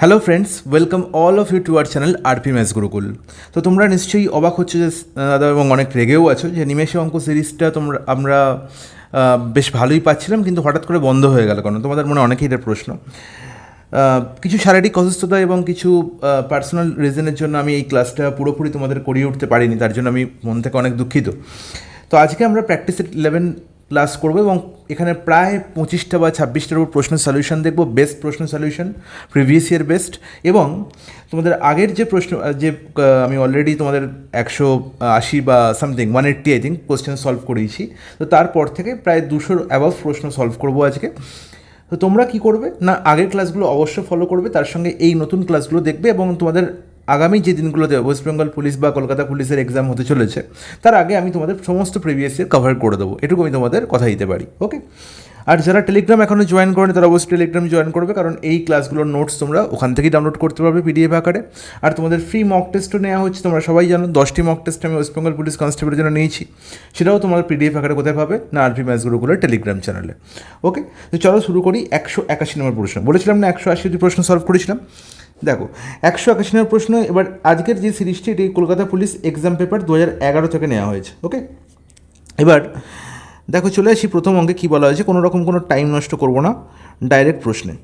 Hello friends, welcome all of you to our channel RP maths Gurukul. তো তোমরা নিশ্চয়ই অবাক হচ্ছে যে দাদা, এবং অনেক রেগেও আছো যে নিমেষে অঙ্ক সিরিজটা আমরা বেশ ভালোই পাচ্ছিলাম, কিন্তু হঠাৎ করে বন্ধ হয়ে গেল। কারণ তোমাদের মনে অনেকেই এটার প্রশ্ন। কিছু শারীরিক অসুস্থতা এবং কিছু পার্সোনাল রিজনের জন্য আমি এই ক্লাসটা পুরোপুরি তোমাদের করিয়ে উঠতে পারিনি, তার জন্য আমি মন থেকে অনেক দুঃখিত। তো আজকে আমরা প্র্যাকটিস 11 ক্লাস করবো এবং এখানে প্রায় 25টা বা 26টার উপর প্রশ্নের সলিউশন দেখবো, বেস্ট প্রশ্ন সলিউশন, প্রিভিয়াস ইয়ার বেস্ট। এবং তোমাদের আগের যে প্রশ্ন আমি অলরেডি তোমাদের 180 বা something 180 I think question solve করিয়েছি। তো তারপর থেকে প্রায় 200 অ্যাবাভ প্রশ্ন সলভ করবো আজকে। তো তোমরা কি করবে না, আগের ক্লাসগুলো অবশ্যই ফলো করবে, তার সঙ্গে এই নতুন ক্লাসগুলো দেখবে এবং তোমাদের আগামী যে দিনগুলোতে ওয়েস্ট বেঙ্গল পুলিশ বা কলকাতা পুলিশের এক্সাম হতে চলেছে তার আগে আমি তোমাদের সমস্ত প্রিভিয়াস ইয়ার কভার করে দেবো, এটুকু আমি তোমাদের কথা দিতে পারি। ওকে, আর যারা টেলিগ্রাম এখনও জয়েন করেনি তারা অবশ্যই টেলিগ্রাম জয়েন করবে, কারণ এই ক্লাসগুলোর নোটস তোমরা ওখান থেকেই ডাউনলোড করতে পারবে পিডিএফ আকারে। আর তোমাদের ফ্রি মক টেস্টও নেওয়া হচ্ছে, তোমরা সবাই জানো 10টি মক টেস্ট আমি ওয়েস্ট বেঙ্গল পুলিশ কনস্টেবলের জন্য নিয়েছি, সেটাও তোমার পিডিএফ আকারে কোথায় পাবে না আরপি ম্যাথস গুরুকুলের টেলিগ্রাম চ্যানেলে। ওকে, তো চলো শুরু করি। 181 নম্বর প্রশ্ন বলেছিলাম না, 180টি প্রশ্ন সলভ করেছিলাম। দেখো 181 নম্বর প্রশ্ন। এবার আজকের যে সিরিজটি এটি কলকাতা পুলিশ এক্সাম পেপার 2011 থেকে নেওয়া হয়েছে। ওকে, এবার দেখো চলে আসি প্রথম অঙ্কে। কী বলা হয়েছে, কোনো রকম কোনো টাইম নষ্ট করবো না, ডাইরেক্ট প্রশ্নে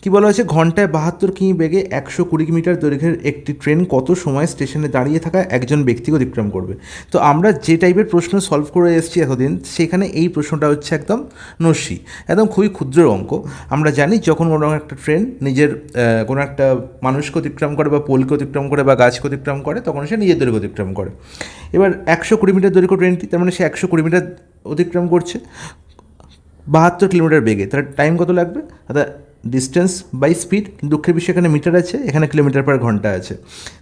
কী বলা হয়েছে, ঘন্টায় 72 কিমি বেগে 120 মিটার দৈর্ঘ্যের একটি ট্রেন কত সময় স্টেশনে দাঁড়িয়ে থাকা একজন ব্যক্তিকে অতিক্রম করবে। তো আমরা যে টাইপের প্রশ্ন সলভ করে এসেছি এতদিন, সেখানে এই প্রশ্নটা হচ্ছে একদম নস্যি, একদম খুবই ক্ষুদ্র অঙ্ক। আমরা জানি যখন কোনো একটা ট্রেন নিজের কোনো একটা মানুষকে অতিক্রম করে বা পোলকে অতিক্রম করে বা গাছকে অতিক্রম করে, তখন সে নিজের দৈর্ঘ্য অতিক্রম করে। এবার 120 মিটার দৈর্ঘ্য ট্রেনটি, তার মানে সে 120 মিটার অতিক্রম করছে 72 কিলোমিটার বেগে, তার টাইম কত লাগবে? অর্থাৎ ডিস্টেন্স বাই স্পিড, দুঃখের বিষয় এখানে মিটার আছে, এখানে কিলোমিটার পার ঘন্টা আছে।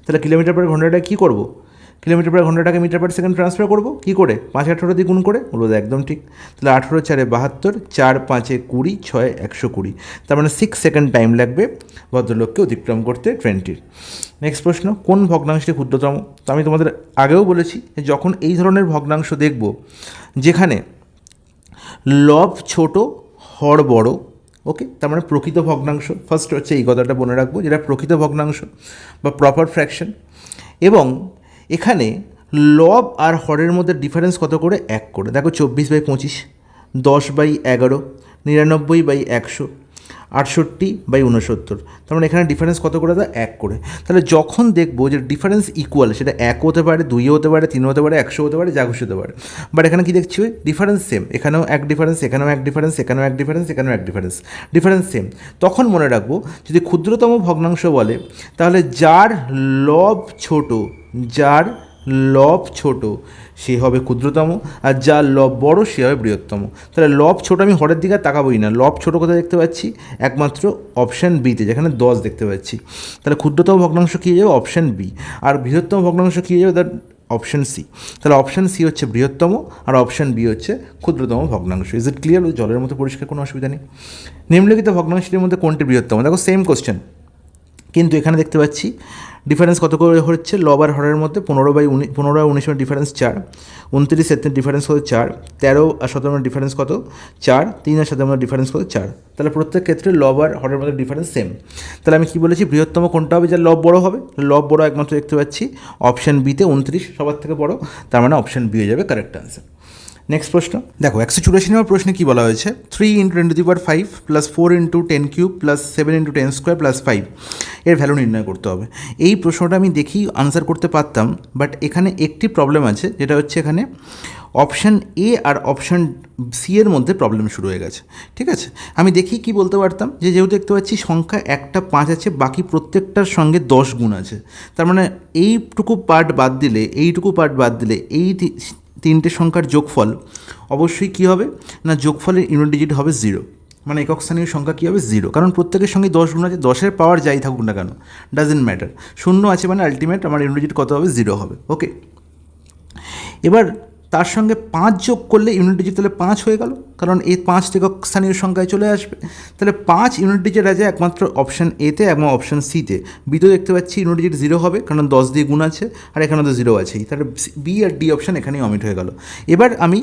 তাহলে কিলোমিটার পার ঘন্টাটা কী করব? কিলোমিটার পার ঘন্টাটাকে মিটার পার সেকেন্ড ট্রান্সফার করবো কী করে? 5-18 দিয়ে গুণ করে, বলবো একদম ঠিক। তাহলে 18 4 72, 4 5 20, 6 120, তার মানে 6 সেকেন্ড টাইম লাগবে ভদ্রলোককে অতিক্রম করতে ট্রেনটির। নেক্সট প্রশ্ন, কোন ভগ্নাংশটি ক্ষুদ্রতম? তো আমি তোমাদের আগেও বলেছি যখন এই ধরনের ভগ্নাংশ দেখব যেখানে লব ছোট হর বড়, ওকে, তার মানে প্রকৃত ভগ্নাংশ। ফার্স্ট হচ্ছে এই কথাটা মনে রাখবো, যেটা প্রকৃত ভগ্নাংশ বা প্রপার ফ্র্যাকশন। এবং এখানে লব আর হরের মধ্যে ডিফারেন্স কত করে? 1 করে। দেখো 24/25, 10/11, 99/100, 68/69, তার মানে এখানে ডিফারেন্স কত করে? 1 করে। তাহলে যখন দেখবো যে ডিফারেন্স ইকুয়াল, সেটা 1 হতে পারে, 2 হতে পারে, 3 হতে পারে, 100 হতে পারে, যা খুশি হতে পারে, বাট এখানে কি দেখছি? ডিফারেন্স সেম, এখানেও এক ডিফারেন্স, এখানেও এক ডিফারেন্স, এখানেও এক ডিফারেন্স, এখানেও এক ডিফারেন্স, ডিফারেন্স সেম। তখন মনে রাখবো যদি ক্ষুদ্রতম ভগ্নাংশ বলে, তাহলে যার লব ছোট, যার লব ছোট সে হবে ক্ষুদ্রতম, আর যার লব বড় সে হবে বৃহত্তম। তাহলে লব ছোট, আমি হরের দিকে তাকাবোই না, লব ছোট কোথায় দেখতে পাচ্ছি? একমাত্র অপশান বিতে, যেখানে 10 দেখতে পাচ্ছি। তাহলে ক্ষুদ্রতম ভগ্নাংশ কী হয়ে যাবে? Option B. আর বৃহত্তম ভগ্নাংশ কী হয়ে যাবে? That option C. তাহলে অপশান সি হচ্ছে বৃহত্তম আর অপশান বি হচ্ছে ক্ষুদ্রতম ভগ্নাংশ। Is it clear? জলের মতো পরিষ্কার, কোনো অসুবিধা নেই। নিম্নলিখিত ভগ্নাংশটির মধ্যে কোনটি বৃহত্তম? দেখো সেম কোশ্চেন, কিন্তু এখানে দেখতে পাচ্ছি ডিফারেন্স কত করে হচ্ছে লব আর হরের মধ্যে? 15 আর 19 ডিফারেন্স 4, 29 আর 7 ডিফারেন্স কত? 4, 13 আর 17 ডিফারেন্স কত? 4, 3 আর 17 ডিফারেন্স কত? 4। তাহলে প্রত্যেক ক্ষেত্রে লব আর হরের মধ্যে ডিফারেন্স সেম। তাহলে আমি কী বলেছি? বৃহত্তম কোনটা হবে? যার লব বড় হবে। লব বড় একমাত্র দেখতে পাচ্ছি অপশান বিতে, 29 সবার থেকে বড়, তার মানে অপশান বি হয়ে যাবে কারেক্ট আনসার। নেক্সট প্রশ্ন দেখো 184 নম্বর প্রশ্নে কী বলা হয়েছে, 3 × 10⁵ প্লাস 4 × 10³ প্লাস 7 × 10² প্লাস 5 এর ভ্যালু নির্ণয় করতে হবে। এই প্রশ্নটা আমি দেখি আনসার করতে পারতাম, বাট এখানে একটি প্রবলেম আছে, যেটা হচ্ছে এখানে অপশান এ আর অপশান সি এর মধ্যে প্রবলেম শুরু হয়ে গেছে। ঠিক আছে, আমি দেখি কি বলতে পারতাম, যে যেহেতু দেখতে পাচ্ছি সংখ্যা একটা 5 আছে, বাকি প্রত্যেকটার সঙ্গে 10 গুণ আছে, তার মানে এইটুকু পার্ট বাদ দিলে, এইটুকু পার্ট বাদ দিলে এই তিনটে সংখ্যার যোগফল অবশ্যই কী হবে না, যোগফলের ইউনিট ডিজিট হবে 0, মানে একক স্থানীয় সংখ্যা কী হবে? 0, কারণ প্রত্যেকের সঙ্গে 10 গুণ আছে, 10-এর পাওয়ার যাই থাকুক না কেন ডাজেন্ট ম্যাটার, 0 আছে মানে আলটিমেট আমার ইউনিট ডিজিট কত হবে? 0 হবে। ওকে, এবার তার সঙ্গে 5 যোগ করলে ইউনিট ডিজিট তাহলে 5 হয়ে গেল, কারণ এই 5 একক স্থানীয় সংখ্যায় চলে আসবে। তাহলে 5 ইউনিট ডিজিট আছে একমাত্র অপশান এতে এবং অপশান সিতে। বিতেও দেখতে পাচ্ছি ইউনিট ডিজিট 0 হবে, কারণ 10 দিয়ে গুণ আছে, আর এখানে তো 0 আছেই, তাহলে বি আর ডি অপশান এখানেই অমিট হয়ে গেল। এবার আমি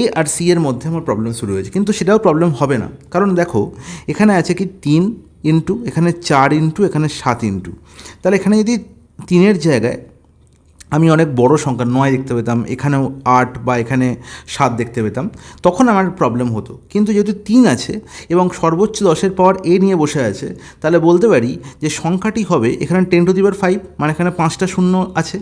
এ আর সি এর মধ্যে আমার প্রবলেম শুরু হয়েছে, কিন্তু সেটাও প্রবলেম হবে না, কারণ দেখো এখানে আছে কি 3 ইন্টু এখানে 4 ইন্টু এখানে 7 ইন্টু, তাহলে এখানে যদি 3-এর জায়গায় আমি অনেক বড় সংখ্যা 9 দেখতে পেতাম, এখানেও 8 বা এখানে 7 দেখতে পেতাম, তখন আমার প্রবলেম হতো। কিন্তু যেহেতু 3 আছে এবং সর্বোচ্চ 10-এর পাওয়ার a নিয়ে বসে আছে, তাহলে বলতে পারি যে সংখ্যাটি হবে এখানে 10⁵, মানে এখানে 5টা শূন্য আছে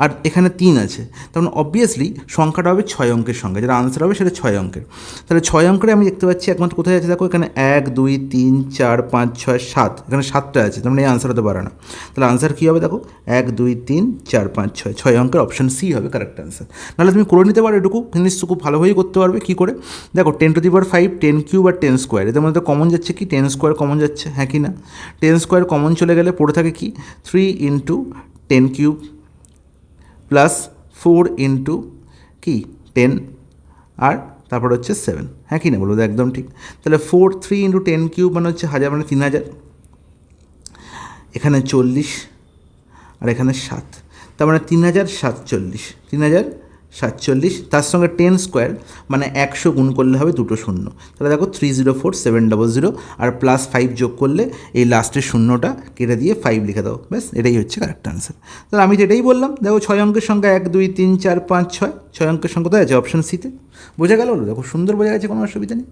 আর এখানে 3 আছে, তখন অবভিয়াসলি সংখ্যাটা হবে 6 অঙ্কের সংখ্যা, যেটা আনসার হবে সেটা 6 অঙ্কের। তাহলে 6 অঙ্কের আমি দেখতে পাচ্ছি একমাত্র কোথায় আছে, দেখো এখানে 1 2 3 4 5 6 7, এখানে 7টা আছে, তার মানে এই আনসার হতে পারে না। তাহলে আনসার কী হবে, দেখো 1 2 3 4 5 6 অঙ্কের অপশন সি হবে কারেক্ট আনসার। নাহলে তুমি করে নিতে পারো এটুকু জিনিসটুকু ভালোভাবেই করতে পারবে। কী করে, দেখো 10⁵, 10³ আর 10², এদের মধ্যে কমন যাচ্ছে কি 10² কমন যাচ্ছে, হ্যাঁ কি না? 10² কমন চলে গেলে পড়ে থাকে কি 3 ইন্টু 10³ প্লাস 4 ইন্টু কি 10 আর তারপর হচ্ছে 7, হ্যাঁ কি না বলবো, একদম ঠিক। তাহলে 3 ইন্টু 10³ মানে হচ্ছে 1000, মানে 3000, এখানে 40 আর এখানে 7, তার মানে 3047, তার সঙ্গে 10² মানে 100 গুণ করলে হবে দুটো শূন্য, তাহলে দেখো 304700 আর প্লাস 5 যোগ করলে এই লাস্টের শূন্যটা কেটে দিয়ে 5 লিখে দাও, ব্যাস এটাই হচ্ছে কারেক্ট আনসার। তাহলে আমি যেটাই বললাম, দেখো 6 অঙ্কের সংখ্যা 1 2 3 4 5 6 অঙ্কের সংখ্যা তো আছে অপশন সিতে, বোঝা গেল? দেখো সুন্দর বোঝা গেছে, কোনো অসুবিধা নেই।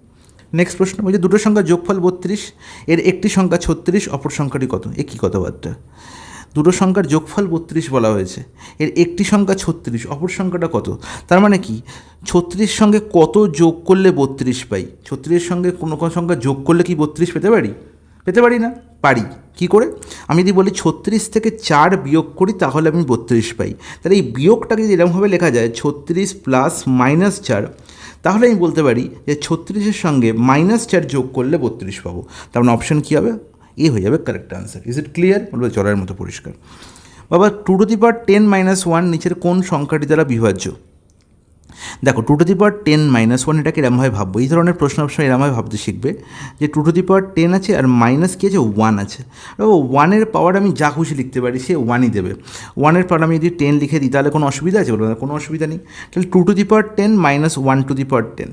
নেক্সট প্রশ্ন বলছে দুটো সংখ্যার যোগফল 32, এর একটি সংখ্যা 36, অপর সংখ্যাটি কত? এ কী কথাবার্তা? দুটো সংখ্যার যোগফল 32 বলা হয়েছে, এর একটি সংখ্যা 36, অপর সংখ্যাটা কত? তার মানে কি 36 সঙ্গে কত যোগ করলে 32 পাই? 36 সঙ্গে কোনো সংখ্যা যোগ করলে কি 32 পেতে পারি? পেতে পারি না? পারি। কি করে? আমি যদি বলি 36 থেকে 4 বিয়োগ করি তাহলে আমি 32 পাই, তাহলে এই বিয়োগটাকে যদি এরকমভাবে লেখা যায় 36 প্লাস -4, তাহলে আমি বলতে পারি যে 36-এর সঙ্গে -4 যোগ করলে 32 পাবো। তার মানে অপশন কী হবে? এ হয়ে যাবে correct answer. Is it clear? বলবে জলের মতো পরিষ্কার। বাবা 2⁻10 - 1 নিচের কোন সংখ্যাটি দ্বারা বিভাজ্য? দেখো 2⁻10 - 1 এটাকে এরমভাবে ভাববো, এই ধরনের প্রশ্ন অবশ্যই এরমভাবে ভাবতে শিখবে যে 2⁻10 আছে আর মাইনাস কী আছে 1 আছে, ও 1-এর পাওয়ার আমি যা খুশি লিখতে পারি, সে 1ই দেবে। 1-এর পাওয়ার আমি যদি 10 লিখে দিই তাহলে কোনো অসুবিধা আছে? বলবো কোনো অসুবিধা নেই। তাহলে 2⁻10 - 1⁻10,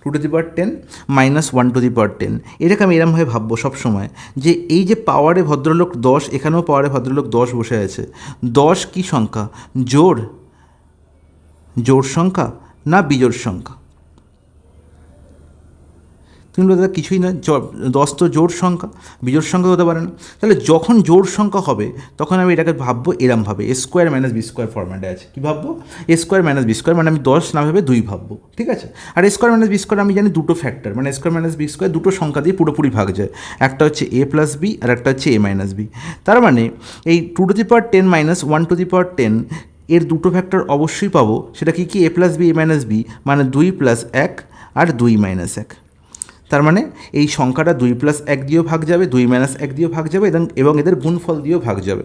2⁻10 - 1⁻10, এটাকে আমি এরমভাবে ভাববো সবসময় যে এই যে পাওয়ারে ভদ্রলোক 10, এখানেও পাওয়ারে ভদ্রলোক 10 বসে আছে, 10 কী সংখ্যা? জোড় সংখ্যা না বিজোড় সংখ্যা? তুমি বলতে কিছুই না, 10 তো জোড় সংখ্যা, বিজোড় সংখ্যা হতে পারে না। তাহলে যখন জোড় সংখ্যা হবে তখন আমি এটাকে ভাববো এরমভাবে, a² - b² ফরম্যাটে আছে। কী ভাববো? a² - b², মানে আমি 10 না ভেবে 2 ভাববো, ঠিক আছে? আর a² - b² আমি জানি দুটো ফ্যাক্টর, মানে a² - b² দুটো সংখ্যা দিয়ে পুরোপুরি ভাগ যায়, একটা হচ্ছে a + b আর একটা হচ্ছে a - b। তার মানে এই 2⁻10 - 1⁻10 এর দুটো ফ্যাক্টর অবশ্যই পাবো, সেটা কি কি a + b a - b, মানে 2 + 1 আর 2 - 1। তার মানে এই সংখ্যাটা 2 + 1 দিয়েও ভাগ যাবে, 2 - 1 দিয়েও ভাগ যাবে এবং এদের গুণফল দিয়েও ভাগ যাবে।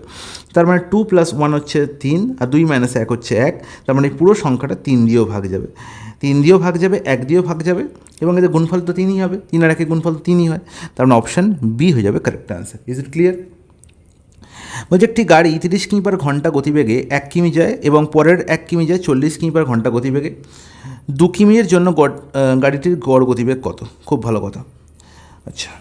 তার মানে 2 + 1 হচ্ছে 3 আর 2 - 1 হচ্ছে 1, তার মানে পুরো সংখ্যাটা 3 দিয়েও ভাগ যাবে, 3 দিয়েও ভাগ যাবে, 1 দিয়েও ভাগ যাবে এবং এদের গুণফল তো 3ই হবে, 3 আর 1-এর গুণফল তো 3ই হয়। তার মানে অপশান বি হয়ে যাবে correct answer. Is it clear? বলছে একটি গাড়ি 30 কিমি/ঘন্টা গতিবেগে 1 কিমি যায় এবং পরের 1 কিমি যায় 40 কিমি/ঘন্টা গতিবেগে। 2 কিমির জন্য গাড়িটির গড় গতিবেগ কত? খুব ভালো কথা। আচ্ছা,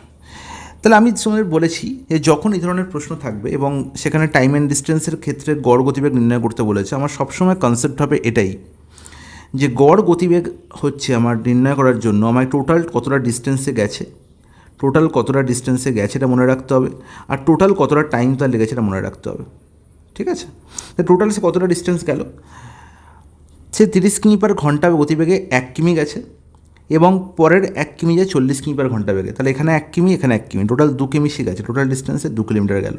তাহলে আমি তোমাদের বলেছি যে যখন এই ধরনের প্রশ্ন থাকবে এবং সেখানে টাইম অ্যান্ড ডিস্টেন্সের ক্ষেত্রে গড় গতিবেগ নির্ণয় করতে বলেছে, আমার সবসময় কনসেপ্ট হবে এটাই যে গড় গতিবেগ হচ্ছে আমার নির্ণয় করার জন্য আমার টোটাল কতটা ডিস্টেন্সে গেছে, এটা মনে রাখতে হবে, আর টোটাল কতটা টাইম তার লেগেছে এটা মনে রাখতে হবে, ঠিক আছে? তো টোটাল সে কতটা ডিস্টেন্স গেল, সে 30 কিমি/ঘন্টা গতিবেগে 1 কিমি গেছে এবং পরের 1 কিমি যায় 40 কিমি/ঘন্টা বেগে, তাহলে এখানে 1 কিমি এখানে 1 কিমি, টোটাল 2 কিমি সে গেছে, টোটাল ডিস্টেন্সে 2 কিলোমিটার গেল।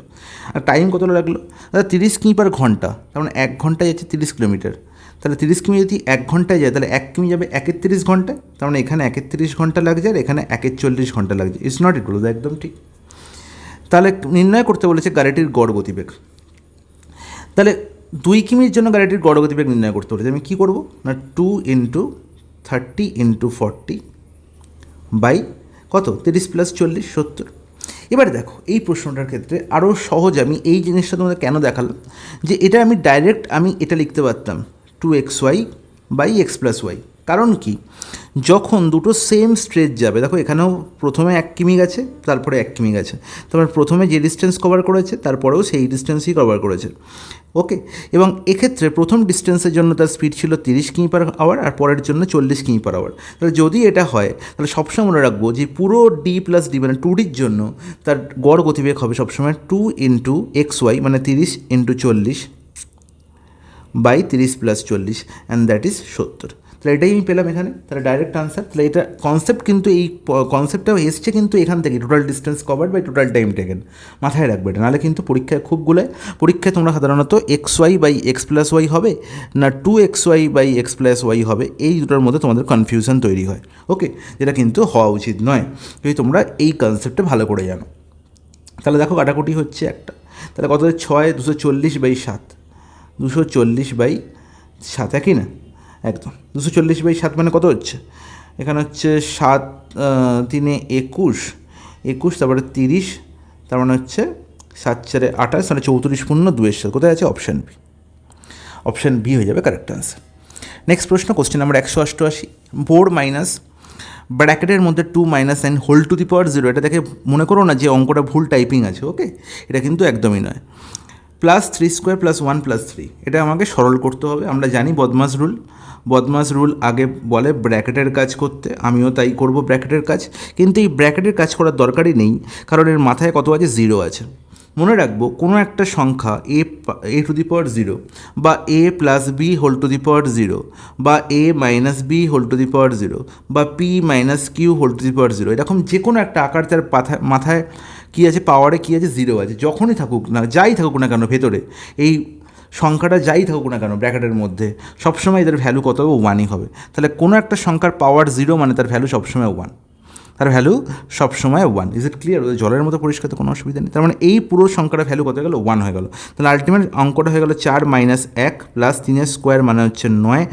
আর টাইম কতটা লাগলো? তাহলে 30 কিমি/ঘন্টা, তার মানে 1 ঘন্টায় যাচ্ছে 30 কিলোমিটার, তাহলে 30 কিমি যদি 1 ঘন্টায় যায় তাহলে 1 কিমি যাবে 1/30 ঘন্টায়, তার মানে এখানে 1/30 ঘন্টা লাগছে আর এখানে 1/40 ঘন্টা লাগছে। ইটস নট ইট, বলবো একদম ঠিক। তাহলে নির্ণয় করতে বলেছে গাড়িটির গড় গতিবেগ। তাহলে 2 কিমির জন্য গাড়িটির গড় গতিবেগ নির্ণয় করতে বলেছে, আমি কী করবো না 2 × 30 × 40 বাই কত 30 + 40 70। এবারে দেখো এই প্রশ্নটার ক্ষেত্রে আরও সহজ, আমি এই জিনিসটা তোমাদের কেন দেখালাম যে এটা আমি ডাইরেক্ট এটা লিখতে পারতাম 2xy / x + y, কারণ কি, যখন দুটো সেম স্ট্রেচ যাবে, দেখো এখানেও প্রথমে 1 কিমি গেছে, তারপরে 1 কিমি গেছে, তারপর প্রথমে যে ডিস্টেন্স কভার করেছে তারপরেও সেই ডিস্টেন্সই কভার করেছে, ওকে। এবং এক্ষেত্রে প্রথম ডিস্টেন্সের জন্য তার স্পিড ছিল 30 কিমি পার আওয়ার আর পরের জন্য 40 কিমি পার আওয়ার। তাহলে যদি এটা হয় তাহলে সবসময় মনে রাখবো যে পুরো ডি প্লাস ডি মানে 2ডির জন্য তার গড় গতিবেগ হবে সবসময় 2 ইন্টু XY মানে 30 into 40 by 30 plus 40 and that is 70। তাহলে এটাই আমি পেলাম এখানে, তাহলে ডাইরেক্ট আনসার। তাহলে এটা কনসেপ্ট কিন্তু এই কনসেপ্টটাও এসছে কিন্তু এখান থেকে, total distance covered by total time taken, মাথায় রাখবে এটা, নাহলে কিন্তু পরীক্ষায় খুব গুলায়। পরীক্ষায় তোমরা সাধারণত XY by X plus Y হবে না 2XY by X plus Y হবে, এই দুটোর মধ্যে তোমাদের কনফিউশন তৈরি হয়, ওকে, যেটা কিন্তু হওয়া উচিত নয় যদি তোমরা এই কনসেপ্টটা ভালো করে জানো। তাহলে দেখো কাটাকুটি হচ্ছে একটা, তাহলে কত 6 240 বাই 7, 240 বাই 7 একই না, একদম 240 বাই 7 মানে কত হচ্ছে, এখানে হচ্ছে 7 3 21, তারপরে 30, তার মানে হচ্ছে 7 4 28, মানে 34 পূর্ণ 2-এর সাথে কোথায় আছে, অপশান বি। অপশান বি হয়ে যাবে কারেক্ট আনসার। নেক্সট প্রশ্ন, কোশ্চেন নাম্বার 188, 4 মাইনাস ব্র্যাকেটের মধ্যে 2 minus n whole to the power 0, এটা দেখে মনে করো না যে অঙ্কটা ভুল টাইপিং আছে, ওকে, এটা কিন্তু একদমই নয়। প্লাস 3 স্কোয়ার প্লাস 1 প্লাস 3, এটা আমাকে সরল করতে হবে। আমরা জানি বদমাস রুল আগে বলে ব্র্যাকেটের কাজ করতে, আমিও তাই করব ব্র্যাকেটের কাজ, কিন্তু এই ব্র্যাকেটের কাজ করার দরকারই নেই, কারণ এর মাথায় কত আছে, 0 আছে। মনে রাখবো কোনো একটা সংখ্যা a টু দি পাওয়ার 0 বা a plus B whole to the power 0 বা a minus B whole to the power 0 বা p minus Q whole to the power 0, এরকম যে কোনো একটা আকার তার মাথায় কী আছে, পাওয়ারে কী আছে, 0 আছে। যখনই থাকুক না, যাই থাকুক না কেন ভেতরে, এই সংখ্যাটা যাই থাকুক না কেন ব্র্যাকেটের মধ্যে, সবসময় এদের ভ্যালু কত হবে, 1ই হবে। তাহলে কোনো একটা সংখ্যার পাওয়ার 0 মানে তার ভ্যালু সবসময় 1, তার ভ্যালু সবসময় 1। Is it clear? জলের মতো পরিষ্কার, তো কোনো অসুবিধা নেই। তার মানে এই পুরো সংখ্যাটা ভ্যালু কত হয়ে গেল, 1 হয়ে গেল। তাহলে আলটিমেট অঙ্কটা হয়ে গেল 4 মাইনাস 1 প্লাস 3 স্কোয়ার মানে হচ্ছে 9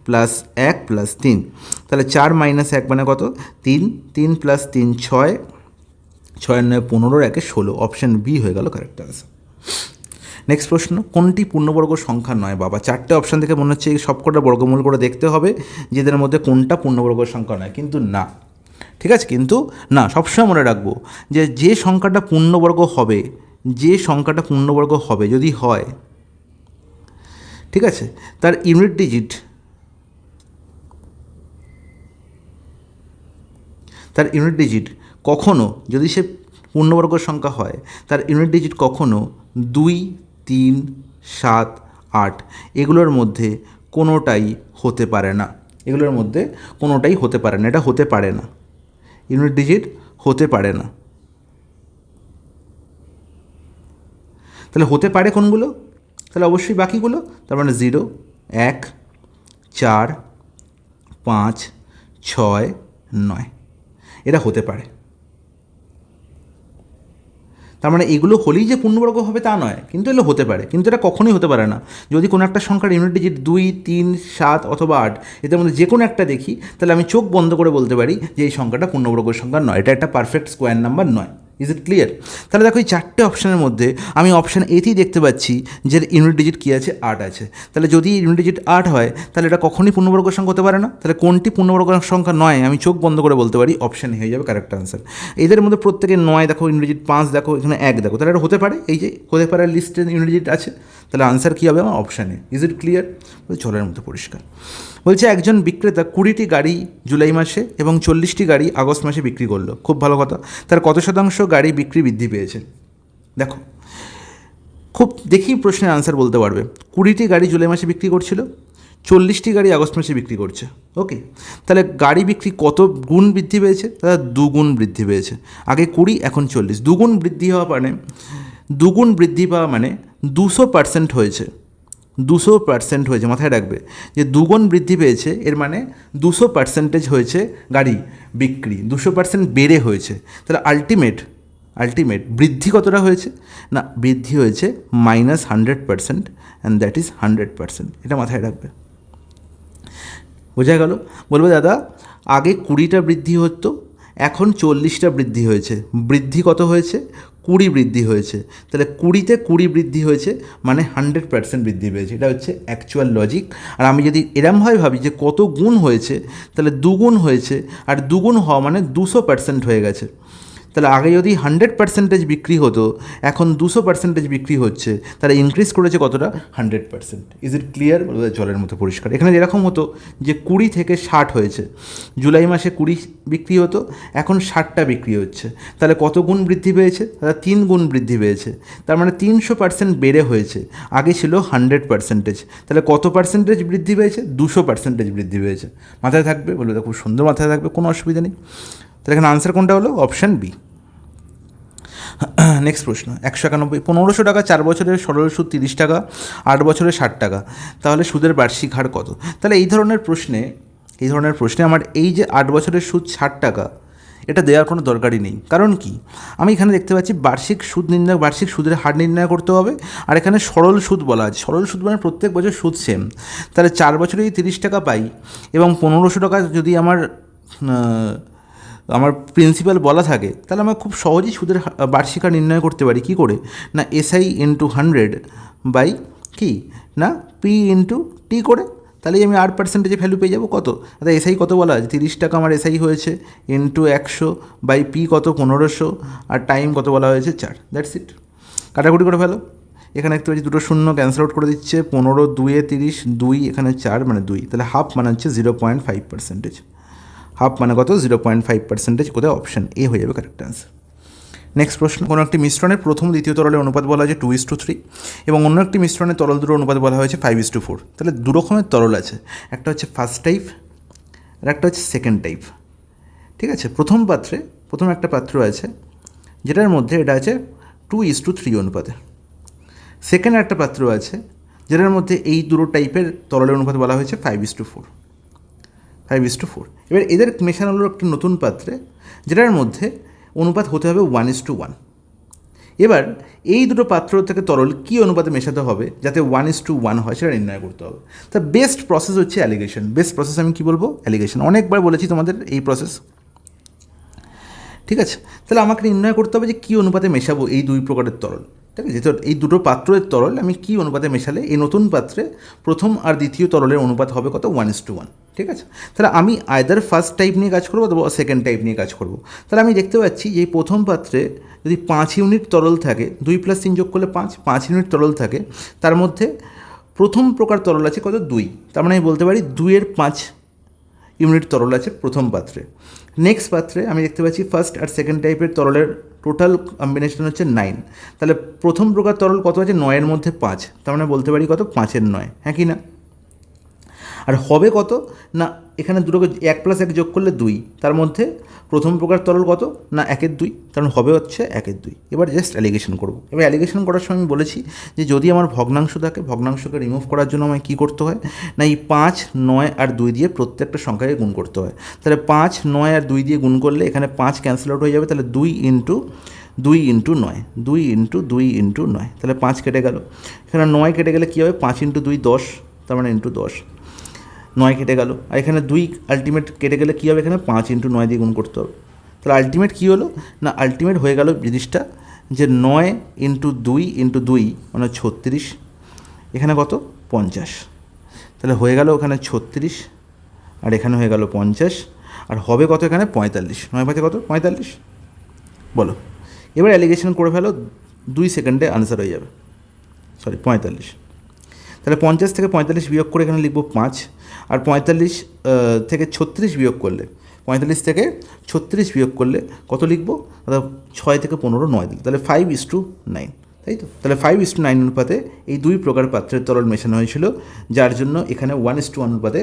প্লাস 1 প্লাস 3। তাহলে 4 মাইনাস 1 মানে কত, 3, 3 প্লাস 3 6, 6 9 15, 1 16, অপশান বি হয়ে গেল কারেক্ট আনসার। নেক্সট প্রশ্ন, কোনটি পূর্ণবর্গ সংখ্যা নয়? বাবা, 4টে অপশান থেকে মনে হচ্ছে এই সবকটা বর্গমূল করে দেখতে হবে যেদের মধ্যে কোনটা পূর্ণবর্গ সংখ্যা নয়, কিন্তু না, ঠিক আছে, কিন্তু না, সবসময় মনে রাখবো যে সংখ্যাটা পূর্ণবর্গ হবে, যদি হয়, ঠিক আছে, তার ইউনিট ডিজিট কখনো, যদি সে পূর্ণবর্গ সংখ্যা হয়, তার ইউনিট ডিজিট কখনো 2, 3, 7, 8 এগুলোর মধ্যে কোনোটাই হতে পারে না, এটা হতে পারে না, ইউনিট ডিজিট হতে পারে না। তাহলে হতে পারে কোনগুলো, তাহলে অবশ্যই বাকিগুলো, তার মানে 0, 1, 4, 5, 6, 9 এরা হতে পারে। তার মানে এগুলো হলেই যে পূর্ণবর্গ হবে তা নয়, কিন্তু এগুলো হতে পারে, কিন্তু এটা কখনোই হতে পারে না। যদি কোনো একটা সংখ্যার ইউনিট ডিজিট 2, 3, 7 অথবা 8 এদের মধ্যে যে কোনো একটা দেখি, তাহলে আমি চোখ বন্ধ করে বলতে পারি যে এই সংখ্যাটা পূর্ণবর্গ সংখ্যা নয়, এটা একটা পারফেক্ট স্কোয়ার নাম্বার নয়। Is it clear? তাহলে দেখো এই 4টে অপশানের মধ্যে আমি অপশান এতেই দেখতে পাচ্ছি যে ইউনিট ডিজিট কী আছে, 8 আছে। তাহলে যদি ইউনিট ডিজিট 8 হয় তাহলে এটা কখনই পূর্ণবর্গ সংখ্যা হতে পারে না। তাহলে কোনটি পূর্ণবর্গ সংখ্যা নয়, আমি চোখ বন্ধ করে বলতে পারি অপশান হয়ে যাবে কারেক্ট আনসার। এদের মধ্যে প্রত্যেকে 9 দেখো, ইউনিট ডিজিট 5 দেখো, এখানে 1 দেখো, তাহলে এটা হতে পারে, এই যে হতে পারে লিস্টে ইউনিট ডিজিট আছে, তাহলে আনসার কী হবে আমার অপশানে। Is it clear? জলের মতো পরিষ্কার। বলছে একজন বিক্রেতা 20টি গাড়ি জুলাই মাসে এবং 40টি গাড়ি আগস্ট মাসে বিক্রি করলো, খুব ভালো কথা। তার কত শতাংশ গাড়ি বিক্রি বৃদ্ধি পেয়েছে? দেখো, খুব দেখি প্রশ্নের আনসার বলতে পারবে। 20টি গাড়ি জুলাই মাসে বিক্রি করছিল, 40টি গাড়ি আগস্ট মাসে বিক্রি করছে, ওকে। তাহলে গাড়ি বিক্রি কত গুণ বৃদ্ধি পেয়েছে? তাহলে 2 গুণ বৃদ্ধি পেয়েছে। আগে 20, এখন 40, 2 গুণ বৃদ্ধি পাওয়া মানে 200% হয়েছে, 200% হয়েছে। মাথায় রাখবে যে 2 গুণ বৃদ্ধি পেয়েছে, এর মানে 200% হয়েছে গাড়ি বিক্রি, 200% বেড়ে হয়েছে। তাহলে আলটিমেট বৃদ্ধি কতটা হয়েছে? না, বৃদ্ধি হয়েছে -100%, অ্যান্ড দ্যাট ইজ 100%। এটা মাথায় রাখবে, বোঝা গেল? বলবে দাদা আগে 20টা বৃদ্ধি হতো, এখন 40টা বৃদ্ধি হয়েছে, বৃদ্ধি কত হয়েছে? 20 বৃদ্ধি হয়েছে, তাহলে 20-তে 20 বৃদ্ধি হয়েছে মানে 100% বৃদ্ধি পেয়েছে। এটা হচ্ছে অ্যাকচুয়াল লজিক। আর আমি যদি এরমভাবে ভাবি যে কত গুণ হয়েছে, তাহলে দুগুণ হয়েছে, আর দুগুণ হওয়া মানে 200% হয়ে গেছে। তাহলে আগে যদি 100% বিক্রি হতো, এখন 200% বিক্রি হচ্ছে, তাহলে ইনক্রিজ করেছে কতটা? 100%। Is it clear? জলের মতো পরিষ্কার। এখানে যেরকম হতো যে 20 থেকে 60 হয়েছে, জুলাই মাসে 20 বিক্রি হতো, এখন 60টা বিক্রি হচ্ছে, তাহলে কত গুণ বৃদ্ধি পেয়েছে? তাহলে 3 গুণ বৃদ্ধি পেয়েছে, তার মানে 300% বেড়ে হয়েছে। আগে ছিল 100%, তাহলে কত পার্সেন্টেজ বৃদ্ধি পেয়েছে? 200% বৃদ্ধি পেয়েছে। মাথায় থাকবে? বলবে খুব সুন্দর মাথায় থাকবে, কোনো অসুবিধা নেই। তাহলে এখানে আনসার কোনটা হলো? Option B. নেক্সট প্রশ্ন 191। 1500 টাকা 4 বছরের সরল সুদ 30 টাকা, 8 বছরে 60 টাকা, তাহলে সুদের বার্ষিক হার কত? তাহলে এই ধরনের প্রশ্নে আমার এই যে 8 বছরের সুদ 60 টাকা, এটা দেওয়ার কোনো দরকারই নেই। কারণ কি? আমি এখানে দেখতে পাচ্ছি বার্ষিক সুদের হার নির্ণয় করতে হবে, আর এখানে সরল সুদ বলা আছে। সরল সুদ মানে প্রত্যেক বছর সুদ সেম। তাহলে 4 বছরে যদি 30 টাকা পাই এবং 1500 টাকা যদি আমার প্রিন্সিপাল বলা থাকে, তাহলে আমরা খুব সহজেই সুদের বার্ষিক হার নির্ণয় করতে পারি। কী করে? না SI ইন্টু 100 বাই কি না P ইন্টু টি করে, তাহলেই আমি 8% ভ্যালু পেয়ে যাবো। কত? আচ্ছা SI কত বলা আছে? 30 টাকা আমার SI হয়েছে, ইন্টু 100 বাই P কত? 1500, আর টাইম কত বলা হয়েছে? 4। That's it. কাটাকুটি করে ফেলো। এখানে দেখতে পাচ্ছি দুটো শূন্য ক্যান্সেল আউট করে দিচ্ছে। 15 2 30, 2 এখানে 4 মানে 2, তাহলে হাফ মানে হচ্ছে 0.5%। হাফ মানে কত? 0.5%। কোথায়? অপশান এ হয়ে যাবে কারেক্ট অ্যান্সার। নেক্সট প্রশ্ন, কোনো একটি মিশ্রণের প্রথম দ্বিতীয় তরলের অনুপাত বলা হয়েছে 2:3, এবং অন্য একটি মিশ্রণের তরল দুটোর অনুপাত বলা হয়েছে 5:4। তাহলে দু রকমের তরল আছে, একটা হচ্ছে ফার্স্ট টাইপ আর একটা হচ্ছে সেকেন্ড টাইপ। ঠিক আছে? প্রথম একটা পাত্র আছে যেটার মধ্যে এটা আছে 2:3 অনুপাতে। সেকেন্ড একটা পাত্র আছে যেটার মধ্যে এই দুটো টাইপের তরলের অনুপাত বলা হয়েছে 5:4। এবার এদের মেশানো হলো একটা নতুন পাত্রে, যেটার মধ্যে অনুপাত হতে হবে 1:1। এবার এই দুটো পাত্র থেকে তরল কী অনুপাতে মেশাতে হবে যাতে 1:1 হয়, সেটা নির্ণয় করতে হবে। তা বেস্ট প্রসেস হচ্ছে অ্যালিগেশন। বেস্ট প্রসেস আমি কী বলবো? অ্যালিগেশন। অনেকবার বলেছি তোমাদের এই প্রসেস। ঠিক আছে? তাহলে আমাকে নির্ণয় করতে হবে যে কী অনুপাতে মেশাবো এই দুই প্রকারের তরল। ঠিক আছে? তো এই দুটো পাত্রের তরল আমি কী অনুপাতে মেশালে এই নতুন পাত্রে প্রথম আর দ্বিতীয় তরলের অনুপাত হবে কত? 1:1। ঠিক আছে? তাহলে আমি আইদার ফার্স্ট টাইপ নিয়ে কাজ করবো অথবা সেকেন্ড টাইপ নিয়ে কাজ করবো। তাহলে আমি দেখতে পাচ্ছি যে এই প্রথম পাত্রে যদি 5 ইউনিট তরল থাকে, 2 + 3 যোগ করলে 5 ইউনিট তরল থাকে, তার মধ্যে প্রথম প্রকার তরল আছে কত? 2। তার মানে আমি বলতে পারি 2-এর 5 ইউনিট তরল আছে প্রথম পাত্রে। নেক্সট পাত্রে আমি দেখতে পাচ্ছি ফার্স্ট আর সেকেন্ড টাইপের তরলের টোটাল কম্বিনেশন হচ্ছে 9। তাহলে প্রথম প্রকার তরল কত আছে? 9-এর মধ্যে 5, তার মানে বলতে পারি কত? 5-এর 9। হ্যাঁ কি না? আর হবে কত? না এখানে দুটোকে 1 + 1 যোগ করলে 2, তার মধ্যে প্রথম প্রকার তরল কত? না 1-এর 2, কারণ হবে হচ্ছে 1-এর 2। এবার জাস্ট অ্যালিগেশন করব। এবার অ্যালিগেশন করার সময় আমি বলেছি যে যদি আমার ভগ্নাংশ থাকে, ভগ্নাংশকে রিমুভ করার জন্য আমায় কী করতে হয়? না এই 5, 9 আর 2 দিয়ে প্রত্যেকটা সংখ্যাকে গুণ করতে হয়। তাহলে 5, 9 আর 2 দিয়ে গুণ করলে এখানে 5 ক্যান্সেল আউট হয়ে যাবে, তাহলে 2 ইন্টু 9, তাহলে 5 কেটে গেল। এখানে 9 কেটে গেলে কী হবে? 5 × 2 10, তার মানে ইন্টু 10, 9 কেটে গেল। আর এখানে 2 আলটিমেট কেটে গেলে কী হবে? এখানে 5 × 9 দিয়ে গুণ করতে হবে। তাহলে আলটিমেট কী হলো? না আলটিমেট হয়ে গেল জিনিসটা যে 9 × 2 মানে 36, এখানে কত? 50। তাহলে হয়ে গেল ওখানে 36, আর এখানে হয়ে গেল 50, আর হবে কত? এখানে 45। 9 × 5 কত? 45। বলো। এবার অ্যালিগেশন করে ফেলো, 2 সেকেন্ডে আনসার হয়ে যাবে। 45। তাহলে 50 থেকে 45 বিয়োগ করে এখানে লিখবো 5, আর 45 থেকে 36 বিয়োগ করলে, 45 থেকে 36 বিয়োগ করলে কত লিখবো? অর্থাৎ 6 থেকে 15 9 দিল, তাহলে 5:9, তাই তো? তাহলে 5:9 অনুপাতে এই দুই প্রকার পাত্রের তরল মেশানো হয়েছিল, যার জন্য এখানে 1:1 অনুপাতে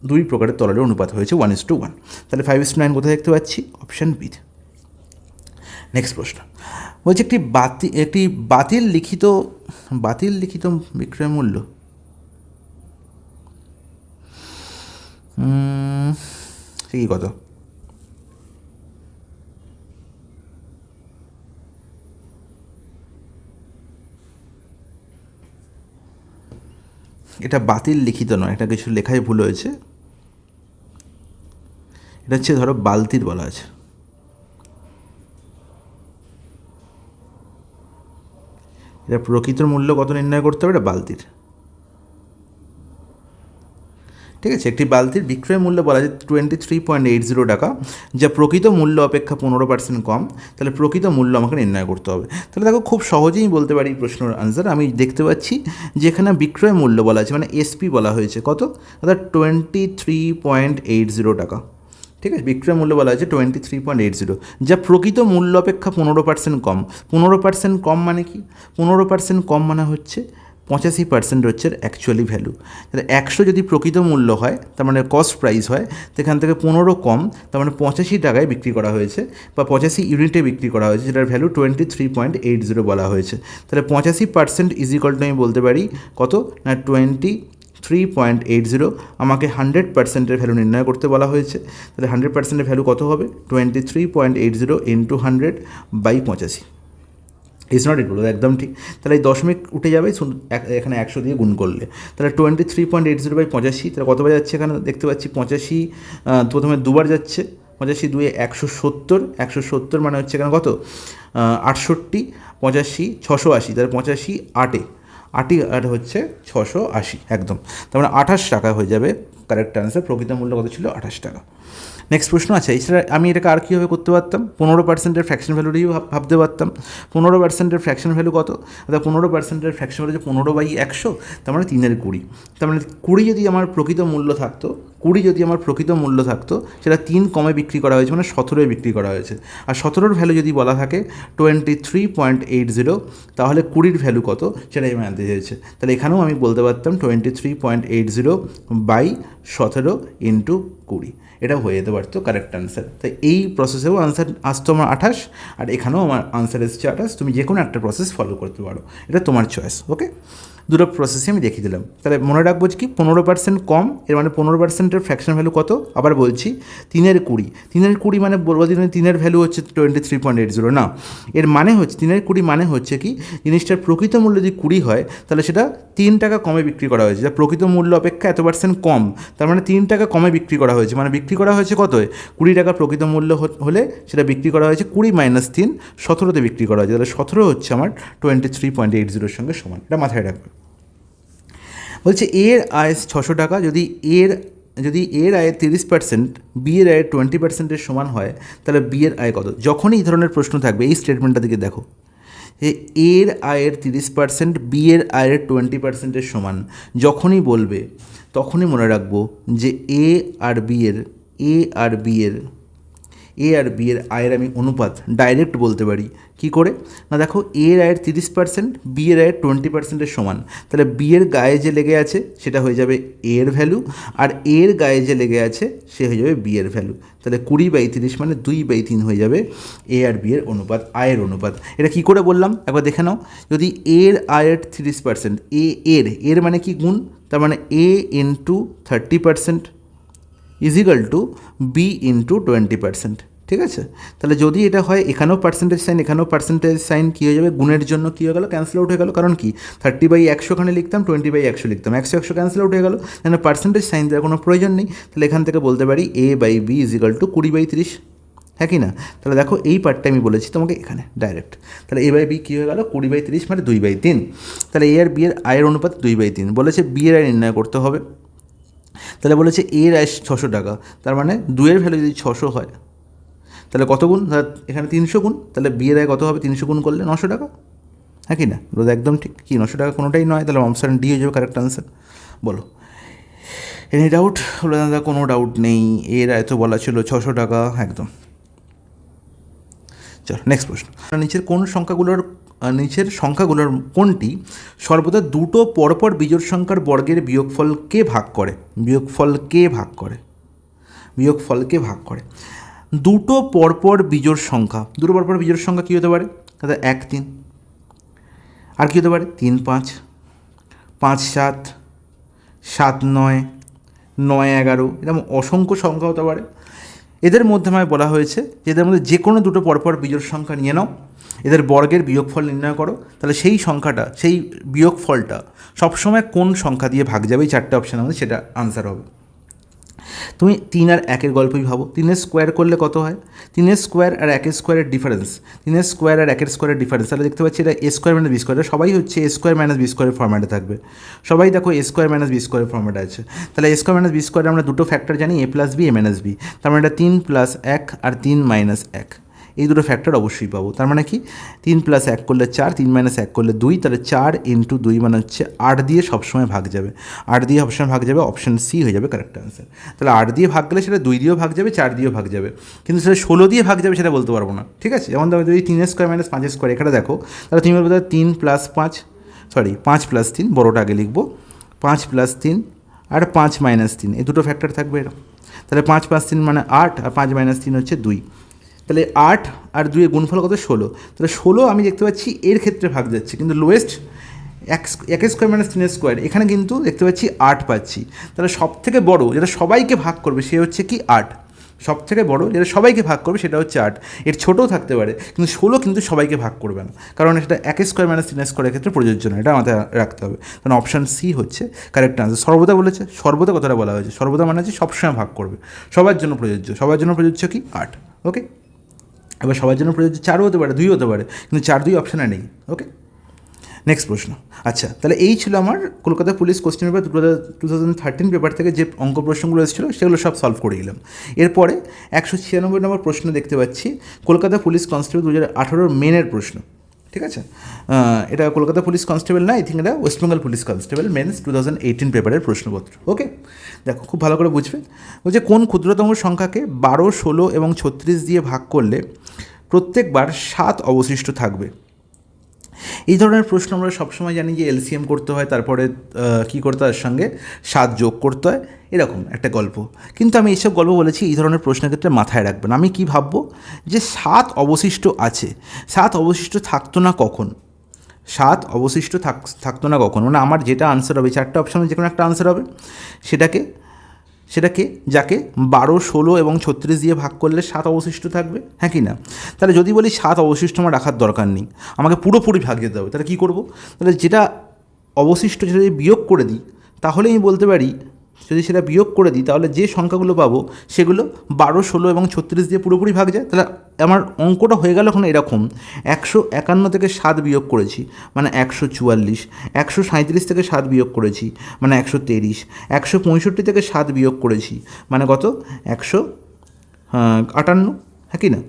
দুই প্রকারের তরলের অনুপাত হয়েছে 1:1। তাহলে 5:9 কোথায় দেখতে পাচ্ছি? Option B. নেক্সট প্রশ্ন বলছে একটি বাতিল লিখিত বিক্রয় মূল্য কি কত? এটা বাতিল লিখিত নয়, এটা কিছু লেখায় ভুল হয়েছে। এটা হচ্ছে ধরো বালতির বলা আছে। এটা প্রকৃত মূল্য কত নির্ণয় করতে হবে? এটা বালতির, ঠিক আছে। একটি বালতির বিক্রয় মূল্য বলা যায় 23.80 টাকা, যা প্রকৃত মূল্য অপেক্ষা 15% কম। তাহলে প্রকৃত মূল্য আমাকে নির্ণয় করতে হবে। তাহলে দেখো খুব সহজেই বলতে পারি এই প্রশ্নের আনসার। আমি দেখতে পাচ্ছি যে এখানে বিক্রয় মূল্য বলা আছে, মানে এসপি বলা হয়েছে কত, অর্থাৎ 23.80 টাকা, ঠিক আছে। বিক্রয় মূল্য বলা হয়েছে 23.80, যা প্রকৃত মূল্য অপেক্ষা 15% কম। 15% কম মানে কি? 15% কম মানে হচ্ছে 85% হচ্ছে অ্যাকচুয়ালি ভ্যালু। তাহলে 100 যদি প্রকৃত মূল্য হয়, তার মানে কস্ট প্রাইস হয়, তো এখান থেকে 15 কম, তার মানে 85 টাকায় বিক্রি করা হয়েছে বা 85 ইউনিটে বিক্রি করা হয়েছে, যেটার ভ্যালু 23.80 বলা হয়েছে। তাহলে 85% ইজ ইকুয়াল টু আমি বলতে পারি কত না 23.80। আমাকে 100%-এর ভ্যালু নির্ণয় করতে বলা হয়েছে। তাহলে 100%-এর ভ্যালু কত হবে? 23.80 ইন্টু 100/85। ইজ নট ইকুয়াল, একদম ঠিক। তাহলে এই দশমিক উঠে যাবে, এখানে 100 দিয়ে গুণ করলে। তাহলে 23.80/85, তাহলে কতবার যাচ্ছে এখানে দেখতে পাচ্ছি 85, প্রথমে দুবার যাচ্ছে, 85 2 170, 170 মানে হচ্ছে এখানে কত 68, 85 680, তাহলে 85 8 8 হচ্ছে 680 একদম। তার মানে 28 টাকা হয়ে যাবে কারেক্ট আনসার। প্রকৃত মূল্য কত ছিল? 28 টাকা। নেক্সট প্রশ্ন আছে, এছাড়া আমি এটাকে আর কীভাবে করতে পারতাম? 15%-এর ফ্র্যাকশন ভ্যালুটিও ভাবতে পারতাম। 15%-এর ফ্র্যাকশন ভ্যালু কত? অর্থাৎ 15%-এর ফ্র্যাকশন ভ্যালু হচ্ছে 15/100, তার মানে 3/20। তার মানে 20 যদি আমার প্রকৃত মূল্য থাকতো, 20 যদি আমার প্রকৃত মূল্য থাকতো, সেটা 3 কমে বিক্রি করা হয়েছে, মানে 17-এ বিক্রি করা হয়েছে। আর 17-এর ভ্যালু যদি বলা থাকে 23.80, তাহলে 20-র ভ্যালু কত সেটাই আমি আনতে চেয়েছে। তাহলে এখানেও আমি বলতে পারতাম 23.80/17 ইন্টু 20, এটা হয়ে যেতে পারতো কারেক্ট আনসার। তাই এই প্রসেসেও আনসার আসতো আমার 28, আর এখানেও আমার আনসার এসেছে 28। তুমি যে কোনো একটা প্রসেস ফলো করতে পারো, এটা তোমার চয়েস। ওকে, দুটো প্রসেসই আমি দেখিয়ে দিলাম। তাহলে মনে রাখবো কি 15% কম, এর মানে 15%-এর ফ্র্যাকশন ভ্যালু কত? আবার বলছি 3/20। 3/20 মানে বলবো 3-এর ভ্যালু হচ্ছে 23.80 না, এর মানে হচ্ছে 3/20 মানে হচ্ছে কি জিনিসটার প্রকৃত মূল্য যদি 20 হয়, তাহলে সেটা 3 টাকা কমে বিক্রি করা হয়েছে, যা প্রকৃত মূল্য অপেক্ষা এত % কম। তার মানে 3 টাকা কমে বিক্রি করা হয়েছে, মানে বিক্রি করা হয়েছে কত? 20 টাকা প্রকৃত মূল্য হলে সেটা বিক্রি করা হয়েছে 20 - 3 17-তে বিক্রি করা হয়েছে। তাহলে 17 হচ্ছে আমার 23.80-এর সঙ্গে সমান, এটা মাথায় রাখবে। বলছে এর আয় 600 টাকা, যদি এর আয়ের 30% বি এর আয়ের 20%-এর সমান হয়, তাহলে বি এর আয় কত? যখনই এই ধরনের প্রশ্ন থাকবে, এই স্টেটমেন্টটা দিকে দেখো, যে এর আয়ের 30% বি এর আয়ের 20%-এর সমান যখনই বলবে, তখনই মনে রাখবো যে এ আর বি এর আয়ের আমি অনুপাত ডাইরেক্ট বলতে পারি। কি করে না, দেখো এর আয়ের 30% বি এর আয়ের 20%-এর সমান, তাহলে বি এর গায়ে যে লেগে আছে সেটা হয়ে যাবে এ এর ভ্যালু, আর এর গায়ে যে লেগে আছে সে হয়ে যাবে বি এর ভ্যালু। তাহলে 20/30 মানে 2/3 হয়ে যাবে এ আর বি এর অনুপাত, আয়ের অনুপাত। এটা কি করে বললাম একবার দেখে নাও। যদি এর আয়ের 30%, এর মানে কি গুণ, তার মানে A into 30% is equal to B into 20%, ঠিক আছে। তাহলে যদি এটা হয়, এখানেও পার্সেন্টেজ সাইন, এখানেও পার্সেন্টেজ সাইন, কী হয়ে যাবে? গুণের জন্য কী হয়ে গেল? ক্যান্সেল আউট হয়ে গেল। কারণ কি 30/100 এখানে লিখতাম, 20/100 লিখতাম, 100 ক্যান্সেল আউট হয়ে গেল, মানে পার্সেন্টেজ সাইন দেওয়ার কোনো প্রয়োজন নেই। তাহলে এখান থেকে বলতে পারি A/B ইজ ইকাল টু 20/30, হ্যাঁ কি না? তাহলে দেখো এই পার্টটা আমি বলেছি তোমাকে এখানে ডাইরেক্ট। তাহলে A/B কী হয়ে গেল? 20/30 মানে 2/3। তাহলে এ আর বি এর আয়ের অনুপাত 2/3। বলেছে বি এর আয় নির্ণয় করতে হবে, তাহলে বলেছে এর আয় 600 টাকা, তার মানে 2-এর ভ্যালু যদি 600 হয়, তাহলে কত গুণ? এখানে 300 গুণ, তাহলে বি এর আয় কত হবে? 300 গুণ করলে 900 টাকা, হ্যাঁ কি না? বলো একদম ঠিক। কি 900 টাকা কোনোটাই নয়, তাহলে অপশান ডি হয়ে যাবে কারেক্ট আনসার। বলো এনি ডাউট? বলে দাদা কোনো ডাউট নেই, এর আয় তো বলা ছিল 600 টাকা একদম। চলো নেক্সট প্রশ্ন। নিচের সংখ্যাগুলোর কোনটি সর্বদা দুটো পরপর বিজোড় সংখ্যার বর্গের বিয়োগফলকে ভাগ করে? দুটো পরপর বিজোড় সংখ্যা, কী হতে পারে দাদা? 1 3, আর কী হতে পারে? 3 5, 5 7, 7 9, 9 11, এরকম অসংখ্য সংখ্যা হতে পারে। এদের মধ্যে আমায় বলা হয়েছে যে এদের মধ্যে যে কোনো দুটো পরপর বিজোড় সংখ্যা নিয়ে নাও, এদের বর্গের বিয়োগফল নির্ণয় করো। তাহলে সেই সংখ্যাটা, সেই বিয়োগফলটা সবসময় কোন সংখ্যা দিয়ে ভাগ যাবে? এই 4টে অপশান আমাদের, সেটা আনসার হবে। তুমি 3 আর 1-এর গল্পই ভাবো, 3-এর স্কোয়ার করলে কত হয়? 3-এর স্কোয়ার আর 1-এর স্কোয়ারের ডিফারেন্স, 3-এর স্কোয়ার আর 1-এর স্কোয়ারের ডিফারেন্স, তাহলে দেখতে পাচ্ছি এটা এ স্কোয়ার মাইনাস বি স্কোয়ার, সবাই হচ্ছে এ স্কোয়ার মাইনাস বি স্কোয়ারের ফর্ম্যাটে থাকবে, সবাই দেখো এ স্কোয়ার মাইনাস বি স্কোয়ারের ফর্ম্যাটে আছে। তাহলে এ স্কোয়ার মাইনাস বি স্কোয়ারে আমরা দুটো ফ্যাক্টর জানি, এ প্লাস বি, এ মাইনাস বি, তার মানে এটা 3 প্লাস 1 আর 3 মাইনাস 1, এই দুটো ফ্যাক্টর অবশ্যই পাবো। তার মানে কি 3 প্লাস 1 করলে 4, 3 মাইনাস 1 করলে 2, তাহলে 4 ইন্টু 2 মানে হচ্ছে 8 দিয়ে সবসময় ভাগ যাবে, 8 দিয়ে সবসময় ভাগ যাবে, অপশন সি হয়ে যাবে কারেক্ট আনসার। তাহলে 8 দিয়ে ভাগ গেলে সেটা 2 দিয়েও ভাগ যাবে, 4 দিয়েও ভাগ যাবে, কিন্তু সেটা 16 দিয়ে ভাগ যাবে সেটা বলতে পারবো না, ঠিক আছে? যেমন দেখো যদি 3 স্কোয়ার মাইনাস 5 স্কোয়ার এখানে দেখো, তাহলে তুমি বলবে 3 প্লাস 5, সরি 5 প্লাস 3, বড়োটা আগে লিখবো, 5 প্লাস 3 আর 5 মাইনাস 3, এই দুটো ফ্যাক্টর থাকবে এরকম। তাহলে 5 প্লাস 3 মানে 8 আর 5 মাইনাস 3 হচ্ছে 2, তাহলে 8 আর 2 এর গুণফল কত? 16। তাহলে 16 আমি দেখতে পাচ্ছি এর ক্ষেত্রে ভাগ যাচ্ছে, কিন্তু লোয়েস্ট 1 স্কোয়ার মাইনাস 3 স্কোয়ার এখানে কিন্তু দেখতে পাচ্ছি 8 পাচ্ছি। তাহলে সব থেকে বড়ো যেটা সবাইকে ভাগ করবে সে হচ্ছে কি 8, সব থেকে বড়ো যেটা সবাইকে ভাগ করবে সেটা হচ্ছে 8, এর ছোটও থাকতে পারে কিন্তু 16 কিন্তু সবাইকে ভাগ করবে না, কারণ এটা 1 স্কোয়ার মাইনাস 3 স্কোয়ারের ক্ষেত্রে প্রযোজ্য না, এটা মাথায় রাখতে হবে। কারণ অপশান সি হচ্ছে কারেক্ট আনসার। সর্বদা বলেছে, সর্বদা কথাটা বলা হয়েছে, সর্বদা মানে হচ্ছে সবসময় ভাগ করবে, সবার জন্য প্রযোজ্য, সবার জন্য প্রযোজ্য কি 8, ওকে। এবার সবার জন্য প্রযোজ্য 4ও হতে পারে, 2 হতে পারে, কিন্তু 4 2 অপশানে নেই, ওকে। নেক্সট প্রশ্ন। আচ্ছা, তাহলে এই ছিল আমার Kolkata police question paper 2013 paper থেকে যে অঙ্ক প্রশ্নগুলো এসেছিলো সেগুলো সব সলভ করে দিলাম। এরপরে 196 নম্বর প্রশ্ন দেখতে পাচ্ছি, কলকাতা পুলিশ কনস্টেবল 2018 মেনের প্রশ্ন, ঠিক আছে? এটা কলকাতা পুলিশ কনস্টেবল না, আই থিঙ্ক এটা West Bengal police constable men's 2018 পেপারের প্রশ্নপত্র, ওকে। দেখো খুব ভালো করে বুঝবে, বলছে কোন ক্ষুদ্রতম সংখ্যাকে 12, 16 এবং 36 দিয়ে ভাগ করলে প্রত্যেকবার 7 অবশিষ্ট থাকবে। এই ধরনের প্রশ্ন আমরা সবসময় জানি যে এলসিএম করতে হয়, তারপরে কী করতে হয়, তার সঙ্গে 7 যোগ করতে হয়, এরকম একটা গল্প। কিন্তু আমি এইসব গল্প বলেছি এই ধরনের প্রশ্নের ক্ষেত্রে মাথায় রাখবেন। আমি কি ভাববো যে 7 অবশিষ্ট আছে, 7 অবশিষ্ট থাকতো না কখন, 7 অবশিষ্ট থাকতো না কখন, মানে আমার যেটা আনসার হবে 4টে অপশানে যে কোনো একটা আনসার হবে, সেটাকে যাকে 12, 16 এবং 36 দিয়ে ভাগ করলে 7 অবশিষ্ট থাকবে, হ্যাঁ কি না? তাহলে যদি বলি 7 অবশিষ্ট আমার রাখার দরকার নেই, আমাকে পুরোপুরি ভাগ যেতে হবে, তাহলে কী করবো? তাহলে যেটা অবশিষ্ট সেটা যদি বিয়োগ করে দিই তাহলে আমি বলতে পারি, যদি সেটা বিয়োগ করে দিই তাহলে যে সংখ্যাগুলো পাবো সেগুলো 12, 16 এবং 36 দিয়ে পুরোপুরি ভাগ যায়। তাহলে আমার অঙ্কটা হয়ে গেল এখন এরকম, 151 থেকে 7 বিয়োগ করেছি মানে 144, 137 থেকে 7 বিয়োগ করেছি মানে 123, 165 থেকে 7 বিয়োগ করেছি মানে কত? 158, হ্যাঁ কি না?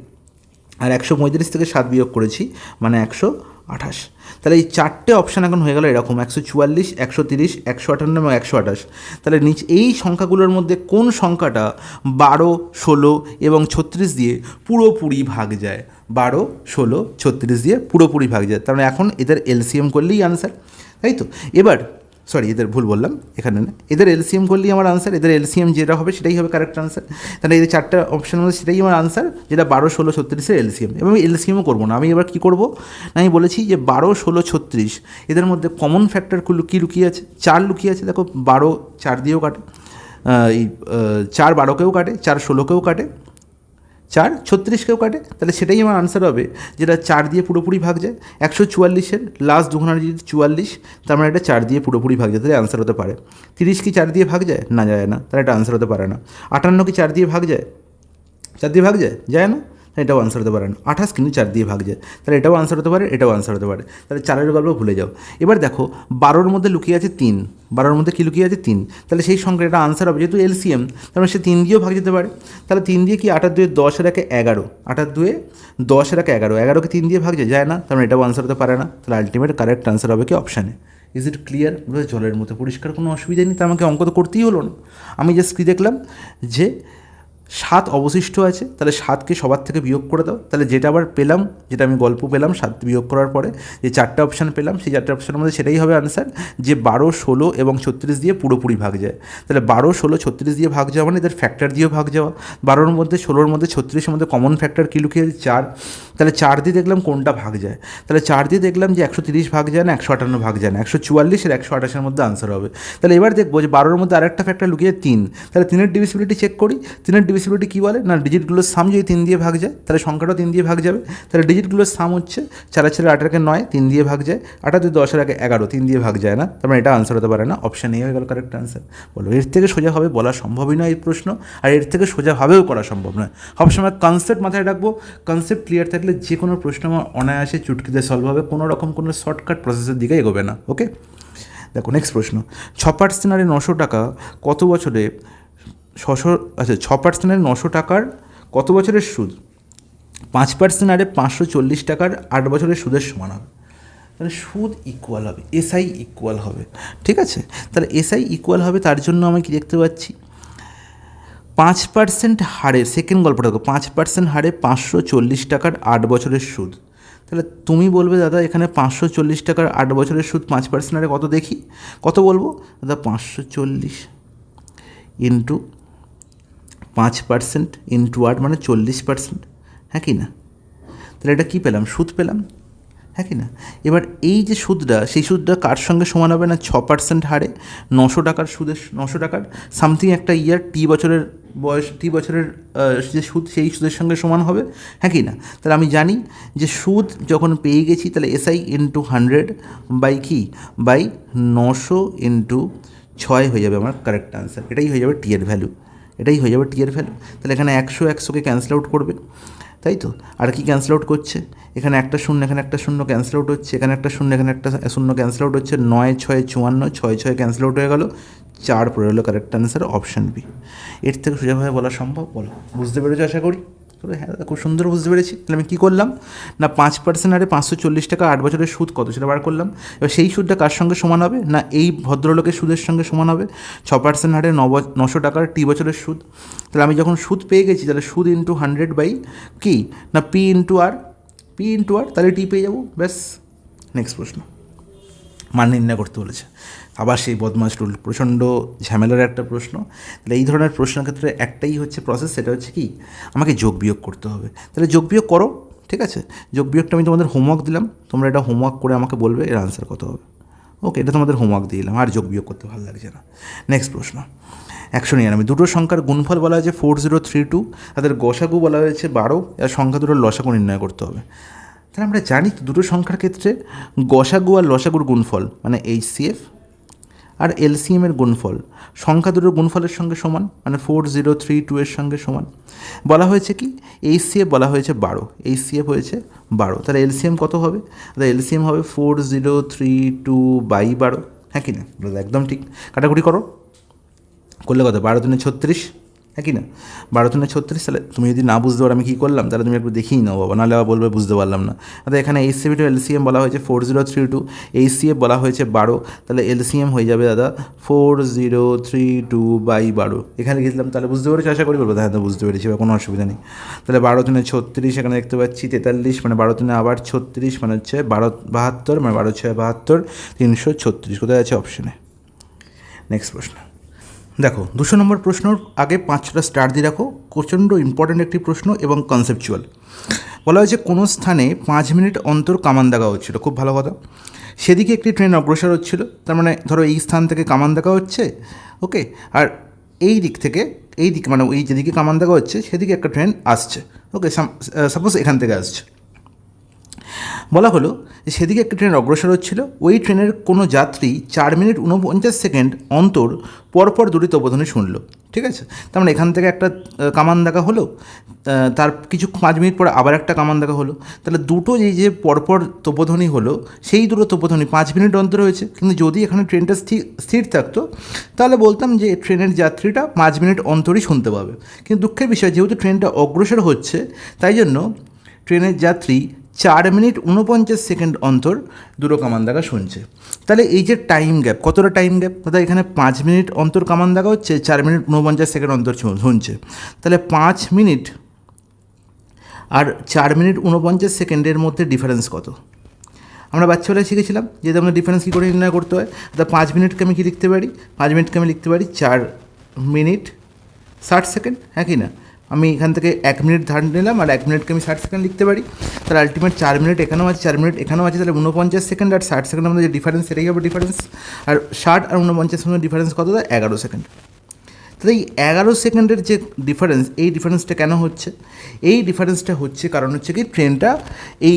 আর 135 থেকে 7 বিয়োগ করেছি মানে 128। তাহলে এই 4টে অপশান এখন হয়ে গেল এরকম, 144, 130, 158 এবং 128। তাহলে নিচে এই সংখ্যাগুলোর মধ্যে কোন সংখ্যাটা 12, 16 এবং 36 দিয়ে পুরোপুরি ভাগ যায়? 12, 16, 36 দিয়ে পুরোপুরি ভাগ যায়, তার মানে এখন এদের এলসিএম করলেই আনসার, তাই তো? এবার সরি, এদের ভুল বললাম, এখানে না, এদের এলসিএম করলেই আমার আনসার, এদের এলসিএম যেটা হবে সেটাই হবে কারেক্ট আনসার। তাহলে এদের 4টে অপশানের মধ্যে সেটাই আমার আনসার, যেটা 12, 16, 36-এর এলসিএম। এবং আমি এলসিএমও করবো না, আমি এবার কী করবো না, আমি বলেছি যে 12, 16, 36 এদের মধ্যে কমন ফ্যাক্টর কী লুকিয়ে আছে? 4 লুকিয়ে আছে। দেখো 12 4 দিয়েও কাটে, এই 4 12কেও কাটে, 4 16কেও কাটে, 4 36কেও কাটে, তাহলে সেটাই আমার আনসার হবে, যেটা 4 দিয়ে পুরোপুরি ভাগ যায়। 144-এর লাস্ট দুগুণা যদি 44, তার মানে এটা 4 দিয়ে পুরোপুরি ভাগ যায়, তাহলে আনসার হতে পারে। 30 কি 4 দিয়ে ভাগ যায়? না, যায় না, তাহলে এটা আনসার হতে পারে না। 58 কি 4 দিয়ে ভাগ যায়? 4 দিয়ে ভাগ যায় না, এটাও আনসার হতে পারে না। 28 কিন্তু 4 দিয়ে ভাগ যায়, তাহলে এটাও আনসার হতে পারে, এটাও আনসার হতে পারে। তাহলে 4-এর গল্প ভুলে যাও। এবার দেখো 12-র মধ্যে লুকিয়ে আছে 3, 12-র মধ্যে কী লুকিয়ে আছে? 3, তাহলে সেই সংখ্যা এটা আনসার হবে, যেহেতু এলসিএম তার মানে সে 3 দিয়েও ভাগ যেতে পারে। তাহলে 3 দিয়ে কি 8 আর 2 10 এর 11, 8 আর 2 10 এর 11, 11কে 3 দিয়ে ভাগ যায় না, তার মানে এটাও আনসার হতে পারে না। তাহলে আলটিমেট কারেক্ট আনসার হবে কি অপশানে। Is it clear? জলের মতো পরিষ্কার, কোনো অসুবিধা নেই, তা আমাকে অঙ্ক তো করতেই হলো না। আমি জাস্ট কী দেখলাম যে 7 অবশিষ্ট আছে, তাহলে 7কে সবার থেকে বিয়োগ করে দাও, তাহলে যেটা আবার পেলাম, যেটা আমি গল্প পেলাম 7 বিয়োগ করার পরে যে 4টে অপশান পেলাম, সেই 4টে অপশানের মধ্যে সেটাই হবে আনসার, যে 12, 16 এবং 36 দিয়ে পুরোপুরি ভাগ যায়। তাহলে 12, 16, 36 দিয়ে ভাগ যাওয়া মানে এদের ফ্যাক্টর দিয়েও ভাগ যাওয়া। 12-র মধ্যে 16-র মধ্যে 36-এর মধ্যে কমন ফ্যাক্টর কী লুকিয়ে আছে? 4, তাহলে 4 দিয়ে দেখলাম কোনটা ভাগ যায়, তাহলে 4 দিয়ে দেখলাম যে 130 ভাগ যায় না, 158 ভাগ যায় না, 144 আর 128-এর মধ্যে আনসার হবে। তাহলে এবার দেখবো যে 12-র মধ্যে আরেকটা ফ্যাক্টর লুকিয়ে 3, তাহলে 3-এর ডিভিসিবিলিটি চেক করি, 3-এর ডিভিসিবিলিটি কী বলে না, ডিজিটগুলোর সাম যদি 3 দিয়ে ভাগ যায় তাহলে সংখ্যাটাও 3 দিয়ে ভাগ যাবে। তাহলে ডিজিটগুলোর সাম হচ্ছে 4 আর 4 8 9, 3 দিয়ে ভাগ যায়, 8 আর 2 10 আর 11, 3 দিয়ে ভাগ যায় না, তার মানে এটা আনসার হতে পারে না, অপশান এ হয়ে গেল কারেক্ট আনসার। বলো এর থেকে সোজাভাবে বলা সম্ভবই নয় এই প্রশ্ন, আর এর থেকে সোজাভাবেও করা সম্ভব নয়। সবসময় কনসেপ্ট মাথায় রাখবো, কনসেপ্ট ক্লিয়ার থাকলে যে কোনো প্রশ্ন আমার অনায়াসে চুটকিতে সলভ হবে, কোনো রকম কোনো শর্টকাট প্রসেসের দিকে এগোবে না। ওকে, দেখো নেক্সট প্রশ্ন, 6% হারে 900 টাকা কত বছরে 6% 900 টাকার কত বছরের সুদ 5% হারে 540 টাকার 8 বছরের সুদের সমান হবে। তাহলে সুদ ইকুয়াল হবে, এসআই ইকুয়াল হবে, ঠিক আছে। তাহলে এসআই ইকুয়াল হবে, তার জন্য আমি কি দেখতে পাচ্ছি 5% হারে, সেকেন্ড গল্পটা দেখো, 5% হারে 540 টাকার 8 বছরের সুদ। তাহলে তুমি বলবে দাদা এখানে 540 টাকার 8 বছরের সুদ 5% হারে কত, দেখি কত বলবো দাদা, 540 ইন্টু 5% ইন্টু 8 মানে 40%, হ্যাঁ কি না। তাহলে এটা কী পেলাম, সুদ পেলাম, হ্যাঁ কি না। এবার এই যে সুদটা, সেই সুদটা কার সঙ্গে সমান হবে না, 6% হারে 900 টাকার সুদের, 900 টাকার সামথিং একটা ইয়ার, টি বছরের বয়স, টি বছরের যে সুদ, সেই সুদের সঙ্গে সমান হবে, হ্যাঁ কি না। তাহলে আমি জানি যে সুদ যখন পেয়ে গেছি, তাহলে এসআই ইন্টু 100 বাই কি, বাই 900 ইন্টু 6 হয়ে যাবে আমার কারেক্ট আনসার। এটাই হয়ে যাবে টি এর ভ্যালু, এটাই হয়ে যাবে টি এর ভ্যালু। তাহলে এখানে 100কে ক্যান্সেল আউট করবে, তাই তো। আর কি ক্যান্সেল আউট করছে, এখানে একটা শূন্য, এখানে একটা শূন্য ক্যান্সেল আউট হচ্ছে, এখানে একটা শূন্য, এখানে একটা শূন্য ক্যান্সেল আউট হচ্ছে, 9 6 54, 6 6 ক্যান্সেল আউট হয়ে গেল, 4 পড়ে হলো কারেক্ট আনসার, অপশান বি। এর থেকে সোজাভাবে বলা সম্ভব, বলো বুঝতে পেরেছো আশা করি। হ্যাঁ খুব সুন্দর বুঝতে পেরেছি। তাহলে আমি কী করলাম না, 5% হারে 540 টাকা 8 বছরের সুদ কত সেটা বার করলাম। এবার সেই সুদটা কার সঙ্গে সমান হবে না, এই ভদ্রলোকের সুদের সঙ্গে সমান হবে, 6% হারে 900 টাকার টি বছরের সুদ। তাহলে আমি যখন সুদ পেয়ে গেছি, তাহলে সুদ ইন্টু 100 বাই কি না, পি ইন্টু আর, তাহলে টি পেয়ে যাবো, ব্যাস। নেক্সট প্রশ্ন, মান নির্ণয় করতে বলেছে, আবার সেই বদমাশ রুল, প্রচণ্ড ঝামেলার একটা প্রশ্ন। তাহলে এই ধরনের প্রশ্নের ক্ষেত্রে একটাই হচ্ছে প্রসেস, সেটা হচ্ছে কি, আমাকে যোগ বিয়োগ করতে হবে। তাহলে যোগ বিয়োগ করো, ঠিক আছে। যোগ বিয়োগটা আমি তোমাদের হোমওয়ার্ক দিলাম, তোমরা এটা হোমওয়ার্ক করে আমাকে বলবে এর আনসার কত হবে। ওকে, এটা তোমাদের হোমওয়ার্ক দিয়ে দিলাম, আর যোগ বিয়োগ করতে ভালো লাগছে না। নেক্সট প্রশ্ন, 199, দুটো সংখ্যার গুণফল বলা হয়েছে 4032, তাদের গসাগু বলা হয়েছে 12, আর সংখ্যা দুটোর লসাগু নির্ণয় করতে হবে। তাহলে আমরা জানি দুটো সংখ্যার ক্ষেত্রে গসাগু আর লসাগুর গুণফল মানে HCF আর LCM এর গুণফল সংখ্যা দুটোর গুণফলের সঙ্গে সমান, মানে 4032 এর সঙ্গে সমান। বলা হয়েছে কি, HCF বলা হয়েছে 12, HCF হয়েছে 12, তাহলে LCM কত হবে, তাহলে LCM হবে 4032 বাই 12, হ্যাঁ কি না, একদম ঠিক। কাটাকুটি করো, করলে কত, 12 3 36, হ্যাঁ কি না, 12 3 36। তাহলে তুমি যদি না বুঝতে পারো আমি কী করলাম, তাহলে তুমি একটু দেখিয়ে নাও বাবা, নাহলে আবার বলবে বুঝতে পারলাম না। তাহলে এখানে HCF টু LCM বলা হয়েছে 4032, HCF বলা হয়েছে 12, তাহলে LCM হয়ে যাবে দাদা 4032 বাই 12। এখানে লিখলাম, তাহলে বুঝতে পেরেছি আশা করি, বলবো হ্যাঁ তো বুঝতে পেরেছি, বা কোনো অসুবিধা নেই। তাহলে 12 3 36, এখানে দেখতে পাচ্ছি 43, মানে 12 3 আবার 36, মানে হচ্ছে 12 72, মানে 12 6 72, 336, কোথায় আছে, অপশনে। নেক্সট প্রশ্ন দেখো, 200 নম্বর প্রশ্নর আগে 5টা স্টার দিয়ে রাখো, প্রচণ্ড ইম্পর্ট্যান্ট একটি প্রশ্ন এবং কনসেপচুয়াল। বলা হয়েছে কোনো স্থানে 5 মিনিট অন্তর কামান দেখা হচ্ছিল, খুব ভালো কথা। সেদিকে একটি ট্রেন অগ্রসর হচ্ছিল, তার মানে ধরো এই স্থান থেকে কামান দেখা হচ্ছে, ওকে, আর এই দিক থেকে, এই দিক মানে এই যেদিকে কামান দেখা হচ্ছে সেদিকে একটা ট্রেন আসছে, ওকে, সাপোজ এখান থেকে আসছে। বলা হলো যে সেদিকে একটা ট্রেন অগ্রসর হচ্ছিল, ওই ট্রেনের কোনো যাত্রী 4 মিনিট 49 সেকেন্ড অন্তর পরপর দুটি তপধ্বনি শুনল, ঠিক আছে। তার মানে এখান থেকে একটা কামান দেখা হলো, তার কিছু 5 মিনিট পরে আবার একটা কামান দেখা হলো, তাহলে দুটো এই যে পরপর তপধ্বনি হলো, সেই দুটো তপধ্বনি 5 মিনিট অন্তর হয়েছে। কিন্তু যদি এখানে ট্রেনটা স্থির থাকতো, তাহলে বলতাম যে ট্রেনের যাত্রীটা 5 মিনিট অন্তরই শুনতে পাবে। কিন্তু দুঃখের বিষয়, যেহেতু ট্রেনটা অগ্রসর হচ্ছে, তাই জন্য ট্রেনের যাত্রী 4 মিনিট 49 সেকেন্ড অন্তর দুটো কামান দেখা শুনছে। তাহলে এই যে টাইম গ্যাপ, কতটা টাইম গ্যাপ দাদা, এখানে 5 মিনিট অন্তর কামান দেখা হচ্ছে, 4 মিনিট 49 সেকেন্ড অন্তর শুনছে, তাহলে 5 মিনিট আর 4 মিনিট 49 সেকেন্ডের মধ্যে ডিফারেন্স কত। আমরা বাচ্চাবেলায় শিখেছিলাম যে আমরা ডিফারেন্স কী করে নির্ণয় করতে হয়। তা 5 মিনিটকে আমি কী লিখতে পারি, 5 মিনিটকে আমি লিখতে পারি 4 মিনিট 60 সেকেন্ড, হ্যাঁ কি না। আমি এখান থেকে 1 মিনিট ধার নিলাম, আর 1 মিনিটকে আমি 60 সেকেন্ড লিখতে পারি। তাহলে আলটিমেট 4 মিনিট এখানেও আছে, 4 মিনিট এখানেও আছে, তাহলে 49 সেকেন্ড আর 60 সেকেন্ডের মধ্যে যে ডিফারেন্স, সেটাই হবে ডিফারেন্স। আর 60 আর 49 সেকেন্ডের ডিফারেন্স কত দেয়, 11 সেকেন্ড। তাহলে এই 11 সেকেন্ডের যে ডিফারেন্স, এই ডিফারেন্সটা কেন হচ্ছে? এই ডিফারেন্সটা হচ্ছে কারণ হচ্ছে কি ট্রেনটা এই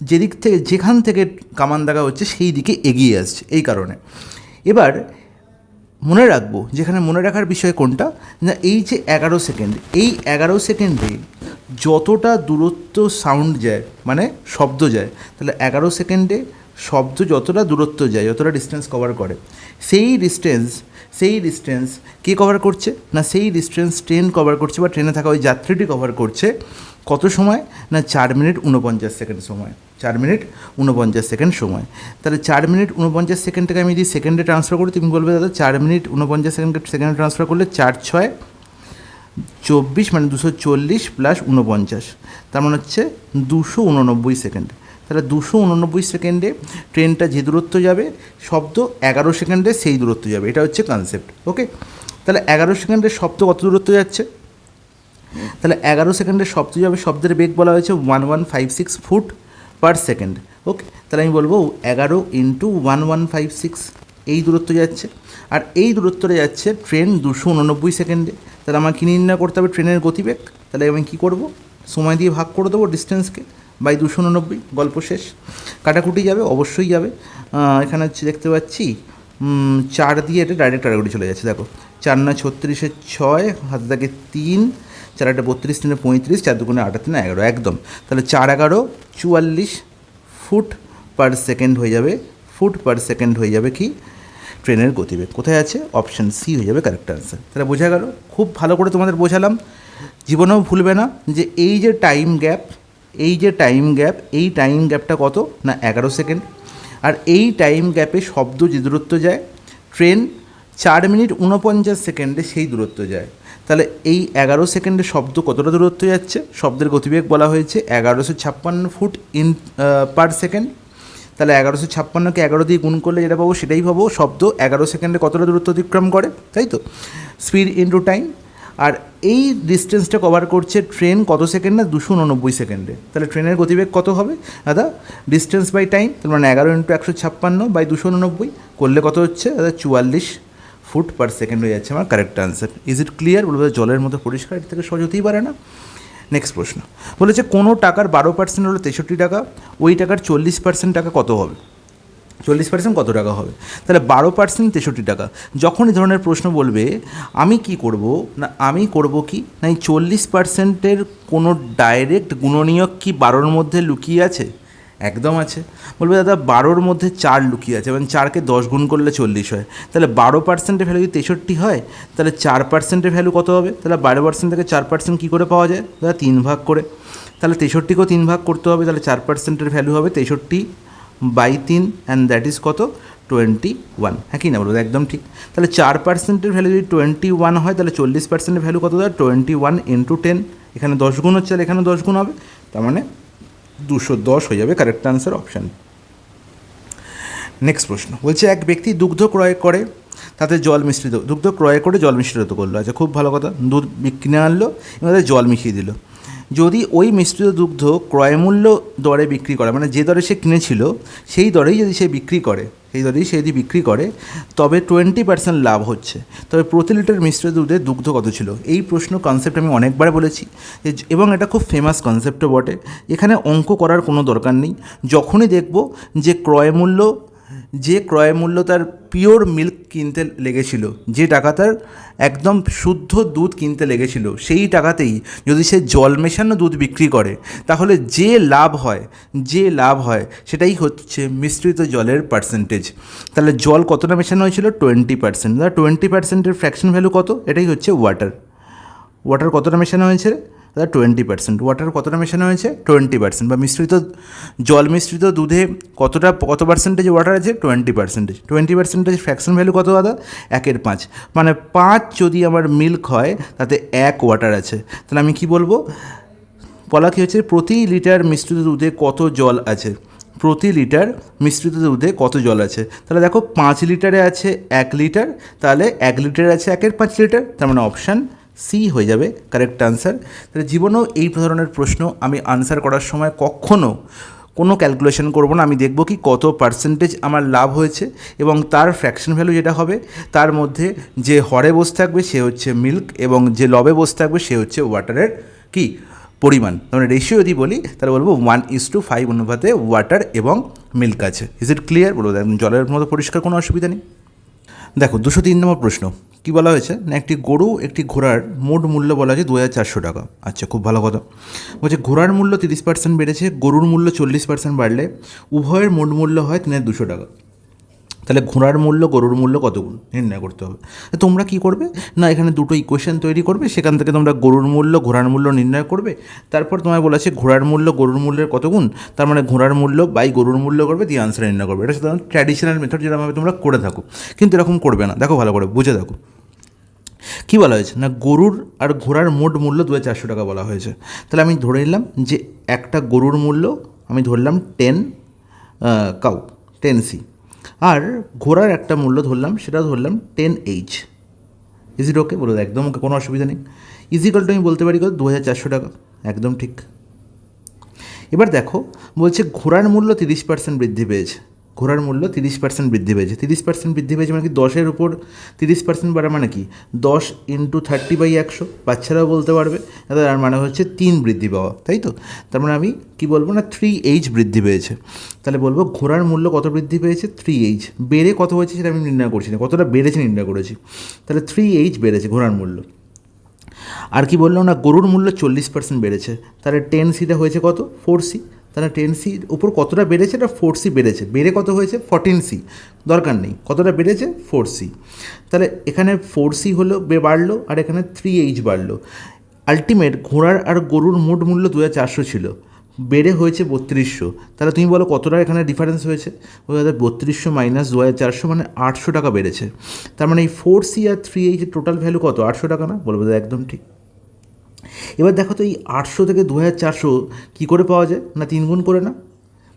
যেদিক থেকে, যেখান থেকে কামান দাগা হচ্ছে সেই দিকে এগিয়ে আসছে, এই কারণে। এবার মনে রাখবো, যেখানে মনে রাখার বিষয় কোনটা, না এই যে 11 সেকেন্ড, এই 11 সেকেন্ডে যতটা দূরত্ব সাউন্ড যায়, মানে শব্দ যায়, তাহলে 11 সেকেন্ডে শব্দ যতটা দূরত্ব যায়, যতটা ডিস্টেন্স কভার করে, সেই ডিস্টেন্স কে কভার করছে? না সেই ডিস্টেন্স ট্রেন কভার করছে, বা ট্রেনে থাকা ওই যাত্রীটি কভার করছে কত সময়? না 4 মিনিট 49 সেকেন্ড সময়। 4 মিনিট 49 সেকেন্ড সময়। তাহলে 4 মিনিট 49 সেকেন্ডটাকে আমি যদি সেকেন্ডে ট্রান্সফার করি, তুমি বলবে দাদা 4 মিনিট 49 সেকেন্ডে ট্রান্সফার করলে 4 6 24, মানে 240 প্লাস 49, তার মানে হচ্ছে 289 সেকেন্ড। তাহলে 289 সেকেন্ডে ট্রেনটা যে দূরত্ব যাবে, শব্দ 11 সেকেন্ডে সেই দূরত্ব যাবে, এটা হচ্ছে কনসেপ্ট। ওকে, তাহলে 11 সেকেন্ডে শব্দ কত দূরত্ব যাচ্ছে? তাহলে 11 সেকেন্ডে শব্দ যাবে, শব্দের বেগ বলা হয়েছে 1156 ফুট পার সেকেন্ড। ওকে, তাহলে আমি বলবো 11 ইন্টু 1156 এই দূরত্ব যাচ্ছে, আর এই দূরত্বটা যাচ্ছে ট্রেন 289 সেকেন্ডে। তাহলে আমার কী নির্ণয় করতে হবে? ট্রেনের গতিবেগ। তাহলে আমি কী করব? সময় দিয়ে ভাগ করে দেবো ডিস্টেন্সকে বাই 289, গল্প শেষ। কাটাকুটি যাবে, অবশ্যই যাবে। এখানে হচ্ছে দেখতে পাচ্ছি 4 দিয়ে এটা ডাইরেক্ট কাটাকুটি চলে যাচ্ছে। দেখো 4 না 36, 6 হাতে থাকে 3, 4 8 32, 3 35, 4 2 8 3 11, একদম। তাহলে 4 11 44 ফুট পার সেকেন্ড হয়ে যাবে, ফুট পার সেকেন্ড হয়ে যাবে কি ট্রেনের গতিবেগ। কোথায় আছে? অপশান সি হয়ে যাবে কারেক্ট আনসার। তাহলে বোঝা গেল, খুব ভালো করে তোমাদের বোঝালাম। জীবনেও ভুলবে না যে এই যে টাইম গ্যাপ, এই টাইম গ্যাপটা কত? না 11 সেকেন্ড। আর এই টাইম গ্যাপে শব্দ যে দূরত্ব যায়, ট্রেন 4 মিনিট 49 সেকেন্ডে সেই দূরত্ব যায়। তাহলে এই 11 সেকেন্ডে শব্দ কতটা দূরত্ব যাচ্ছে? শব্দের গতিবেগ বলা হয়েছে 1156 ফুট পার সেকেন্ড। তাহলে 1156কে 11 দিয়ে গুণ করলে যেটা পাবো সেটাই পাবো, শব্দ 11 সেকেন্ডে কতটা দূরত্ব অতিক্রম করে, তাই তো? Speed into time. আর এই ডিস্টেন্সটা কভার করছে ট্রেন কত সেকেন্ড? না 289 সেকেন্ডে। তাহলে ট্রেনের গতিবেগ কত হবে দাদা? ডিস্টেন্স বাই টাইম, তার মানে 11 ইন্টু 156 বাই 289 করলে কত হচ্ছে দাদা? 44 ফুট পার সেকেন্ড হয়ে যাচ্ছে আমার correct answer. Is it clear? বলবো জলের মতো পরিষ্কার, এর থেকে সহজ হতেই পারে না। নেক্সট প্রশ্ন বলেছে কোনো টাকার 12% হলো 63 টাকা, ওই টাকার 40% টাকা কত হবে? 40% কত টাকা হবে? তাহলে 12% 63 টাকা। যখন এই ধরনের প্রশ্ন বলবে, আমি কি করব? না আমি করব কি না এই 40%-এর কোনো ডাইরেক্ট গুণনীয়ক কি 12-র মধ্যে লুকিয়ে আছে? একদম আছে। বলবে দাদা 12-র মধ্যে 4 লুকিয়ে আছে, এবং 4কে 10 গুণ করলে 40 হয়। তাহলে 12%-এর ভ্যালু যদি 63 হয়, তাহলে 4%-এর ভ্যালু কত হবে? তাহলে 12% থেকে 4% কী করে পাওয়া যায় দাদা? 3 ভাগ করে। তাহলে 63কেও 3 ভাগ করতে হবে, তাহলে 4%-এর ভ্যালু হবে 63/3, অ্যান্ড দ্যাট ইজ কত? 21। হ্যাঁ কি না বলবো? একদম ঠিক। তাহলে 4%-এর ভ্যালু যদি 21 হয়, তাহলে 40%-এর ভ্যালু কত দাদা? 21 ইন্টু 10। এখানে 10 গুণ হচ্ছে, তাহলে এখানে 10 গুণ হবে, তার মানে 210 হয়ে যাবে কারেক্ট আনসার, অপশান। নেক্সট প্রশ্ন বলছে এক ব্যক্তি দুগ্ধ ক্রয় করে, তাতে জল মিশ্রিত, দুগ্ধ ক্রয় করে জল মিশ্রিত করলো। আচ্ছা, খুব ভালো কথা। দুধ কিনে আনলো, এবার জল মিশিয়ে দিল। যদি ওই মিশ্রিত দুগ্ধ ক্রয়মূল্য দরে বিক্রি করে, মানে যে দরে সে কিনেছিল সেই দরেই যদি সে বিক্রি করে, যদি বিক্রি করে, তবে 20% লাভ হচ্ছে। তবে প্রতি লিটার মিশ্রিত দুধের দুগ্ধ কত ছিল? এই প্রশ্ন কনসেপ্ট আমি অনেকবার বলেছি, এবং এটা খুব ফেমাস কনসেপ্টও বটে। এখানে অঙ্ক করার কোনো দরকার নেই। যখনই দেখব যে ক্রয়মূল্য তার পিওর মিল্ক কিনতে লেগেছিল, যে টাকা তার একদম শুদ্ধ দুধ কিনতে লেগেছিল, সেই টাকাতেই যদি সে জল মেশানো দুধ বিক্রি করে, তাহলে যে লাভ হয় সেটাই হচ্ছে মিশ্রিত জলের পার্সেন্টেজ। তাহলে জল কতটা মেশানো হয়েছিল? 20%। 20%-এর ফ্র্যাকশন ভ্যালু কত? এটাই হচ্ছে ওয়াটার কতটা মেশানো হয়েছে? 20%। ওয়াটার কতটা মেশানো হয়েছে? 20%। বা জল মিশ্রিত দুধে কত পার্সেন্টেজ ওয়াটার আছে? 20%। 20%-এর ফ্র্যাকশন ভ্যালু কত দাদা? 1/5। মানে 5 যদি আমার মিল্ক হয়, তাতে 1 ওয়াটার আছে। তাহলে আমি কি বলবো? বলা কি হচ্ছে প্রতি লিটার মিশ্রিত দুধে কত জল আছে? প্রতি লিটার মিশ্রিত দুধে কত জল আছে? তাহলে দেখো 5 লিটারে আছে 1 লিটার, তাহলে 1 লিটারে আছে 1/5 লিটার, তার মানে অপশান সি হয়ে যাবে কারেক্ট আনসার। তাহলে জীবনেও এই ধরনের প্রশ্ন আমি আনসার করার সময় কখনো কোনো ক্যালকুলেশন করব না, আমি দেখব কি কত পার্সেন্টেজ আমার লাভ হয়েছে এবং তার ফ্র্যাকশন ভ্যালু যেটা হবে তার মধ্যে যে হরে বসে থাকবে সে হচ্ছে মিল্ক এবং যে লবে বসে থাকবে সে হচ্ছে ওয়াটারের কি পরিমাণ। মানে রেশিও যদি বলি তাহলে বলবো 1:5 অনুপাতে ওয়াটার এবং মিল্ক আছে। Is it clear? বলবো একদম জলের মতো পরিষ্কার, কোনো অসুবিধা নেই। দেখো 203 নম্বর প্রশ্ন কী বলা হয়েছে না, একটি গরু একটি ঘোড়ার মোট মূল্য বলা হয়েছে 2400 টাকা। আচ্ছা, খুব ভালো কথা। বলছে ঘোড়ার মূল্য 30% বেড়েছে, গরুর মূল্য 40% বাড়লে উভয়ের মোট মূল্য হয় 3200 টাকা। তাহলে ঘোড়ার মূল্য গরুর মূল্য কত গুণ নির্ণয় করতে হবে। তোমরা কি করবে না, এখানে দুটো ইকুয়েশন তৈরি করবে, সেখান থেকে তোমরা গরুর মূল্য ঘোড়ার মূল্য নির্ণয় করবে। তারপর তোমায় বলেছে ঘোড়ার মূল্য গরুর মূল্যের কত গুণ, তার মানে ঘোড়ার মূল্য বাই গরুর মূল্য করবে, দিয়ে আনসার নির্ণয় করবে। এটা সাধারণত ট্র্যাডিশনাল মেথড যেরকমভাবে তোমরা করে থাকো, কিন্তু এরকম করবে না। দেখো ভালো করে বুঝে দেখো কী বলা হয়েছে না, গরুর আর ঘোড়ার মোট মূল্য 2400 টাকা বলা হয়েছে। তাহলে আমি ধরে নিলাম যে একটা গরুর মূল্য আমি ধরলাম 10 কাউ 10C, আর ঘোড়ার একটা মূল্য ধরলাম, সেটা ধরলাম 10H। ইজ ইট ওকে? বলো একদম ওকে, কোনো অসুবিধা নেই। ইজিকালটা আমি বলতে পারি কত, 2400 টাকা, একদম ঠিক। এবার দেখো বলছে ঘোড়ার মূল্য 30% বৃদ্ধি পেয়েছে, ঘোড়ার মূল্য 30% বৃদ্ধি পেয়েছে। 30% বৃদ্ধি পেয়েছে মানে কি, 10-এর উপর 30% বাড়া মানে কি 10 × 30/100, বাচ্চারাও বলতে পারবে। তার মানে হচ্ছে 3 বৃদ্ধি পাওয়া, তাই তো? তার মানে আমি কি বলবো না, 3H বৃদ্ধি পেয়েছে। তাহলে বলবো ঘোড়ার মূল্য কত বৃদ্ধি পেয়েছে, 3H। বেড়ে কত হয়েছে সেটা আমি নির্ণয় করছি না, কতটা বেড়েছে নির্ণয় করেছি। তাহলে 3H বেড়েছে ঘোড়ার মূল্য। আর কি বললাম না, গরুর মূল্য 40% বেড়েছে, তাহলে 10Cটা হয়েছে কত, 4C। তাহলে 10Cর উপর কতটা বেড়েছে, এটা 4C বেড়েছে। বেড়ে কত হয়েছে, 14C। দরকার নেই, কতটা বেড়েছে, 4C। তাহলে এখানে 4C হলো বাড়লো, আর এখানে 3H বাড়লো। আলটিমেট ঘোড়ার আর গরুর মোট মূল্য 2400 ছিল, বেড়ে হয়েছে 3200। তাহলে তুমি বলো কতটা এখানে ডিফারেন্স হয়েছে, 3200 মাইনাস 2400 মানে 800 টাকা বেড়েছে। তার মানে এই 4C আর 3H টোটাল ভ্যালু কত, 800 টাকা না? বলবো একদম ঠিক। এবার দেখো তো এই 800 থেকে 2400 কী করে পাওয়া যায় না, 3 গুণ করে না?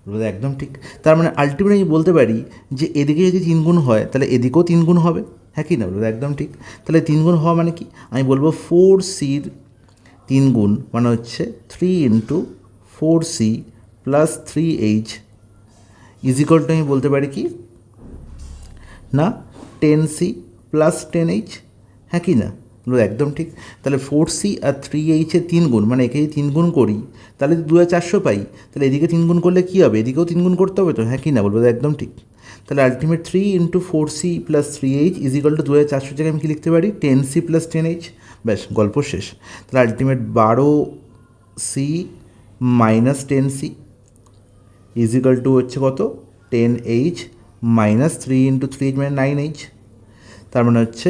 বলবো একদম ঠিক। তার মানে আলটিমেট আমি বলতে পারি যে এদিকে যদি 3 গুণ হয় তাহলে এদিকেও 3 গুণ হবে, হ্যাঁ কি না? বলবো একদম ঠিক। তাহলে 3 গুণ হওয়া মানে কি, আমি বলবো 4Cর 3 গুণ মানে হচ্ছে 3 × 4C প্লাস 3H ইজিকলটা আমি বলতে পারি কি না 10C প্লাস 10H, হ্যাঁ কি না? একদম ঠিক। তাহলে 4C আর 3H-এর 3 গুণ মানে একে যদি 3 গুণ করি তাহলে 2400 পাই, তাহলে এদিকে 3 গুণ করলে কী হবে, এদিকেও 3 গুণ করতে হবে তো, হ্যাঁ কি না? বলবো একদম ঠিক। তাহলে ultimate 3 × 4C plus 3H is equal two 2400 জায়গায় আমি কী লিখতে পারি, 10C প্লাস 10H। ব্যাস, গল্প শেষ। তাহলে ultimate 12C minus 10C is equal two হচ্ছে কত, 10H মাইনাস 3 × 3H মানে 9H। তার মানে হচ্ছে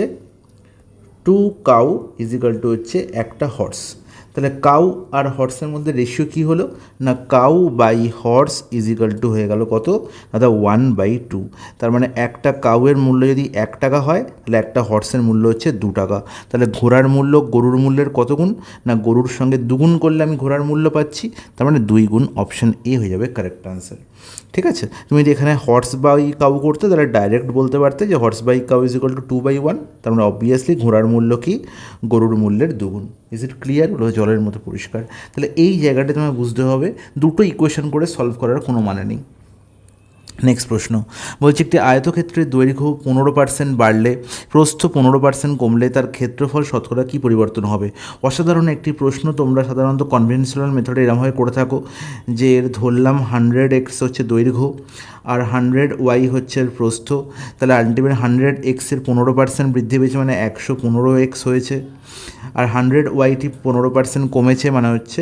2 কাউ ইজিকাল টু হচ্ছে একটা হর্স। তাহলে কাউ আর হর্সের মধ্যে রেশিও কী হলো না, cow by horse is equal to হয়ে গেল কত দাদা, 1/2। তার মানে একটা কাউয়ের মূল্য যদি 1 টাকা হয় তাহলে একটা হর্সের মূল্য হচ্ছে 2 টাকা। তাহলে ঘোড়ার মূল্য গরুর মূল্যের কত গুণ না, গরুর সঙ্গে 2 গুণ করলে আমি ঘোড়ার মূল্য পাচ্ছি, তার মানে 2 গুণ। অপশান এ হয়ে যাবে কারেক্ট আনসার। ঠিক আছে, তুমি যদি এখানে হর্স বাই কাউ করতে তাহলে ডাইরেক্ট বলতে পারতে যে horse by cow is equal to 2/1। তার মানে অবভিয়াসলি ঘোড়ার মূল্য কি, গরুর মূল্যের 2 গুণ। Is it clear? হলো জলের মতো পরিষ্কার। তাহলে এই জায়গাটা তোমায় বুঝতে হবে, দুটো ইকুয়েশন করে সলভ করার কোনো মানে নেই। নেক্সট প্রশ্ন বলছে একটি আয়তক্ষেত্রের দৈর্ঘ্য 15% বাড়লে প্রস্থ 15% কমলে তার ক্ষেত্রফল শতকরা কী পরিবর্তন হবে। অসাধারণ একটি প্রশ্ন। তোমরা সাধারণত কনভেনশনাল মেথডে এরমভাবে করে থাকো যে এর ধরলাম 100x হচ্ছে দৈর্ঘ্য আর 100y হচ্ছে প্রস্থ। তাহলে আলটিমেট 100x-এর 15% বৃদ্ধি পেয়েছে মানে 115x হয়েছে, আর 100y-টি 15% কমেছে মানে হচ্ছে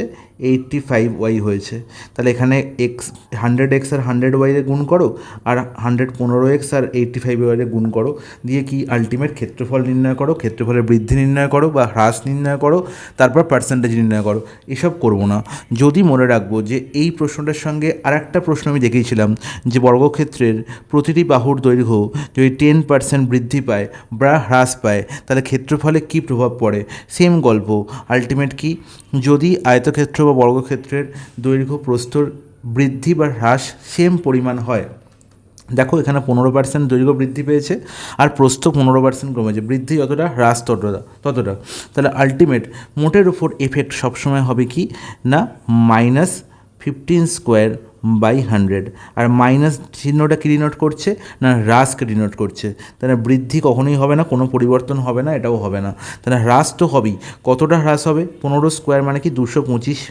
85y হয়েছে। তাহলে এখানে100x আর 100y-রে গুণ করো, আর 115x আর 85y-রে গুণ করো, দিয়ে কি আলটিমেট ক্ষেত্রফল নির্ণয় করো, ক্ষেত্রফলের বৃদ্ধি নির্ণয় করো বা হ্রাস নির্ণয় করো, তারপর পার্সেন্টেজ নির্ণয় করো। এসব করবো না। যদি মনে রাখবো যে এই প্রশ্নটার সঙ্গে আরেকটা প্রশ্ন আমি দেখিয়েছিলাম যে বর্গক্ষেত্রের প্রতিটি বাহুর দৈর্ঘ্য যদি 10% বৃদ্ধি পায় বা হ্রাস পায় তাহলে ক্ষেত্রফলে কী প্রভাব পড়ে। সেম গল্প, আলটিমেট কি যদি আয়তক্ষেত্র বা বর্গক্ষেত্রের দৈর্ঘ্য প্রস্থর বৃদ্ধি বা হ্রাস সেম পরিমাণ হয়। দেখো এখানে 15% দৈর্ঘ্য বৃদ্ধি পেয়েছে আর প্রস্থ 15% কমেছে, বৃদ্ধি যতটা হ্রাস ততটা। তাহলে আলটিমেট মোটের উপর এফেক্ট সবসময় হবে কি না -15² বাই 100। আর মাইনাস চিহ্নটা কী ডিনোট করছে না হ্রাসকে ডিনোট করছে। তাহলে বৃদ্ধি কখনোই হবে না, কোনো পরিবর্তন হবে না, এটাও হবে না। তাহলে হ্রাস তো হবেই। কতটা হ্রাস হবে? 15 স্কোয়ার মানে কি 225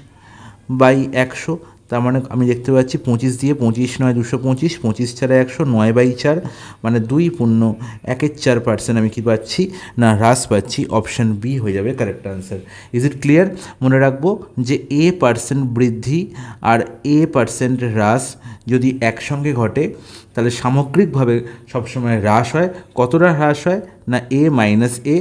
বাই 100। তার মানে আমি দেখতে পাচ্ছি 25 দিয়ে 25 নয় 225, 25 ছাড়া 100, 9/4 মানে 2 × 1/4% আমি কি পাচ্ছি না হ্রাস পাচ্ছি। অপশান বি হয়ে যাবে correct answer. Is it clear? মনে রাখবো যে A% বৃদ্ধি আর A% হ্রাস যদি একসঙ্গে ঘটে তাহলে সামগ্রিকভাবে সবসময় হ্রাস হয়। কতটা হ্রাস হয় না A মাইনাস A,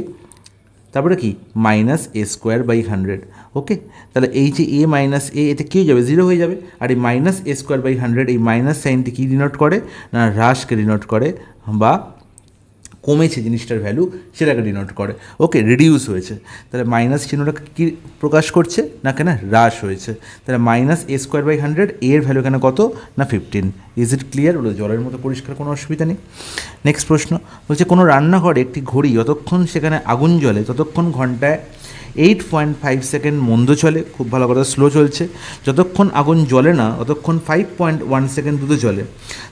তারপরে কি -A²/100। ওকে, তাহলে এই যে A মাইনাস A এতে কী হয়ে যাবে? 0 হয়ে যাবে। আর এই -A²/100 এই মাইনাস সাইনটি কী ডিনোট করে না হ্রাসকে ডিনোট করে, বা কমেছে জিনিসটার ভ্যালু সেটাকে ডিনোট করে। ওকে, রিডিউস হয়েছে। তাহলে মাইনাস চিহ্নটা কী প্রকাশ করছে না কেন হ্রাস হয়েছে। তাহলে -A²/100 এর ভ্যালু এখানে কত না 15। Is it clear? হলো জলের মতো পরিষ্কার, কোনো অসুবিধা নেই। নেক্সট প্রশ্ন বলছে কোনো রান্নাঘরে একটি ঘড়ি যতক্ষণ সেখানে আগুন জ্বলে ততক্ষণ ঘন্টায় 8.5 সেকেন্ড মন্দ চলে, খুব ভালো কথা, স্লো চলছে। যতক্ষণ আগুন জ্বলে না ততক্ষণ 5.1 সেকেন্ড দ্রুত চলে।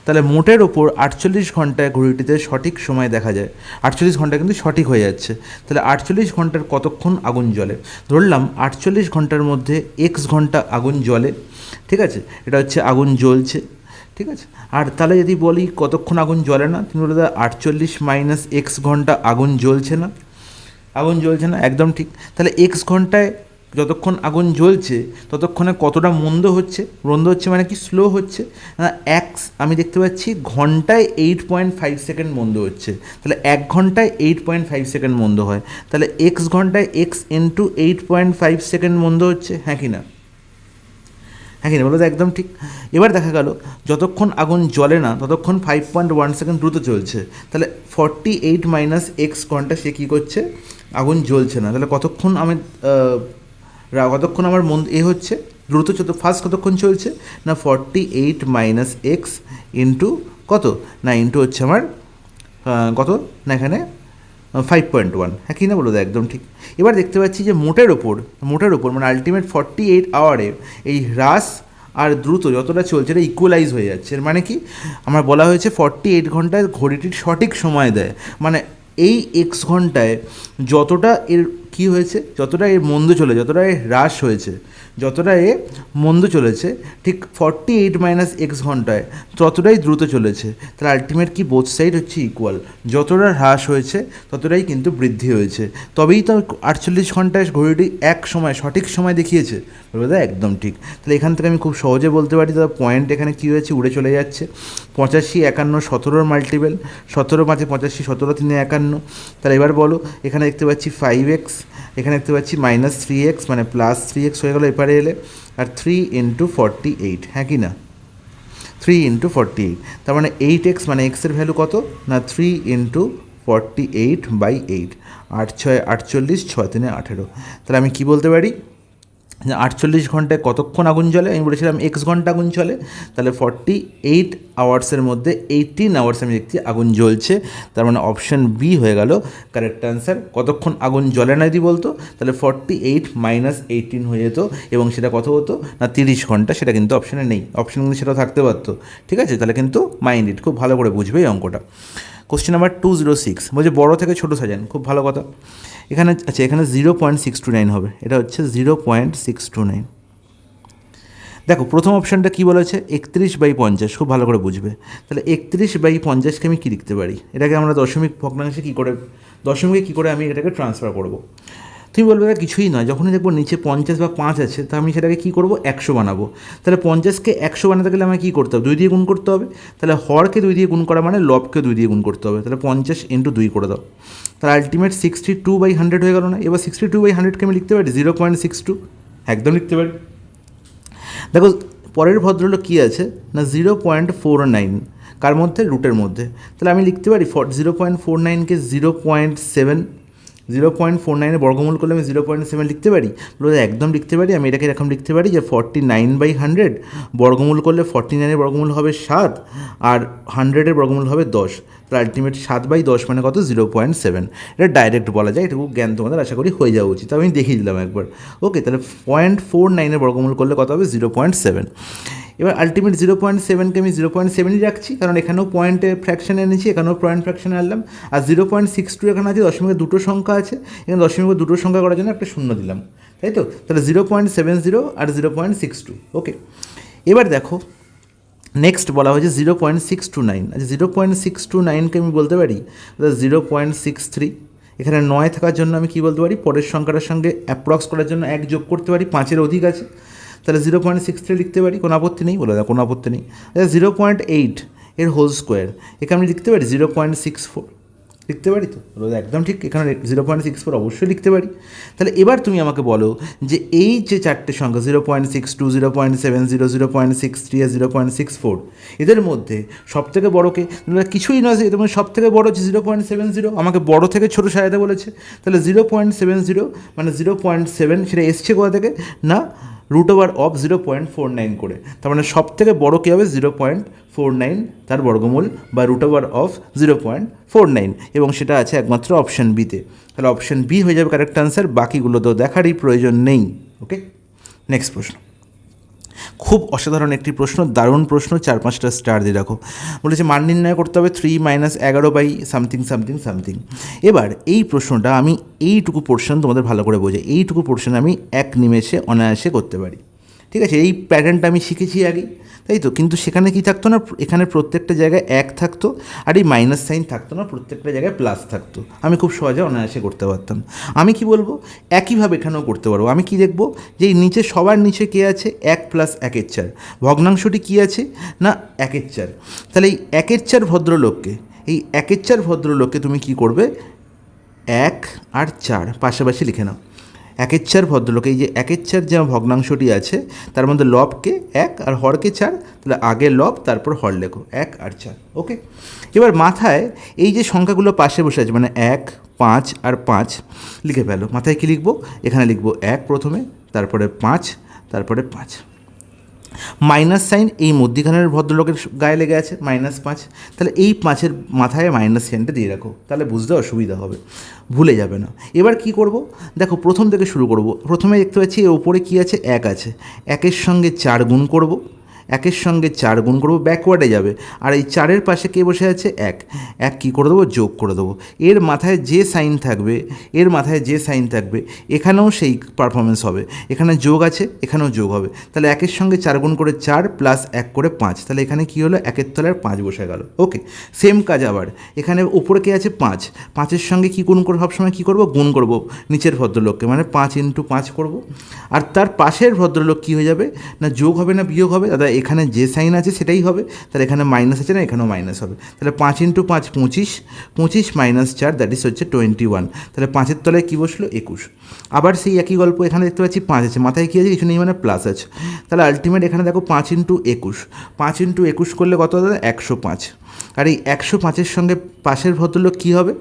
তাহলে মোটের ওপর 48 ঘন্টায় ঘড়িটিতে সঠিক সময় দেখা যায়। 48 ঘন্টা কিন্তু সঠিক হয়ে যাচ্ছে। তাহলে 48 ঘন্টার কতক্ষণ আগুন জ্বলে? ধরলাম 48 ঘন্টার মধ্যে x ঘন্টা আগুন জ্বলে, ঠিক আছে, এটা হচ্ছে আগুন জ্বলছে, ঠিক আছে। আর তাহলে যদি বলি কতক্ষণ আগুন জ্বলে না, তুমি বলে 48 - x ঘন্টা আগুন জ্বলছে না, আগুন জ্বলছে না, একদম ঠিক। তাহলে x ঘন্টায় যতক্ষণ আগুন জ্বলছে ততক্ষণে কতটা মন্দ হচ্ছে? মন্দ হচ্ছে মানে কি স্লো হচ্ছে। আমি দেখতে পাচ্ছি ঘন্টায় 8.5 সেকেন্ড মন্দ হচ্ছে। তাহলে 1 ঘন্টায় 8.5 সেকেন্ড মন্দ হয়। তাহলে x ঘন্টায় x ইন্টু 8.5 সেকেন্ড মন্দ হচ্ছে, হ্যাঁ কি না? হ্যাঁ কি না বলো তো? একদম ঠিক। এবার দেখা গেল যতক্ষণ আগুন জ্বলে না ততক্ষণ 5.1 সেকেন্ড দ্রুত চলছে। তাহলে 48 - x ঘন্টা সে কী করছে? আগুন জ্বলছে না। তাহলে কতক্ষণ কতক্ষণ আমার হচ্ছে দ্রুত ফার্স্ট কতক্ষণ চলছে না 48 - x ইন্টু কত না ইন্টু হচ্ছে আমার কত না এখানে 5.1, হ্যাঁ কি না বলো? একদম ঠিক। এবার দেখতে পাচ্ছি যে মোটের ওপর মানে আলটিমেট 48 আওয়ারে এই হ্রাস আর দ্রুত যতটা চলছে এটা ইকুয়ালাইজ হয়ে যাচ্ছে। এর মানে কি? আমার বলা হয়েছে 48 ঘন্টায় ঘড়িটির সঠিক সময় দেয়, মানে এই x ঘন্টায় যতটা এর কী হয়েছে, যতটা এর মন্দ চলে, যতটা এর হ্রাস হয়েছে, যতটা এ মন্দ চলেছে, ঠিক 48 - x ঘন্টায় ততটাই দ্রুত চলেছে। তাহলে আলটিমেট কি বোথ সাইড হচ্ছে ইকুয়াল। যতটা হ্রাস হয়েছে ততটাই কিন্তু বৃদ্ধি হয়েছে। তবেই তো 48 ঘন্টায় ঘড়িটি সঠিক সময় দেখিয়েছে। বলবে একদম ঠিক। তাহলে এখান থেকে আমি খুব সহজে বলতে পারি দাদা পয়েন্ট এখানে কী হয়েছে, উড়ে চলে যাচ্ছে। 85, 51, 17 মাল্টিপেল, 17 5 85, 17 3 51। তাহলে এবার বলো, এখানে দেখতে পাচ্ছি 5x, এখানে দেখতে পাচ্ছি -3x মানে +3x হয়ে গেলো এপারে এলে, আর 3 × 48, হ্যাঁ কি না? 3 × 48, তার মানে 8x মানে এক্সের ভ্যালু কত না 3 × 48/8। 8 6 48, 6 3 18। তাহলে আমি কি বলতে পারি? 48 ঘন্টায় কতক্ষণ আগুন জ্বলে? আমি বলেছিলাম x ঘন্টা আগুন জ্বলে। তাহলে 48 আওয়ার্সের মধ্যে 18 আওয়ার্স আমি দেখছি আগুন জ্বলছে। তার মানে অপশান বি হয়ে গেল কারেক্ট অ্যান্সার। কতক্ষণ আগুন জ্বলে না যদি বলতো তাহলে 48 - 18 হয়ে যেত, এবং সেটা কত হতো না 30 ঘন্টা। সেটা কিন্তু অপশানে নেই, অপশান কিন্তু সেটাও থাকতে পারতো, ঠিক আছে। তাহলে কিন্তু মাইন্ডেড, খুব ভালো করে বুঝবে এই অঙ্কটা। কোশ্চেন নাম্বার 206 বলছে বড় থেকে ছোটো সাজান, খুব ভালো কথা। এখানে আচ্ছা, এখানে 0.629 হবে, এটা হচ্ছে 0.629। দেখো প্রথম অপশানটা কী বলেছে 31/50, খুব ভালো করে বুঝবে। তাহলে 31/50কে আমি কী লিখতে পারি? এটাকে আমরা দশমিক ভগ্নাংশে কী করে আমি এটাকে ট্রান্সফার করব? তুমি বলবে কিছুই নয়, যখনই দেখবো নিচে 50 বা 5 আছে তা আমি সেটাকে কী করবো 100 বানাবো। তাহলে 50কে 100 বানাতে গেলে আমাকে কী করতে হবে? 2 দিয়ে গুণ করতে হবে। তাহলে হরকে 2 দিয়ে গুণ করা মানে লবকে 2 দিয়ে গুণ করতে হবে। তাহলে 50 × 2 করে দাও। তাহলে আলটিমেট 62/100 হয়ে গেল না? এবার 62/100কে আমি লিখতে পারি 0.62, একদম লিখতে পারি। দেখো পরের ভদ্রলোক কী আছে না 0.49, কার মধ্যে? রুটের মধ্যে। তাহলে আমি লিখতে পারি 0.49কে 0.49 বর্গমূল করলে আমি 0.7 লিখতে পারি। বলে একদম লিখতে পারি। আমি এটাকে এরকম লিখতে পারি যে 49/100 বর্গমূল করলে 49-এর বর্গমূল হবে 7, আর 100-এর বর্গমূল হবে 10। তাহলে আলটিমেট 7/10 মানে কত? 0.7। এটা ডাইরেক্ট বলা যায়, এটুকু জ্ঞান তোমাদের আশা করি হয়ে যাওয়া উচিত। আমি দেখিয়ে দিলাম একবার। ওকে, তাহলে 0.49-এর বর্গমূল করলে কত হবে? 0.7। এবার আলটিমেট 0.7কে আমি 0.7ই রাখছি, কারণ এখানেও পয়েন্টে ফ্র্যাকশানে এনেছি, এখানেও পয়েন্ট ফ্র্যাকশানে আনলাম। আর 0.62 এখানে আছে, দশমিকের দুটো সংখ্যা আছে, এখানে দশমিকের দুটো সংখ্যা করার জন্য একটা শূন্য দিলাম, তাই তো? তাহলে 0.70 আর 0.62। ওকে, এবার দেখো নেক্সট বলা হয়েছে 0.629। আচ্ছা 0.629কে আমি বলতে পারি 0.63। এখানে 9 থাকার জন্য আমি কী বলতে পারি, পরের সংখ্যাটার সঙ্গে অ্যাপ্রক্স করার জন্য 1 যোগ করতে পারি, 5-এর অধিক আছে, তাহলে 0.63 লিখতে পারি, কোনো আপত্তি নেই, বলে দাও কোনো আপত্তি নেই। 0.8 এর হোল স্কোয়ার, এখানে আমি লিখতে পারি 0.64, লিখতে পারি তো? একদম ঠিক, এখানে 0.64 অবশ্যই লিখতে পারি। তাহলে এবার তুমি আমাকে বলো যে এই যে চারটে সংখ্যা 0.62, 0.70, 0.63 আর 0.64, এদের মধ্যে সবথেকে বড়কে কিছুই নয়, এদের মধ্যে সবথেকে বড় হচ্ছে 0.70, আমাকে বড় থেকে ছোটো সাজাতে বলেছে। তাহলে 0.70 মানে 0.7, সেটা এসছে কোথা থেকে না √of 0.49 করে, তার মানে সব থেকে বড়ো কী হবে 0.49 তার বর্গমূল বা √of 0.49, এবং সেটা আছে একমাত্র অপশান বিতে। তাহলে অপশান বি হয়ে যাবে কারেক্ট আনসার, বাকিগুলো তো দেখারই প্রয়োজন নেই। ওকে, নেক্সট প্রশ্ন। খুব অসাধারণ একটি প্রশ্ন, দারুণ প্রশ্ন, 4-5টা স্টার দিয়ে রাখো। বলেছে মান নির্ণয় করতে হবে 3 - 11/সামথিং। এবার এই প্রশ্নটা আমি এইটুকু পোর্শন তোমাদের ভালো করে বোঝাই, এইটুকু পোর্শন আমি এক নিমেষে অনায়াসে করতে পারি, ঠিক আছে? এই প্যাটার্নটা আমি শিখেছি আগেই, তাই তো? কিন্তু সেখানে কি থাকতো না, এখানে প্রত্যেকটা জায়গায় 1 থাকতো, আর এই মাইনাস সাইন থাকতো না, প্রত্যেকটা জায়গায় প্লাস থাকতো। আমি খুব সহজে অনায়াসে করতে পারতাম। আমি কি বলবো, একইভাবে এখানেও করতে পারবো। আমি কি দেখবো যে এই নিচে সবার নিচে কে আছে, 1 + 1 এর 4, ভগ্নাংশটি কী আছে না 1 এর 4। তাহলে এই 1 এর 4 ভদ্রলোককে, এই 1 এর 4 ভদ্রলোককে তুমি কি করবে, 1 আর 4 পাশাপাশি লিখে নাও। 1 এর 4 ভদ্রলোক, এই যে 1 এর 4 যে ভগ্নাংশটি আছে তার মধ্যে লবকে 1 আর হরকে 4, তাহলে আগে লব তারপর হর লেখো, 1 আর 4। ওকে, এবার মাথায় এই যে সংখ্যাগুলো পাশে বসে আছে মানে 1, 5 আর 5 লিখে ফেলো। মাথায় কী লিখবো, এখানে লিখবো 1 প্রথমে, তারপরে 5, তারপরে 5। মাইনাস সাইন এই মধ্যিখানের ভদ্রলোকের গায়ে লেগে আছে, -5, তাহলে এই 5-এর মাথায় মাইনাস সাইনটা দিয়ে রাখো, তাহলে বুঝতে অসুবিধা হবে, ভুলে যাবে না। এবার কি করব, দেখো প্রথম থেকে শুরু করব। প্রথমে দেখতে পাচ্ছি এর ওপরে কী আছে, 1 আছে, 1-এর সঙ্গে 4 গুণ করব, 1-এর সঙ্গে 4 গুণ করবো, ব্যাকওয়ার্ডে যাবে, আর এই 4-এর পাশে কে বসে আছে, 1 কী করে দেবো, যোগ করে দেবো। এর মাথায় যে সাইন থাকবে, এর মাথায় যে সাইন থাকবে, এখানেও সেই পারফরমেন্স হবে, এখানে যোগ আছে, এখানেও যোগ হবে। তাহলে 1-এর সঙ্গে 4 গুণ করে 4 + 1 করে 5, তাহলে এখানে কী হলো, 1-এর তলায় 5 বসে গেল। ওকে, সেম কাজ আবার এখানে উপরে কে আছে, 5, 5-এর সঙ্গে কী গুণ করে, সবসময় কী করবো, গুণ করবো নিচের ভদ্রলোককে, মানে 5 × 5 করবো। আর তার পাশের ভদ্রলোক কী হয়ে যাবে না, যোগ হবে না বিয়োগ হবে, দাদা এখানে যে সাইন আছে সেটাই হবে, তাহলে এখানে মাইনাস আছে না, এখানেও মাইনাস হবে। তাহলে 5 × 5 25, 25 - 4 দ্যাট ইজ হচ্ছে 21। তাহলে 5-এর তলায় কী বসলো, 21। আবার সেই একই গল্প, এখানে দেখতে পাচ্ছি 5 আছে, মাথায় কী আছে, কিছু নেই মানে প্লাস আছে। তাহলে আলটিমেট এখানে দেখো 5 × 21, 5 × 21 করলে কত হবে, 105। আর এই 105-এর সঙ্গে পাশের ভদ্রলোক কী হবে,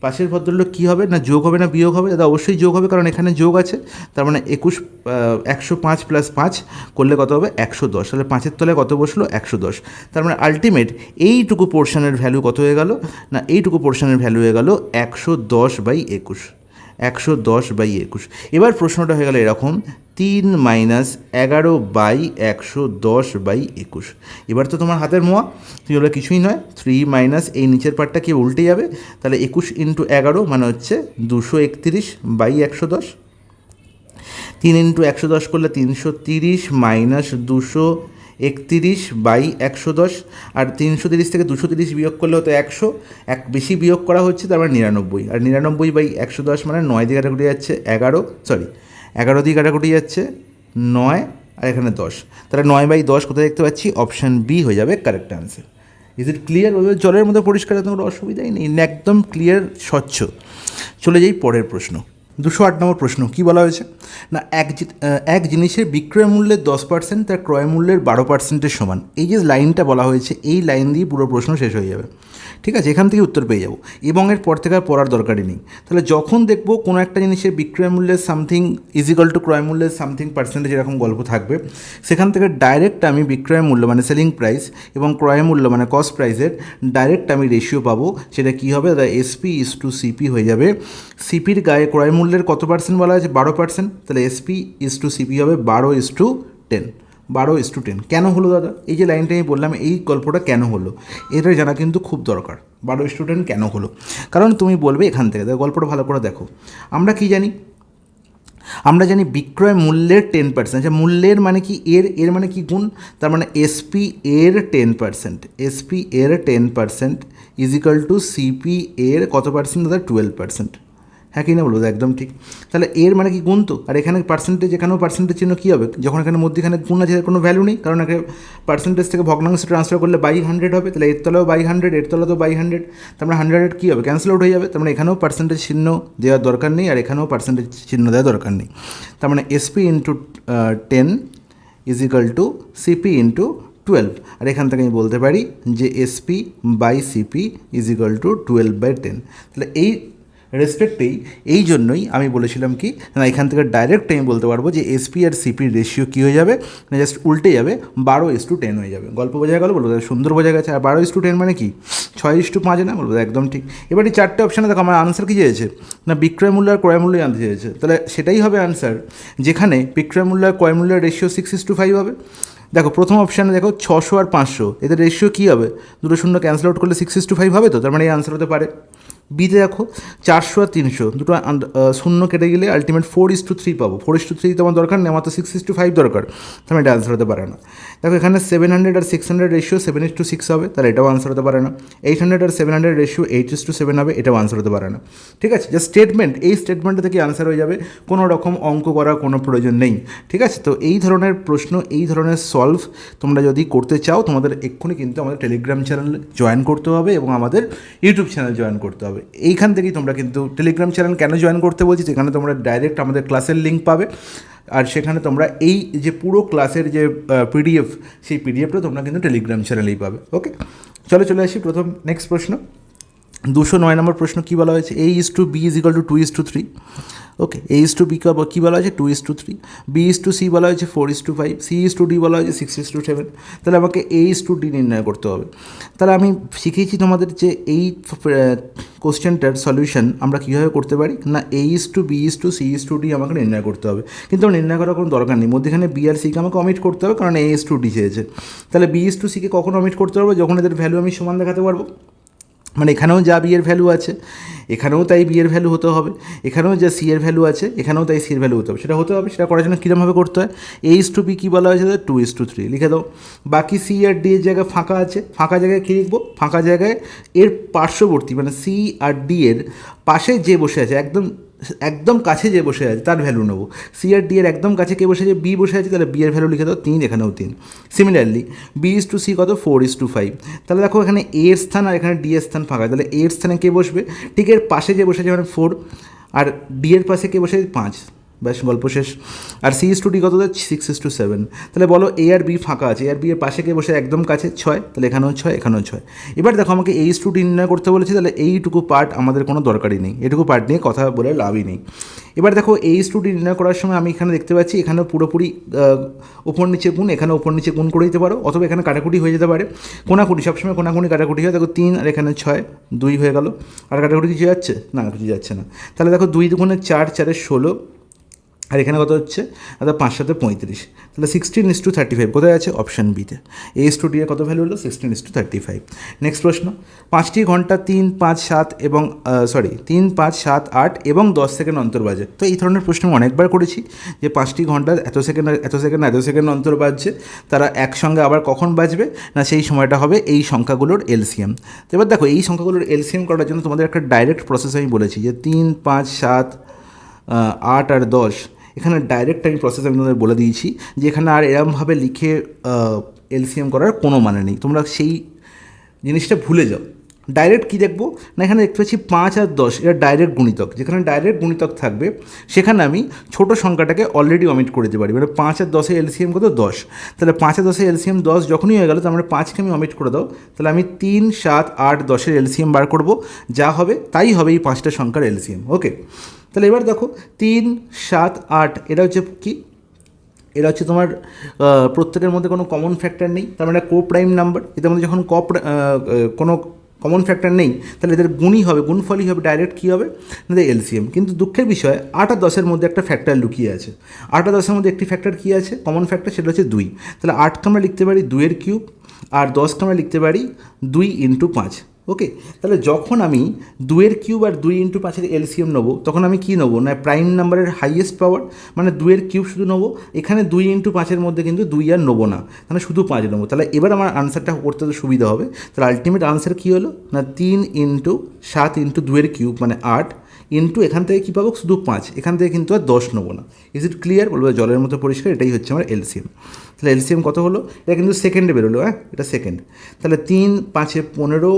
পাশের ভদ্রলোক কী হবে না, যোগ হবে না বিয়োগ হবে, দাদা অবশ্যই যোগ হবে, কারণ এখানে যোগ আছে, তার মানে 105 + 5 করলে কত হবে, 110। তাহলে 5-এর তলায় কত বসলো, 110। তার মানে আলটিমেট এইটুকু পোর্শনের ভ্যালু কত হয়ে গেল না, এইটুকু পোর্শনের ভ্যালু হয়ে গেল 110/21, 110/21। এবার প্রশ্নটা হয়ে গেল এরকম, 3 - 11/110/21। এবার তো তোমার হাতের মোয়া, তুমি বলে কিছুই নয়, 3 এই নিচের পার্টটা কি উল্টে যাবে, তাহলে 21 × 11 মানে হচ্ছে 231/110। 3 × 110 করলে 330 - 231/110, আর 330 থেকে 230 বিয়োগ করলে হতো 100, এক বেশি বিয়োগ করা হচ্ছে, তার মানে 99, আর 99/110 মানে 9 দিয়ে কাটাকুটি যাচ্ছে 11, 11 দিয়ে কাটাকুটি যাচ্ছে 9, আর এখানে 10, তাহলে 9/10 কোথায় দেখতে পাচ্ছি, অপশান বি হয়ে যাবে correct answer. Is it clear? ওই জলের মধ্যে পরিষ্কার, কোনো অসুবিধাই নেই, একদম ক্লিয়ার, স্বচ্ছ। চলে যাই পরের প্রশ্ন। 208 নম্বর প্রশ্ন কী বলা হয়েছে না, এক জিনিসের বিক্রয় মূল্যের 10% তার ক্রয় মূল্যের 12%-এর সমান। এই যে লাইনটা বলা হয়েছে, এই লাইন দিয়ে পুরো প্রশ্ন শেষ হয়ে যাবে, ঠিক আছে? এখান থেকে উত্তর পেয়ে যাবো, এবং এর পর থেকে আর পড়ার দরকারই নেই। তাহলে যখন দেখবো কোনো একটা জিনিসের বিক্রয় মূল্যের সামথিং = ক্রয় মূল্যের সামথিং পার্সেন্টেজ এরকম গল্প থাকবে, সেখান থেকে ডাইরেক্ট আমি বিক্রয় মূল্য মানে সেলিং প্রাইস এবং ক্রয় মূল্য মানে কস্ট প্রাইসের ডাইরেক্ট আমি রেশিও পাবো। সেটা কী হবে, SP/CP হয়ে যাবে। সিপির গায়ে ক্রয় মূল্যের কত পার্সেন্ট বলা আছে, 12%, তাহলে SP/CP হবে 12:10। 12:10। কেন হলো দাদা? এই যে লাইনটা আমি বললাম, এই গল্পটা কেন হলো এটা জানা কিন্তু খুব দরকার। 12:10 কেন হলো? কারণ তুমি বলবে এখান থেকে, দেখো গল্পটা ভালো করে দেখো। আমরা কি জানি? আমরা জানি বিক্রয় মূল্যের 10%। আচ্ছা, মূল্যের মানে কি? এর মানে কি? গুণ। তার মানে এসপি এর 10%, এসপি এর 10% ইজ ইকাল টু সিপি এর কত পার্সেন্ট দাদা? 12%। হ্যাঁ কি না বলবো? একদম ঠিক। তাহলে এর মানে কি? গুণ তো। আর এখানে পার্সেন্টেজ, এখানেও পার্সেন্টেজ চিহ্ন কী হবে? যখন এখানে মধ্যেখানে গুণ আছে কোনো ভ্যালু নেই, কারণ এখানে পার্সেন্টেজ থেকে ভগ্নাংশে ট্রান্সফার করলে 100 হবে। তাহলে এর তলাও 100, এর তলাও তো 100। তার মানে 100 কী হবে? ক্যান্সেল আউট হয়ে যাবে। তার মানে এখানেও পার্সেন্টেজ চিহ্ন দেওয়ার দরকার নেই, আর এখানেও পার্সেন্টেজ চিহ্ন দেওয়ার দরকার নেই। তার মানে SP into 10 is equal to CP into 12। আর এখান থেকে আমি বলতে পারি যে SP by CP is equal to 12/10। তাহলে এই রেসপেক্টেই, এই জন্যই আমি বলেছিলাম কি না, এখান থেকে ডাইরেক্ট আমি বলতে পারবো যে এসপি আর সিপির রেশিও কী হয়ে যাবে না, জাস্ট উল্টে যাবে, 12:10 হয়ে যাবে। গল্প বোঝা গেল? বলবো সুন্দর বোঝা গেছে। আর 12:10 মানে কি? 6:5 না? বলবো একদম ঠিক। এবার এই চারটে অপশানে দেখো আমার আনসার কী চেয়েছে না, বিক্রয় মূল্য আর ক্রয় মূল্যই আনতে চেয়েছে। তাহলে সেটাই হবে আনসার, যেখানে বিক্রয় মূল্য আর ক্রয় মূল্যের রেশিও 6:5 হবে। দেখো প্রথম অপশানে দেখো 600 আর 500, এদের রেশিও কী হবে? দুটো শূন্য ক্যান্সেল আউট করলে 6:5 হবে তো, তার মানে এই আনসার হতে পারে। বিতে দেখো 400 আর 300, দুটো শূন্য কেটে গেলে আলটিমেট 4:3 পাবো। 4:3 তো আমার দরকার নেই, আমার তো 6:5 দরকার, তাহলে এটা আনসার হতে পারে না। দেখো এখানে 700 আর 600 রেশিও 7:6 হবে, তাহলে এটাও আনসার হতে পারে না। 800 আর 700 রেশিও 8:7 হবে, এটাও আনসার হতে পারে না। ঠিক আছে, জাস্ট স্টেটমেন্ট, এই স্টেটমেন্টটা থেকে আনসার হয়ে যাবে, কোনো রকম অঙ্ক করার কোনো প্রয়োজন নেই। ঠিক আছে, তো এই ধরনের প্রশ্ন, এই ধরনের সলভ তোমরা যদি করতে চাও, তোমাদের এক্ষুনি কিন্তু আমাদের টেলিগ্রাম চ্যানেল জয়েন করতে হবে এবং আমাদের ইউটিউব চ্যানেল জয়েন করতে হবে। এইখান থেকেই তোমরা কিন্তু টেলিগ্রাম চ্যানেল কেন জয়েন করতে বলছি, সেখানে তোমরা ডাইরেক্ট আমাদের ক্লাসের লিঙ্ক পাবে, আর সেখানে তোমরা এই যে পুরো ক্লাসের যে পিডিএফ, সেই পিডিএফটা তোমরা কিন্তু টেলিগ্রাম চ্যানেলেই পাবে। ওকে, চলে আসি প্রথম নেক্সট প্রশ্ন। 209 নম্বর প্রশ্ন কী বলা হয়েছে? A:B is equal two 2:3। Okay, A:B কী বলা হয়েছে? 2:3। B:C বলা হয়েছে 4:5। C:D বলা হয়েছে 6:7। তাহলে আমাকে A:D নির্ণয় করতে হবে। তাহলে আমি শিখিয়েছি তোমাদের যে এই কোশ্চেনটার সলিউশন আমরা কীভাবে করতে পারি না, A:B C:D আমাকে নির্ণয় করতে হবে। কিন্তু নির্ণয় করার কোনো দরকার নেই, মধ্যেখানে B আর Cকে আমাকে অমিট করতে হবে, কারণ A:D চেয়েছে। তাহলে B:C কে কখন অমিট করতে পারবো? যখন এদের ভ্যালু আমি সমান দেখাতে পারবো। মানে এখানেও যা বি এর ভ্যালু আছে এখানেও তাই বি এর ভ্যালু হতে হবে, এখানেও যা সি এর ভ্যালু আছে এখানেও তাই সি এর ভ্যালু হতে হবে, সেটা হতে হবে। সেটা করার জন্য কীরকমভাবে করতে হয়? A:B কী বলা হয়েছে? 2:3 লিখে দাও। বাকি সি আর ডি এর জায়গায় ফাঁকা আছে, ফাঁকা জায়গায় কী লিখবো? ফাঁকা জায়গায় এর পার্শ্ববর্তী, মানে সি আর ডি এর পাশে যে বসে আছে, একদম কাছে যে বসে আছে তার ভ্যালু নেবো। সি আর ডি এর একদম কাছে কে বসে আছে? বি বসে আছে, তাহলে বি এর ভ্যালু লিখে দাও 3, এখানেও 3। সিমিলারলি B:C কত? 4:5। তাহলে দেখো এখানে এ এর স্থান আর এখানে ডি এর স্থান ফাঁকা, তাহলে এ এর স্থানে কে বসবে? ঠিক এর পাশে যে বসে আছে মানে 4, আর ডি এর পাশে কে বসে আছে? 5। ব্যাস, গল্প শেষ। আর C:D কত? 6:7। তাহলে বলো এ আর বি ফাঁকা আছে, এ আর বি এর পাশে কে বসে একদম কাছে? 6, তাহলে এখানেও 6, এখানেও 6। এবার দেখো আমাকে A:D নির্ণয় করতে বলেছে, তাহলে এইটুকু পার্ট আমাদের কোনো দরকারই নেই, এটুকু পার্ট নিয়ে কথা বলে লাভই নেই। এবার দেখো A:D নির্ণয় করার সময় আমি এখানে দেখতে পাচ্ছি এখানেও পুরোপুরি ওপর নিচে গুণ, এখানে ওপর নিচে গুণ করে দিতে পারো, অথবা এখানে কাটাকুটি হয়ে যেতে পারে। কোনাকুটি, সবসময় কোনাকুনি কাটাকুটি হয়। দেখো 3 আর এখানে 6, 2 হয়ে গেল। আর কাটাকুটি কিছু যাচ্ছে না? কিছু যাচ্ছে না। তাহলে দেখো 2 দুগুণে 4, 4 16, আর এখানে কত হচ্ছে? অর্থাৎ 5 7 35। তাহলে 16:35 কোথায় আছে? অপশান বিতে। A:D এর কত ভ্যালু হলো? 16:35। নেক্সট প্রশ্ন, 5টি ঘন্টা 3, 5, 7 এবং 3, 5, 7, 8 এবং 10 সেকেন্ড অন্তর বাজে। তো এই ধরনের প্রশ্ন আমি অনেকবার করেছি যে 5টি ঘন্টা এত সেকেন্ড অন্তর বাজছে, তারা একসঙ্গে আবার কখন বাজবে না, সেই সময়টা হবে এই সংখ্যাগুলোর এলসিএম। তো এবার দেখো এই সংখ্যাগুলোর এলসিএম করার জন্য তোমাদের একটা ডাইরেক্ট প্রসেস আমি বলেছি যে 3, 5, 7, 8 আর 10, এখানে ডাইরেক্ট আমি প্রসেস আমি তোমাদের বলে দিয়েছি যে এখানে আর এরমভাবে লিখে এলসিএম করার কোনো মানে নেই, তোমরা সেই জিনিসটা ভুলে যাও। ডাইরেক্ট কী দেখবো না, এখানে দেখতে পাচ্ছি 5 আর 10, এটা ডাইরেক্ট গুণিতক। যেখানে ডাইরেক্ট গুণিতক থাকবে সেখানে আমি ছোটো সংখ্যাটাকে অলরেডি অমিট করে দিতে পারি। মানে 5 আর 10 এলসিএম কত? 10। তাহলে 5 আর 10 এলসিএম 10 যখনই হয়ে গেল, তার মানে 5কে আমি অমিট করে দাও, তাহলে আমি 3, 7, 8, 10 এলসিএম বার করব, যা হবে তাই হবে এই 5টা সংখ্যার এলসিএম। ওকে, তাহলে এবার দেখো 3, 7, 8 এটা হচ্ছে কি? এটা হচ্ছে তোমার প্রত্যেকের মধ্যে কোনো কমন ফ্যাক্টর নেই, তার মানে কো প্রাইম নাম্বার। এদের মধ্যে যখন কোনো কমন ফ্যাক্টর নেই, তাহলে এদের গুণই হবে, গুণফলই হবে, ডাইরেক্ট কী হবে না এলসিএম। কিন্তু দুঃখের বিষয় 8 আর 10-এর মধ্যে একটা ফ্যাক্টর লুকিয়ে আছে। 8 আর 10-এর মধ্যে একটি ফ্যাক্টর কী আছে, কমন ফ্যাক্টর, সেটা হচ্ছে 2। তাহলে 8কে আমরা লিখতে পারি 2-এর কিউব, আর 10কে আমরা লিখতে পারি 2 × 5। ওকে, তাহলে যখন আমি 2-এর কিউব আর 2 × 5-এর এলসিএম নেবো, তখন আমি কী নেবো না প্রাইম নাম্বারের হাইয়েস্ট পাওয়ার, মানে 2-এর কিউব শুধু নেবো। এখানে 2 × 5-এর মধ্যে কিন্তু 2 আর নেবো না, তাহলে শুধু 5 নেবো। তাহলে এবার আমার আনসারটা করতে তো সুবিধা হবে। তাহলে আলটিমেট আনসার কী হলো না 3 × 7 × 2-এর কিউব মানে 8 ইন্টু এখান থেকে কী পাবো শুধু 5, এখান থেকে কিন্তু আর 10 নেবো না। Is it clear? বলবো জলের মতো পরিষ্কার। এটাই হচ্ছে আমার এলসিএম। তাহলে এলসিএম কত হলো, এটা কিন্তু সেকেন্ডে বেরোলো, হ্যাঁ এটা সেকেন্ড। তাহলে 3 5 15,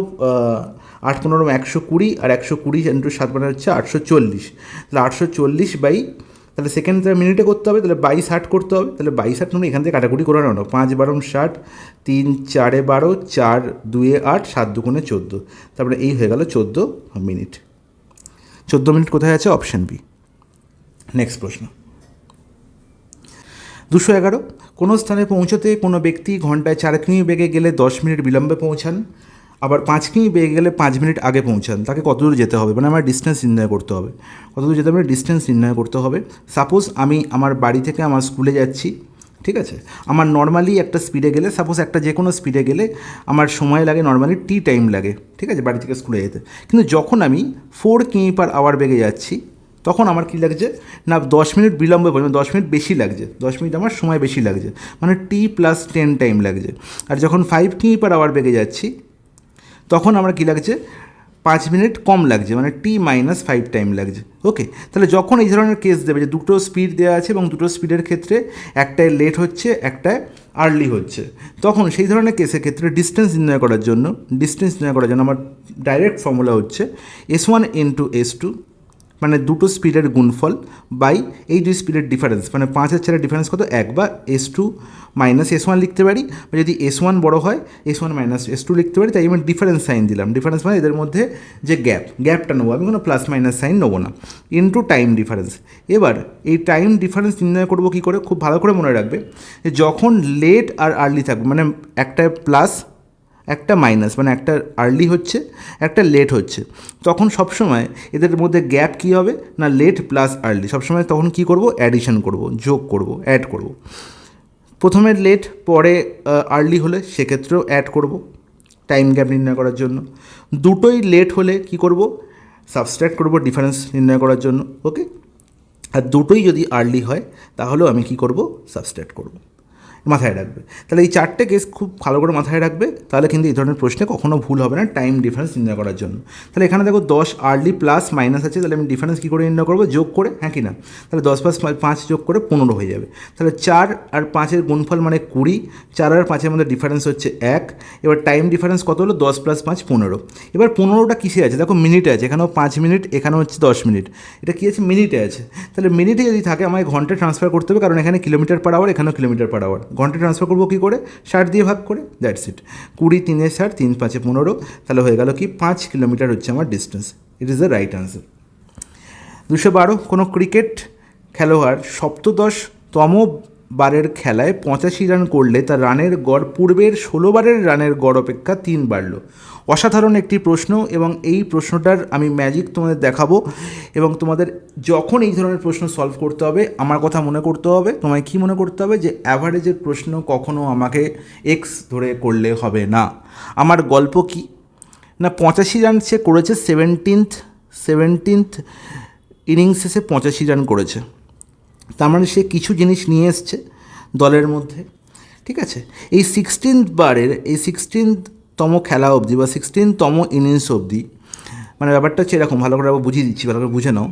8 15 120, আর 120 × 7 মানে হচ্ছে 840। তাহলে 840 বাই, তাহলে সেকেন্ড মিনিটে করতে হবে, তাহলে 22 করতে হবে। তাহলে 22 মানে এখান থেকে কাটাকুটি করে নাও, 5 12 60, 3 4 12, 4 2 8, 7 2 14। তারপরে এই হয়ে গেল 14 মিনিট। 14 মিনিট কোথায় আছে? Option B. নেক্সট প্রশ্ন 211, কোনো স্থানে পৌঁছতে কোনো ব্যক্তি ঘন্টায় 4 কিমি বেগে গেলে 10 মিনিট বিলম্বে পৌঁছান, আবার 5 কিমি বেগে গেলে 5 মিনিট আগে পৌঁছান। তাকে কতদূর যেতে হবে, মানে আমার ডিস্টেন্স নির্ণয় করতে হবে। কতদূর যেতে হবে? ডিস্টেন্স নির্ণয় করতে হবে। সাপোজ আমি আমার বাড়ি থেকে আমার স্কুলে যাচ্ছি, ঠিক আছে। আমার নর্মালি একটা স্পিডে গেলে, সাপোজ একটা যে কোনো স্পিডে গেলে আমার সময় লাগে নর্মালি টাইম লাগে, ঠিক আছে, বাড়ি থেকে স্কুলে যেতে। কিন্তু যখন আমি 4 কিমি/আওয়ার বেগে যাচ্ছি, তখন আমার কী লাগছে না 10 মিনিট বিলম্বে পড়বে, 10 মিনিট বেশি লাগছে, 10 মিনিট আমার সময় বেশি লাগছে, মানে T+10 টাইম লাগছে। আর যখন 5 কিমি/আওয়ার বেগে যাচ্ছি, তখন আমার কী লাগছে 5 মিনিট কম লাগছে, মানে T-5 টাইম লাগছে। ওকে, তাহলে যখন এই ধরনের কেস দেবে যে দুটো স্পিড দেওয়া আছে এবং দুটো স্পিডের ক্ষেত্রে একটায় লেট হচ্ছে, একটায় আর্লি হচ্ছে, তখন সেই ধরনের কেসের ক্ষেত্রে ডিস্টেন্স নির্ণয় করার জন্য আমার ডাইরেক্ট ফর্মুলা হচ্ছে S1 × S2, মানে দুটো স্পিডের গুণফল বাই এই দুই স্পিডের ডিফারেন্স, মানে 5 আর 4-এর ডিফারেন্স কত 1, বা S2 - S1 লিখতে পারি, বা যদি S1 বড় হয় S1 - S2 লিখতে পারি। তাই আমি ডিফারেন্স সাইন দিলাম। ডিফারেন্স মানে এদের মধ্যে যে গ্যাপটা নেবো, আমি কোনো প্লাস মাইনাস সাইন নেবো না, ইন্টু টাইম ডিফারেন্স। এবার এই টাইম ডিফারেন্স নির্ণয় করবো কী করে? খুব ভালো করে মনে রাখবে যে যখন লেট আর আর্লি থাকবে, মানে একটা প্লাস একটা মাইনাস, মানে একটা আর্লি হচ্ছে একটা লেট হচ্ছে, তখন সবসময় এদের মধ্যে গ্যাপ কী হবে না লেট প্লাস আর্লি। সবসময় তখন কী করব? অ্যাডিশন করব, যোগ করব, অ্যাড করব। প্রথমে লেট পরে আর্লি হলে সেক্ষেত্রেও অ্যাড করব টাইম গ্যাপ নির্ণয় করার জন্য। দুটোই লেট হলে কি করব? সাবস্ট্রাক্ট করব ডিফারেন্স নির্ণয় করার জন্য। ওকে, আর দুটোই যদি আর্লি হয় তাহলেও আমি কি করব? সাবস্ট্রাক্ট করব। মাথায় রাখবে। তাহলে এই 4টে কেস খুব ভালো করে মাথায় রাখবে, তাহলে কিন্তু এই ধরনের প্রশ্নে কখনো ভুল হবে না টাইম ডিফারেন্স নির্ণয় করার জন্য। তাহলে এখানে দেখো 10 আর্লি প্লাস মাইনাস আছে, তাহলে আমি ডিফারেন্স কী করে নির্ণয় করবো? যোগ করে, হ্যাঁ কি না? তাহলে 10 + 5 যোগ করে 15 হয়ে যাবে। তাহলে 4 আর 5-এর গুণফল মানে 20, 4 আর 5-এর মধ্যে ডিফারেন্স হচ্ছে 1। এবার টাইম ডিফারেন্স কত হলো? 10 + 5 15। এবার 15টা কিসে আছে? দেখো মিনিটে আছে, এখানেও 5 মিনিট, এখানেও হচ্ছে 10 মিনিট। এটা কী আছে? মিনিটে আছে। তাহলে মিনিটে যদি থাকে আমায় ঘন্টায় ট্রান্সফার করতে হবে, কারণ এখানে কিলোমিটার/আওয়ার, এখানেও কিলোমিটার/আওয়ার। ঘন্টায় ট্রান্সফার করবো কী করে? 60 দিয়ে ভাগ করে, দ্যাটস ইট। 20 × 3 = 60, 3 × 5 = 15, তাহলে হয়ে গেল কি 5 কিলোমিটার হচ্ছে আমার distance. It is the right answer. 212, কোনো ক্রিকেট খেলোয়াড় 17তম বারের খেলায় 85 রান করলে তার রানের গড় পূর্বের 16 বারের রানের গড় অপেক্ষা 3 বাড়ল। অসাধারণ একটি প্রশ্ন, এবং এই প্রশ্নটার আমি ম্যাজিক তোমাদের দেখাবো। এবং তোমাদের যখন এই ধরনের প্রশ্ন সলভ করতে হবে, আমার কথা মনে করতে হবে। তোমায় কি মনে করতে হবে? যে অ্যাভারেজের প্রশ্ন কখনো আমাকে এক্স ধরে করলে হবে না। আমার গল্প কি না 85 রান সে করেছে, 17th ইনিংস শেষে 85 রান করেছে। তার মানে সে কিছু জিনিস নিয়ে এসছে দলের মধ্যে, ঠিক আছে। এই 16তম খেলা অবধি বা 16তম ইনিংস অবধি, মানে ব্যাপারটা হচ্ছে এরকম, ভালো করে আবার বুঝিয়ে দিচ্ছি, ভালো করে বুঝে নাও।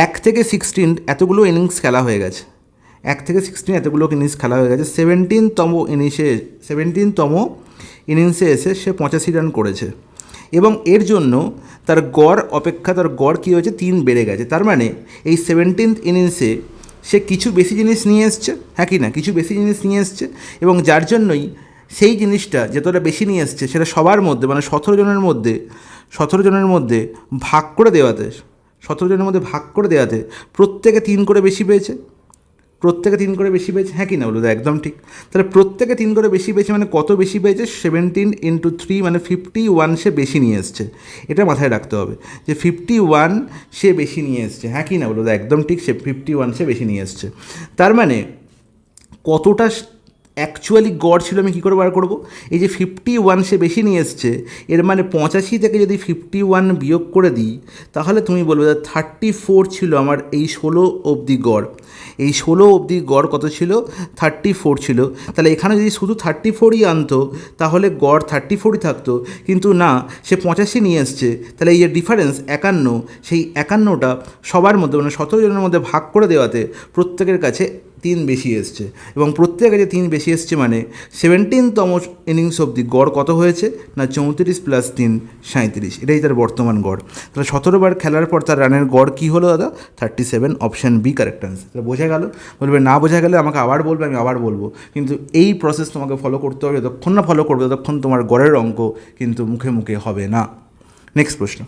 1 থেকে 16 এতগুলো ইনিংস খেলা হয়ে গেছে, 1 থেকে 16 এতগুলো ইনিংস খেলা হয়ে গেছে। 17তম ইনিংসে এসে সে 85 রান করেছে, এবং এর জন্য তার গড় অপেক্ষা তার গড় কী হয়েছে? 3 বেড়ে গেছে। তার মানে এই 17th ইনিংসে সে কিছু বেশি জিনিস নিয়ে এসছে, হ্যাঁ কি না? কিছু বেশি জিনিস নিয়ে এসছে, এবং যার জন্যই সেই জিনিসটা যতটা বেশি নিয়ে এসছে সেটা সবার মধ্যে, মানে 17 জনের মধ্যে ভাগ করে দেওয়াতে প্রত্যেকে 3 করে বেশি পেয়েছে। প্রত্যেকে 3 করে বেশি পেয়েছে, হ্যাঁ কি না বলো? একদম ঠিক। তাহলে প্রত্যেকে 3 করে বেশি পেয়েছে মানে কত বেশি পেয়েছে? 17 × 3 মানে 51 সে বেশি নিয়ে এসছে। এটা মাথায় রাখতে হবে যে 51 সে বেশি নিয়ে এসছে, হ্যাঁ কি না বলো? একদম ঠিক, সে 51 সে বেশি নিয়ে এসছে। তার মানে কতটা অ্যাকচুয়ালি গড় ছিল আমি কী করে বার করবো? এই যে 51 সে বেশি নিয়ে এসছে, এর মানে 85 থেকে যদি 51 বিয়োগ করে দিই তাহলে তুমি বলবে 34 ছিল আমার এই 16 অবধি গড়। এই 16 অবধি গড় কত ছিল? 34 ছিল। তাহলে এখানে যদি শুধু 34ই আনতো তাহলে গড় 34ই থাকতো, কিন্তু না, সে 85 নিয়ে এসছে। তাহলে এই যে ডিফারেন্স 51, সেই 51টা সবার মধ্যে মানে 17 জনের মধ্যে ভাগ করে দেওয়াতে প্রত্যেকের কাছে 3 বেশি এসছে, এবং প্রত্যেকের কাছে 3 বেশি এসছে মানে 17তম ইনিংস অবধি গড় কত হয়েছে না 34 + 3 37। এটাই তার বর্তমান গড়। তাহলে 17 বার খেলার পর তার রানের গড় কী হলো দাদা? 37। Option B correct answer. তাহলে বোঝা গেল? বলবে না বোঝা গেলে আমাকে আবার বলবে, আমি আবার বলবো, কিন্তু এই প্রসেস তোমাকে ফলো করতে হবে। যতক্ষণ না ফলো করবে ততক্ষণ তোমার গড়ের অঙ্ক কিন্তু মুখে মুখে হবে না। নেক্সট প্রশ্ন,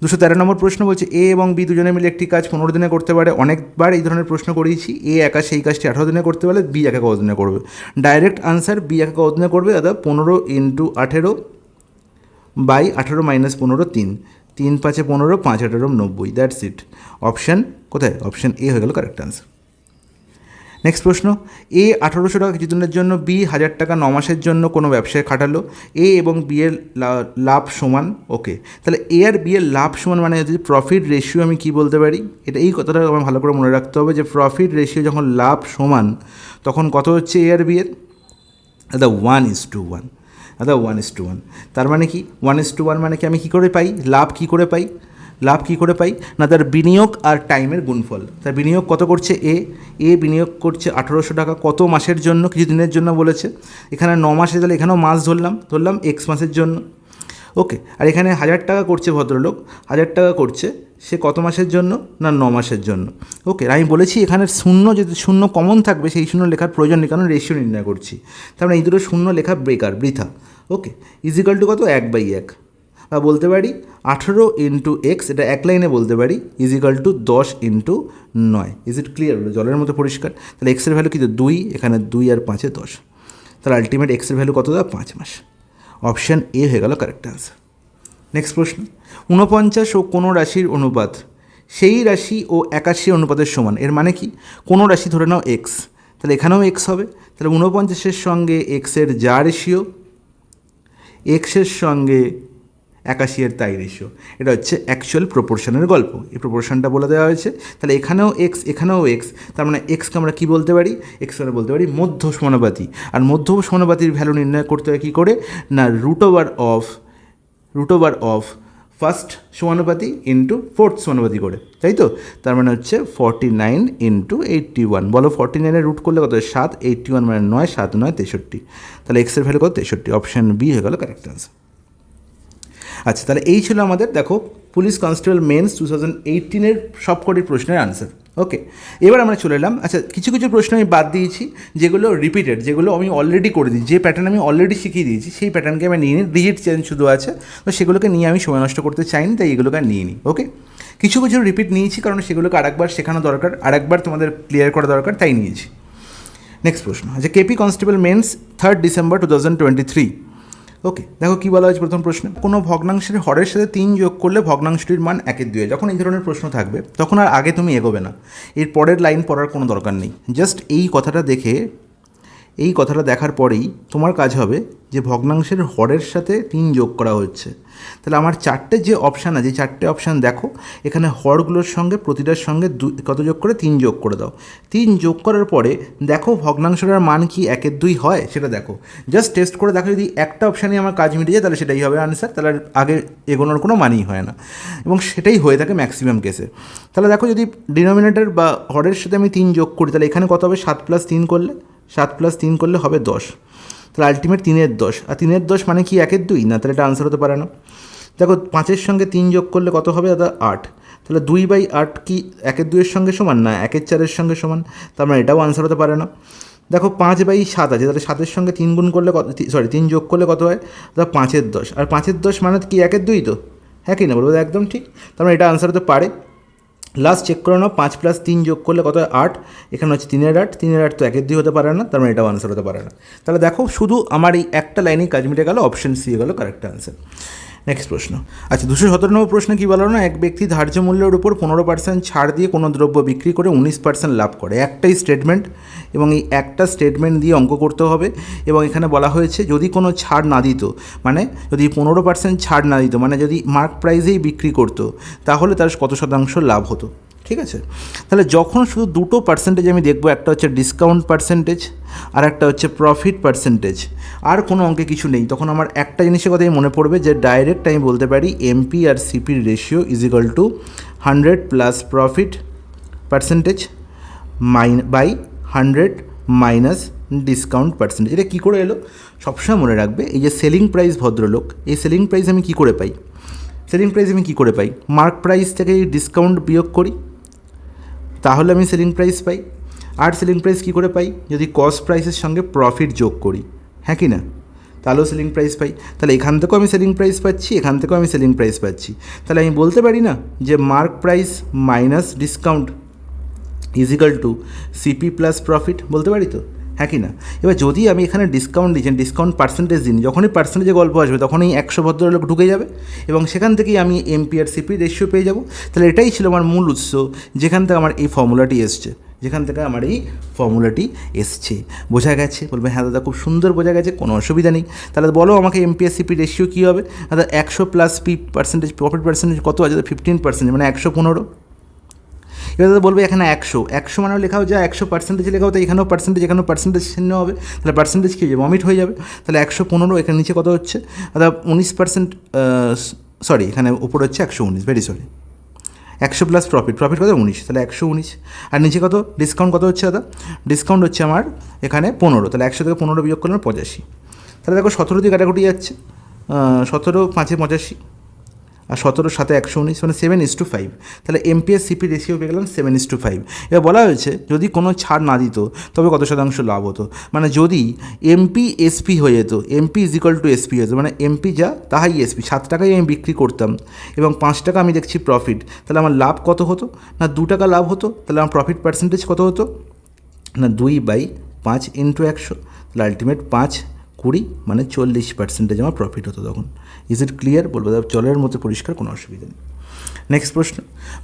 213 নম্বর প্রশ্ন বলছে এ এবং বি দুজনে মিলে একটি কাজ 15 দিনে করতে পারে। অনেকবার এই ধরনের প্রশ্ন করিয়েছি। এ একা সেই কাজটি 18 দিনে করতে পারলে বি একা কত দিনে করবে? ডাইরেক্ট আনসার, বি একা কত দিনে করবে দাদা? 15 × 18 বাই 18 - 15 3, 3 × 5 = 15, 5 × 18 = 90। That's it. অপশান কোথায়? অপশান এ হয়ে গেল কারেক্ট আনসার। নেক্সট প্রশ্ন, এ 1800 টাকা কিছুদিনের জন্য, বি 1000 টাকা 9 মাসের জন্য কোনো ব্যবসায় খাটালো। এ এবং বি এর লাভ সমান। ওকে, তাহলে এ আর বি এর লাভ সমান মানে যদি প্রফিট রেশিও আমি কী বলতে পারি? এটা এই কথাটা আমার ভালো করে মনে রাখতে হবে যে প্রফিট রেশিও যখন লাভ সমান তখন কত হচ্ছে এ আর বি এর? দাদা 1:1। দাদা 1:1। তার মানে কি 1:1 মানে কি? আমি কী করে পাই লাভ? কী করে পাই লাভ? কী করে পাই না? তার বিনিয়োগ আর টাইমের গুণফল। তার বিনিয়োগ কত করছে এ বিনিয়োগ করছে 1800 টাকা কত মাসের জন্য? কিছু দিনের জন্য বলেছে। এখানে 9 মাসে, তাহলে এখানেও মাস ধরলাম এক্স মাসের জন্য। ওকে, আর এখানে 1000 টাকা করছে ভদ্রলোক, 1000 টাকা করছে সে কত মাসের জন্য? না 9 মাসের জন্য। ওকে, আমি বলেছি এখানে শূন্য, যদি শূন্য কমন থাকবে সেই শূন্য লেখার প্রয়োজন নেই, কারণ রেশিও নির্ণয় করছি। তার মানে এই দুটো শূন্য লেখা বেকার, বৃথা। ওকে, = কত? 1/1। বা বলতে পারি 18 × x, এটা এক লাইনে বলতে পারি, = 10 × 9। Is it clear? জলের মতো পরিষ্কার। তাহলে এক্সের ভ্যালু কিন্তু 2, এখানে 2 আর 5 10। তাহলে আলটিমেট এক্সের ভ্যালু কত? 5 মাস। অপশান এ হয়ে গেল কারেক্ট আনসার। নেক্সট প্রশ্ন, 49 ও কোনো রাশির অনুপাত সেই রাশি ও 81 অনুপাতের সমান। এর মানে কি? কোনো রাশি ধরে নাও এক্স, তাহলে এখানেও এক্স হবে। তাহলে 49-এর সঙ্গে এক্সের যা রেশিও, এক্সের সঙ্গে 81-এর তাই রেশিও। এটা হচ্ছে অ্যাকচুয়াল প্রপোর্শনের গল্প। এই প্রপোর্শনটা বলে দেওয়া হয়েছে। তাহলে এখানেও এক্স, এখানেও এক্স, তার মানে এক্সকে আমরা কী বলতে পারি? এক্স আমরা বলতে পারি মধ্য সমানুপাতি। আর মধ্য সমানুপাতির ভ্যালু নির্ণয় করতে হয় কী করে? না রুট ওভার অফ ফার্স্ট সমানুপাতি ইন্টু ফোর্থ সমানুপাতি করে, তাই তো? তার মানে হচ্ছে 49 × 81। বলো 49-এর রুট করলে কত? 7, 81 মানে 9, 7 9 63। তাহলে এক্সের ভ্যালু কত? 63। অপশান বি হয়ে গেল কারেক্ট আনসার। আচ্ছা, তাহলে এই ছিল আমাদের দেখো পুলিশ কনস্টেবল মেন্স 2018-এর সবকটি প্রশ্নের আনসার। ওকে, এবার আমরা চলে এলাম। আচ্ছা, কিছু কিছু প্রশ্ন আমি বাদ দিয়েছি যেগুলো রিপিটেড, যেগুলো আমি অলরেডি করে দিই, যে প্যাটার্ন আমি অলরেডি শিখিয়ে দিয়েছি সেই প্যাটার্নকে আমি নিয়ে নিই। ডিজিট চেঞ্জ শুধু আছে, তো সেগুলোকে নিয়ে আমি সময় নষ্ট করতে চাইনি, তাই এগুলোকে আর নিয়ে নিই। ওকে, কিছু কিছু রিপিট নিয়েছি কারণ সেগুলোকে আরেকবার শেখানো দরকার, আরেকবার তোমাদের ক্লিয়ার করা দরকার, তাই নিয়েছি। নেক্সট প্রশ্ন, আচ্ছা, কেপি কনস্টেবল মেন্স 3 ডিসেম্বর 2023। ওকে, দেখো কী বলা হয়েছে প্রথম প্রশ্নে, কোনো ভগ্নাংশের হরের সাথে 3 যোগ করলে ভগ্নাংশটির মান 1/2। যখন এই ধরনের প্রশ্ন থাকবে তখন আর আগে তুমি এগোবে না, এর পরের লাইন পড়ার কোনো দরকার নেই। জাস্ট এই কথাটা দেখে, এই কথাটা দেখার পরেই তোমার কাজ হবে যে ভগ্নাংশের হরের সাথে 3 যোগ করা হচ্ছে। তাহলে আমার 4টে যে অপশান আছে, 4টে অপশান দেখো, এখানে হরগুলোর সঙ্গে প্রতিটার সঙ্গে কত যোগ করে? 3 যোগ করে দাও। 3 যোগ করার পরে দেখো ভগ্নাংশটার মান কি 1/2 হয় সেটা দেখো। জাস্ট টেস্ট করে দেখো, যদি একটা অপশানে আমার কাজ মিটে যায় তাহলে সেটাই হবে আনসার, তাহলে আগে এগোনোর কোনো মানই হয় না, এবং সেটাই হয়ে থাকে ম্যাক্সিমাম কেসে। তাহলে দেখো যদি ডিনোমিনেটর বা হরের সাথে আমি 3 যোগ করি তাহলে এখানে কত হবে? 7 + 3 করলে, 7 + 3 করলে হবে 10। তাহলে আলটিমেট 3-এর 10, আর 3-এর 10 মানে কি 1/2? না, তাহলে এটা আনসার হতে পারে না। দেখো 5-এর সঙ্গে 3 যোগ করলে কত হবে দাদা? 8। তাহলে 2/8 কি 1/2-এর সঙ্গে সমান? না, 1/4-এর সঙ্গে সমান, তার মানে এটাও আনসার হতে পারে না। দেখো 5/7 আছে, তাহলে 7-এর সঙ্গে 3 গুণ করলে কত, 3 যোগ করলে কত হয়? তাহলে 5-এর 10, আর 5-এর 10 মানে কি 1/2 তো, হ্যাঁ কি না বলবো? একদম ঠিক, তার মানে এটা আনসার হতে পারে। লাস্ট চেক করে নাও, 5 + 3 যোগ করলে কত হয়? 8। এখানে হচ্ছে 3 এর 8, 3 এর 8 তো 1 এর 2 হতে পারে না, তার মানে এটাও আনসার হতে পারে না। তাহলে দেখো শুধু আমার এই একটা লাইনেই কাজ মিটে গেল, অপশন সি গেল কারেক্ট আনসার। নেক্সট প্রশ্ন। আচ্ছা, 217 নম্বর প্রশ্নে কী বলো না, এক ব্যক্তি ধার্য মূল্যের উপর 15% ছাড় দিয়ে কোনো দ্রব্য বিক্রি করে 19% লাভ করে। একটাই স্টেটমেন্ট এবং এই একটা স্টেটমেন্ট দিয়ে অঙ্ক করতে হবে। এবং এখানে বলা হয়েছে যদি কোনো ছাড় না দিত, মানে যদি 15% ছাড় না দিত, মানে যদি মার্ক প্রাইসেই বিক্রি করতো, তাহলে তার কত শতাংশ লাভ হতো। ঠিক আছে, তাহলে যখন শুধু দুটো পার্সেন্টেজ আমি দেখবো, একটা হচ্ছে ডিসকাউন্ট পার্সেন্টেজ আর একটা হচ্ছে প্রফিট পার্সেন্টেজ, আর কোনো অঙ্কে কিছু নেই, তখন আমার একটা জিনিসের কথাই মনে পড়বে যে ডাইরেক্ট আমি বলতে পারি এমপি আর সিপির ratio is equal to 100 plus profit percentage by 100 minus discount percentage. এটা কী করে এলো সবসময় মনে রাখবে, এই যে সেলিং প্রাইস ভদ্রলোক, এই সেলিং প্রাইস আমি কী করে পাই? সেলিং প্রাইস আমি কী করে পাই? মার্ক প্রাইস থেকে ডিসকাউন্ট বিয়োগ করি, তাহলে আমি সেলিং প্রাইস পাই। আর সেলিং প্রাইস কী করে পাই? যদি কস্ট প্রাইসের সঙ্গে প্রফিট যোগ করি, হ্যাঁ কি না, তাহলেও সেলিং প্রাইস পাই। তাহলে এখান থেকেও আমি সেলিং প্রাইস পাচ্ছি, এখান থেকেও আমি সেলিং প্রাইস পাচ্ছি। তাহলে আমি বলতে পারি না যে mark price minus discount is equal to CP plus profit, বলতে পারি তো, হ্যাঁ কি না? এবার যদি আমি এখানে ডিসকাউন্ট দিচ্ছি, ডিসকাউন্ট পার্সেন্টেজ দিন, যখনই পার্সেন্টেজে গল্প আসবে তখনই 100 ভদ্রলোক ঢুকে যাবে এবং সেখান থেকেই আমি এমপি আর সিপি রেশিও পেয়ে যাব। তাহলে এটাই ছিল আমার মূল উৎস, যেখান থেকে আমার এই ফর্মুলাটি এসছে, বোঝা গেছে? বলবে হ্যাঁ দাদা খুব সুন্দর বোঝা গেছে, কোনো অসুবিধা নেই। তাহলে বলো আমাকে এমপি আর সিপি রেশিও কী হবে? দাদা 100 plus P percentage, profit percentage কত আছে? 15%, মানে 115। এবার দাদা বলবে এখানে 100 মানেও লেখাও যায়, 100% লেখাও, তাই এখানেও পার্সেন্টেজ চিহ্ন হবে, তাহলে পার্সেন্টেজ কী হয়ে যাবে? অমিট হয়ে যাবে। তাহলে 115, এখানে নিচে কত হচ্ছে দাদা? 19%, সরি এখানে উপরে হচ্ছে 119, ভেরি সরি। 100 প্লাস প্রফিট কত? 19, তাহলে 119। আর নিচে কত? ডিসকাউন্ট কত হচ্ছে দাদা? ডিসকাউন্ট হচ্ছে আমার এখানে 15, তাহলে 100 থেকে 15 বিয়োগ করলে 85। তাহলে দেখো 17 দিয়ে কাটাকুটি যাচ্ছে, 17 5 85 আর 17 7 119, মানে 7:5। তাহলে এমপি আর সিপি রেশিও পেয়ে গেলাম 7:5। এবার বলা হয়েছে যদি কোনো ছাড় না দিত তবে কত শতাংশ লাভ হতো, মানে যদি এমপি এসপি হয়ে যেত, MP is equal two SP হতো, মানে এমপি যা তাহাই এসপি, 7 টাকায় আমি বিক্রি করতাম এবং 5 টাকা আমি দেখছি প্রফিট, তাহলে আমার লাভ কত হতো? না 2 টাকা লাভ হতো। তাহলে আমার প্রফিট পার্সেন্টেজ কত হতো? না 2/5 ইন্টু 100, তাহলে আলটিমেট 5/20, মানে 40% আমার প্রফিট হতো তখন। Is it clear? বলবো দাদা জলের মধ্যে পরিষ্কার, কোনো অসুবিধা নেই। নেক্সট প্রশ্ন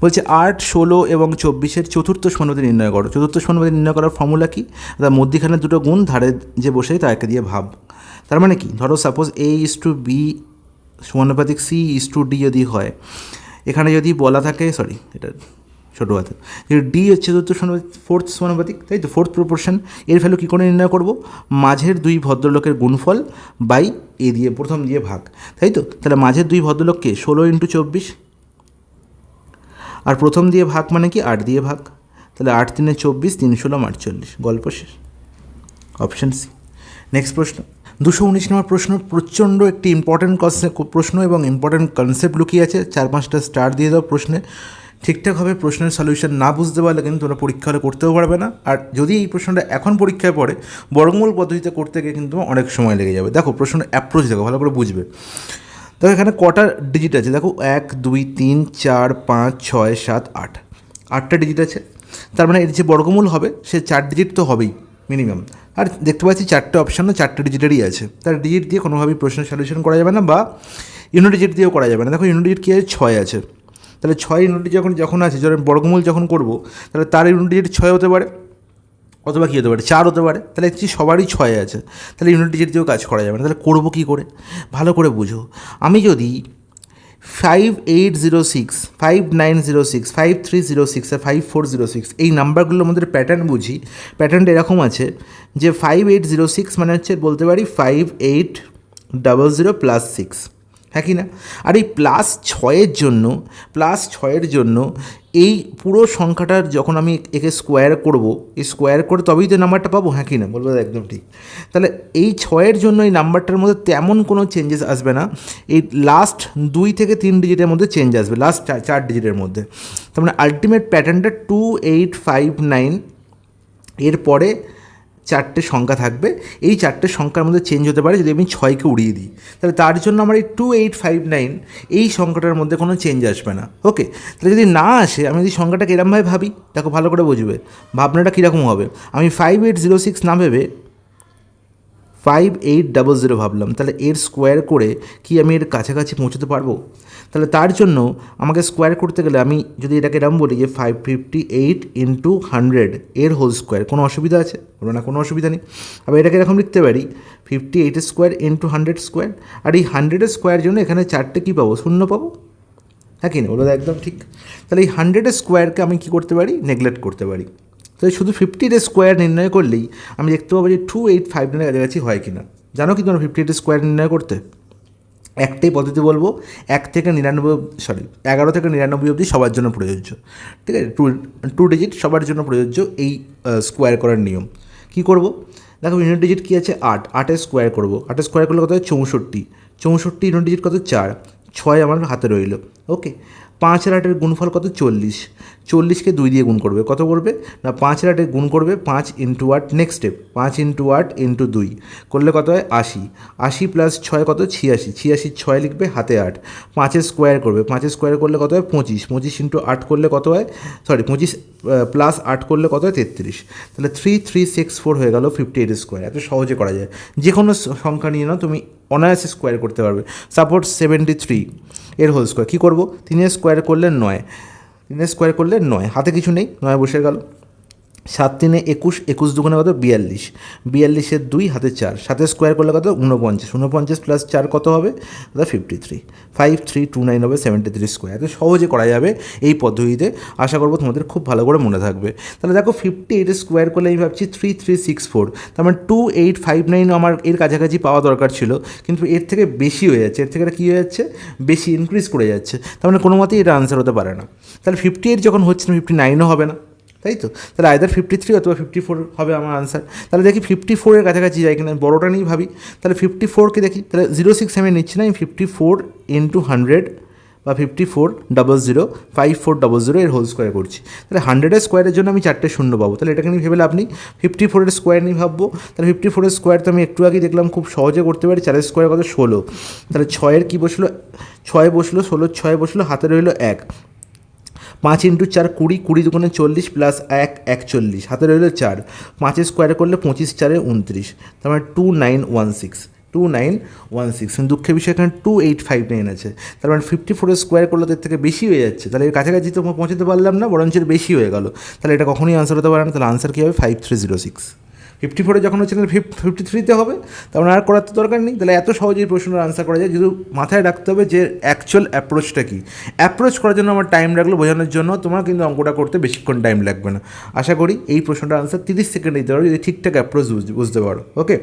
বলছে 8, 16 এবং 24-এর চতুর্থ সমানুপাতি নির্ণয় করো। চতুর্থ সমানুপাতি নির্ণয় করার ফর্মুলা কি? তার মধ্যিখানে দুটো গুণ ধারে যে বসে তাকে দিয়ে ভাব। তার মানে কি, ধরো সাপোজ A:B সমানুপাতিক C:D যদি হয়, এখানে যদি বলা থাকে, সরি এটা ছোটো হাতে, যে ডি হচ্ছে চতুর্থ সমানুপাতিক, ফোর্থ সমানুপাতিক, তাই তো, ফোর্থ প্রপোর্শন। এর ভ্যালু কী করে নির্ণয় করব? মাঝের দুই ভদ্রলোকের গুণফল বাই এ দিয়ে প্রথম দিয়ে ভাগ, তাই তো। তাহলে মাঝের দুই ভদ্রলোককে 16 × 24 আর প্রথম দিয়ে ভাগ মানে কি 8 দিয়ে ভাগ, তাহলে 8 × 3 = 24, 3 × 16 = 48, গল্প শেষ। Option C. নেক্সট প্রশ্ন 219 নম্বর প্রশ্ন, প্রচণ্ড একটি ইম্পর্ট্যান্ট প্রশ্ন এবং ইম্পর্ট্যান্ট কনসেপ্ট লুকিয়ে আছে। 4-5টা স্টার দিয়ে দাও প্রশ্নে। ঠিকঠাকভাবে প্রশ্নের সলিউশন না বুঝতে পারলে কিন্তু তোমরা পরীক্ষা হলে করতেও পারবে না। আর যদি এই প্রশ্নটা এখন পরীক্ষায় পড়ে, বর্গমূল পদ্ধতিতে করতে গিয়ে কিন্তু অনেক সময় লেগে যাবে। দেখো প্রশ্নের অ্যাপ্রোচ দেখো, ভালো করে বুঝবে। দেখো এখানে কটা ডিজিট আছে, দেখো 1 2 3 4 5 6 7 8, 8টা ডিজিট আছে। তার মানে এর যে বর্গমূল হবে সে 4 ডিজিট তো হবেই মিনিমাম। আর দেখতে পাচ্ছি 4টে অপশানও 4টে ডিজিটেরই আছে। তার ডিজিট দিয়ে কোনোভাবেই প্রশ্নের সলিউশন করা যাবে না, বা ইউনিট ডিজিট দিয়েও করা যাবে না। দেখো ইউনিট ডিজিট কী আছে? 6 আছে। তাহলে 6 ইউনিট যখন আছে, যখন বর্গমূল যখন করবো, তাহলে তার ইউনিট ডিজিট 6 হতে পারে, অথবা কী হতে পারে 4 হতে পারে। তাহলে দেখছি সবারই 6 আছে, তাহলে ইউনিট ডিজিট দিয়েও কাজ করা যাবে না। তাহলে করবো কী করে? ভালো করে বুঝো। আমি যদি 5806, 5906, 5306 আর 5406 এই নাম্বারগুলোর মধ্যে প্যাটার্ন বুঝি, প্যাটার্নটা এরকম আছে যে 5806 মানে হচ্ছে বলতে পারি 5800 + 6, হ্যাঁ কি না? আর এই +6-এর জন্য এই পুরো সংখ্যাটার যখন আমি একে স্কোয়ার করব, এই স্কোয়ার করে তবেই তো নাম্বারটা পাবো, হ্যাঁ কি না? বলবো একদম ঠিক। তাহলে এই 6-এর জন্য এই নাম্বারটার মধ্যে তেমন কোনো চেঞ্জেস আসবে না, এই লাস্ট 2 থেকে 3 ডিজিটের মধ্যে চেঞ্জ আসবে, লাস্ট 4 ডিজিটের মধ্যে। তার মানে আলটিমেট প্যাটার্নটা 2859, এরপরে চারটে সংখ্যা থাকবে, এই চারটে সংখ্যার মধ্যে চেঞ্জ হতে পারে যদি আমি 6কে উড়িয়ে দিই। তাহলে তার জন্য আমার এই 2859 এই সংখ্যাটার মধ্যে কোনো চেঞ্জ আসবে না। ওকে, তাহলে যদি না আসে, আমি যদি সংখ্যাটাকে এরমভাবে ভাবি, দেখো ভালো করে বুঝবে ভাবনাটা কীরকম হবে। আমি 5806 না ভেবে 5800 ভাবলাম, তাহলে এর স্কোয়ার করে কি আমি এর কাছাকাছি পৌঁছতে পারবো? তাহলে তার জন্য আমাকে স্কোয়ার করতে গেলে আমি যদি এটাকে এরকম বলি যে 558 ইন্টু 100 এর হোল স্কোয়ার, কোনো অসুবিধা আছে? বলো না, কোনো অসুবিধা নেই। আবার এটাকে এরকম লিখতে পারি 58 স্কোয়ার ইন্টু 100 স্কোয়ার, আর এই 100 স্কোয়ার জন্য এখানে চারটে কী পাবো? শূন্য পাবো, হ্যাঁ কি না? বলো একদম ঠিক। তাহলে এই 100 স্কোয়ারকে আমি কী করতে পারি? নেগলেক্ট করতে পারি। তো শুধু 50 স্কোয়ার নির্ণয় করলেই আমি দেখতে পাবো যে 2859 কাছাকাছি হয় কি না। জানো কি তোমরা 58 স্কোয়ার নির্ণয় করতে? একটাই পদ্ধতি বলবো, 11 থেকে 99 অবধি সবার জন্য প্রযোজ্য, ঠিক আছে? টু ডিজিট সবার জন্য প্রযোজ্য এই স্কোয়ার করার নিয়ম। কি করব? দেখো ইউনিট ডিজিট কী আছে? 8, 8-এর স্কোয়ার করবো। 8-এর স্কোয়ার করলে কত হয়? 64, 64 ইউনিট ডিজিট কত? 4, 6 আমার হাতে রইল। ওকে, 5 আর 8-এর গুণফল কত? 40, 40কে 2 দিয়ে গুণ করবে, কত করবে না 5 আর 8-এর গুণ করবে 5 into 8, next step 5 into 8 into 2 করলে কত হয়? 80, 80 প্লাস 6 কত? 86, 86 6 লিখবে, হাতে 8, 5-এর স্কোয়ার করবে, 5-এর স্কোয়ার করলে কত হয়? 25, 25 ইন্টু 8 করলে কত হয়? 25 প্লাস 8 করলে কত হয়? 33। তাহলে 3364 হয়ে গেল 58 স্কোয়ার। এত সহজে করা যায়, যে কোনো সংখ্যা নিয়ে নাও তুমি অনায়াসে স্কোয়ার করতে পারবে। সাপোজ 73 এর হোল স্কোয়ার কী করবো? 3-এর স্কোয়ার করলে 9, 3-এর স্কোয়ার করলে 9, হাতে কিছু নেই, 9 বসে গেল। 7 3-এ 21, 21 দুগুণে কত? 42, 42-এর 2 হাতে 4, 7-এর স্কোয়ার করলে কত? 49, 49 প্লাস 4 কত হবে? 53, 5329 হবে 73 স্কোয়ার। এত সহজে করা যাবে এই পদ্ধতিতে। আশা করবো তোমাদের খুব ভালো করে মনে থাকবে। তাহলে দেখো 58 স্কোয়ার করলে আমি ভাবছি 3364, তার মানে 2859 আমার এর কাছাকাছি পাওয়া দরকার ছিল, কিন্তু এর থেকে বেশি হয়ে যাচ্ছে। এর থেকে এটা কী হয়ে যাচ্ছে? বেশি ইনক্রিজ করে যাচ্ছে। তার মানে কোনো মতেই এটা আনসার হতে পারে না। তাহলে 58 যখন হচ্ছে না, 59ও হবে না, তাই তো? তাহলে আইদার 53 অথবা 54 হবে আমার আনসার। তাহলে দেখি 54-এর কাছাকাছি যাই কিনা, বড়োটা নিয়েই ভাবি। তাহলে 54কে দেখি, তাহলে 06 আমি নিচ্ছি না, আমি 54 ইন্টু 100 বা 5400 5400 এর হোল স্কোয়ার করছি। তাহলে 100-এর স্কোয়ারের জন্য আমি 4টে শূন্য পাবো। তাহলে এটাকে নিয়ে ভেবে লাভ নেই, 54-এর স্কোয়ার নিয়ে ভাববো। তাহলে 54-এর স্কোয়ার তো আমি একটু আগে দেখলাম খুব সহজে করতে পারি। 4-এর স্কোয়ার কত? 16। তাহলে 6-এর কী বসলো? 6 বসলো, 16 6 বসলো, হাতে রইলো 1। 5 ইন্টু 4 20, 20 দুগুণে 40 প্লাস 1 41, হাতে রইল 4। 5-এর স্কোয়ার করলে 25 4-এ 29, তার মানে 2916, 2916। দুঃখের বিষয় এখানে 2859 আছে। তার মানে 54-এর স্কোয়ার করলে এর থেকে বেশি হয়ে যাচ্ছে। তাহলে এর কাছাকাছি তো পৌঁছাতে পারলাম না, বরঞ্চ এর বেশি হয়ে গেল। তাহলে এটা কখনোই আনসার হতে পারে না। তাহলে আনসার কী হবে? 5306। 54-এ যখন হচ্ছে তাহলে 53-তে হবে, তেমন আর করার তো দরকার নেই। তাহলে এত সহজেই প্রশ্নের আনসার করা যায়, যেহেতু মাথায় রাখতে হবে যে অ্যাকচুয়াল অ্যাপ্রোচটা কী। অ্যাপ্রোচ করার জন্য আমার টাইম লাগলো, বোঝানোর জন্য তোমার কিন্তু অঙ্কটা করতে বেশিক্ষণ টাইম লাগবে না। আশা করি এই প্রশ্নটার আনসার 30 সেকেন্ডে দিতে পারো, যদি ঠিকঠাক অ্যাপ্রোচ বুঝতে পারো। ওকে,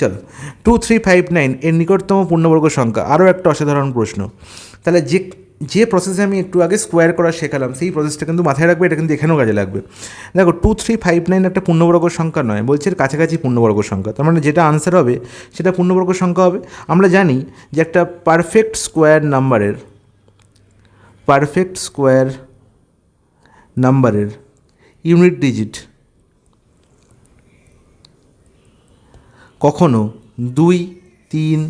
চলো 2359 এর নিকটতম পূর্ণবর্গ সংখ্যা, আরও একটা অসাধারণ প্রশ্ন। তাহলে যে প্রসেসে আমি একটু আগে স্কোয়ার করা শেখালাম, সেই প্রসেসটা কিন্তু মাথায় রাখবে, এটা কিন্তু এখানেও কাজে লাগবে। দেখো 2359 একটা পূর্ণবর্গ সংখ্যা নয়, বলছে এর কাছাকাছি পূর্ণবর্গ সংখ্যা। তার মানে যেটা আনসার হবে সেটা পূর্ণবর্গ সংখ্যা হবে। আমরা জানি যে একটা পারফেক্ট স্কোয়ার নাম্বারের ইউনিট ডিজিট কখনো 2 3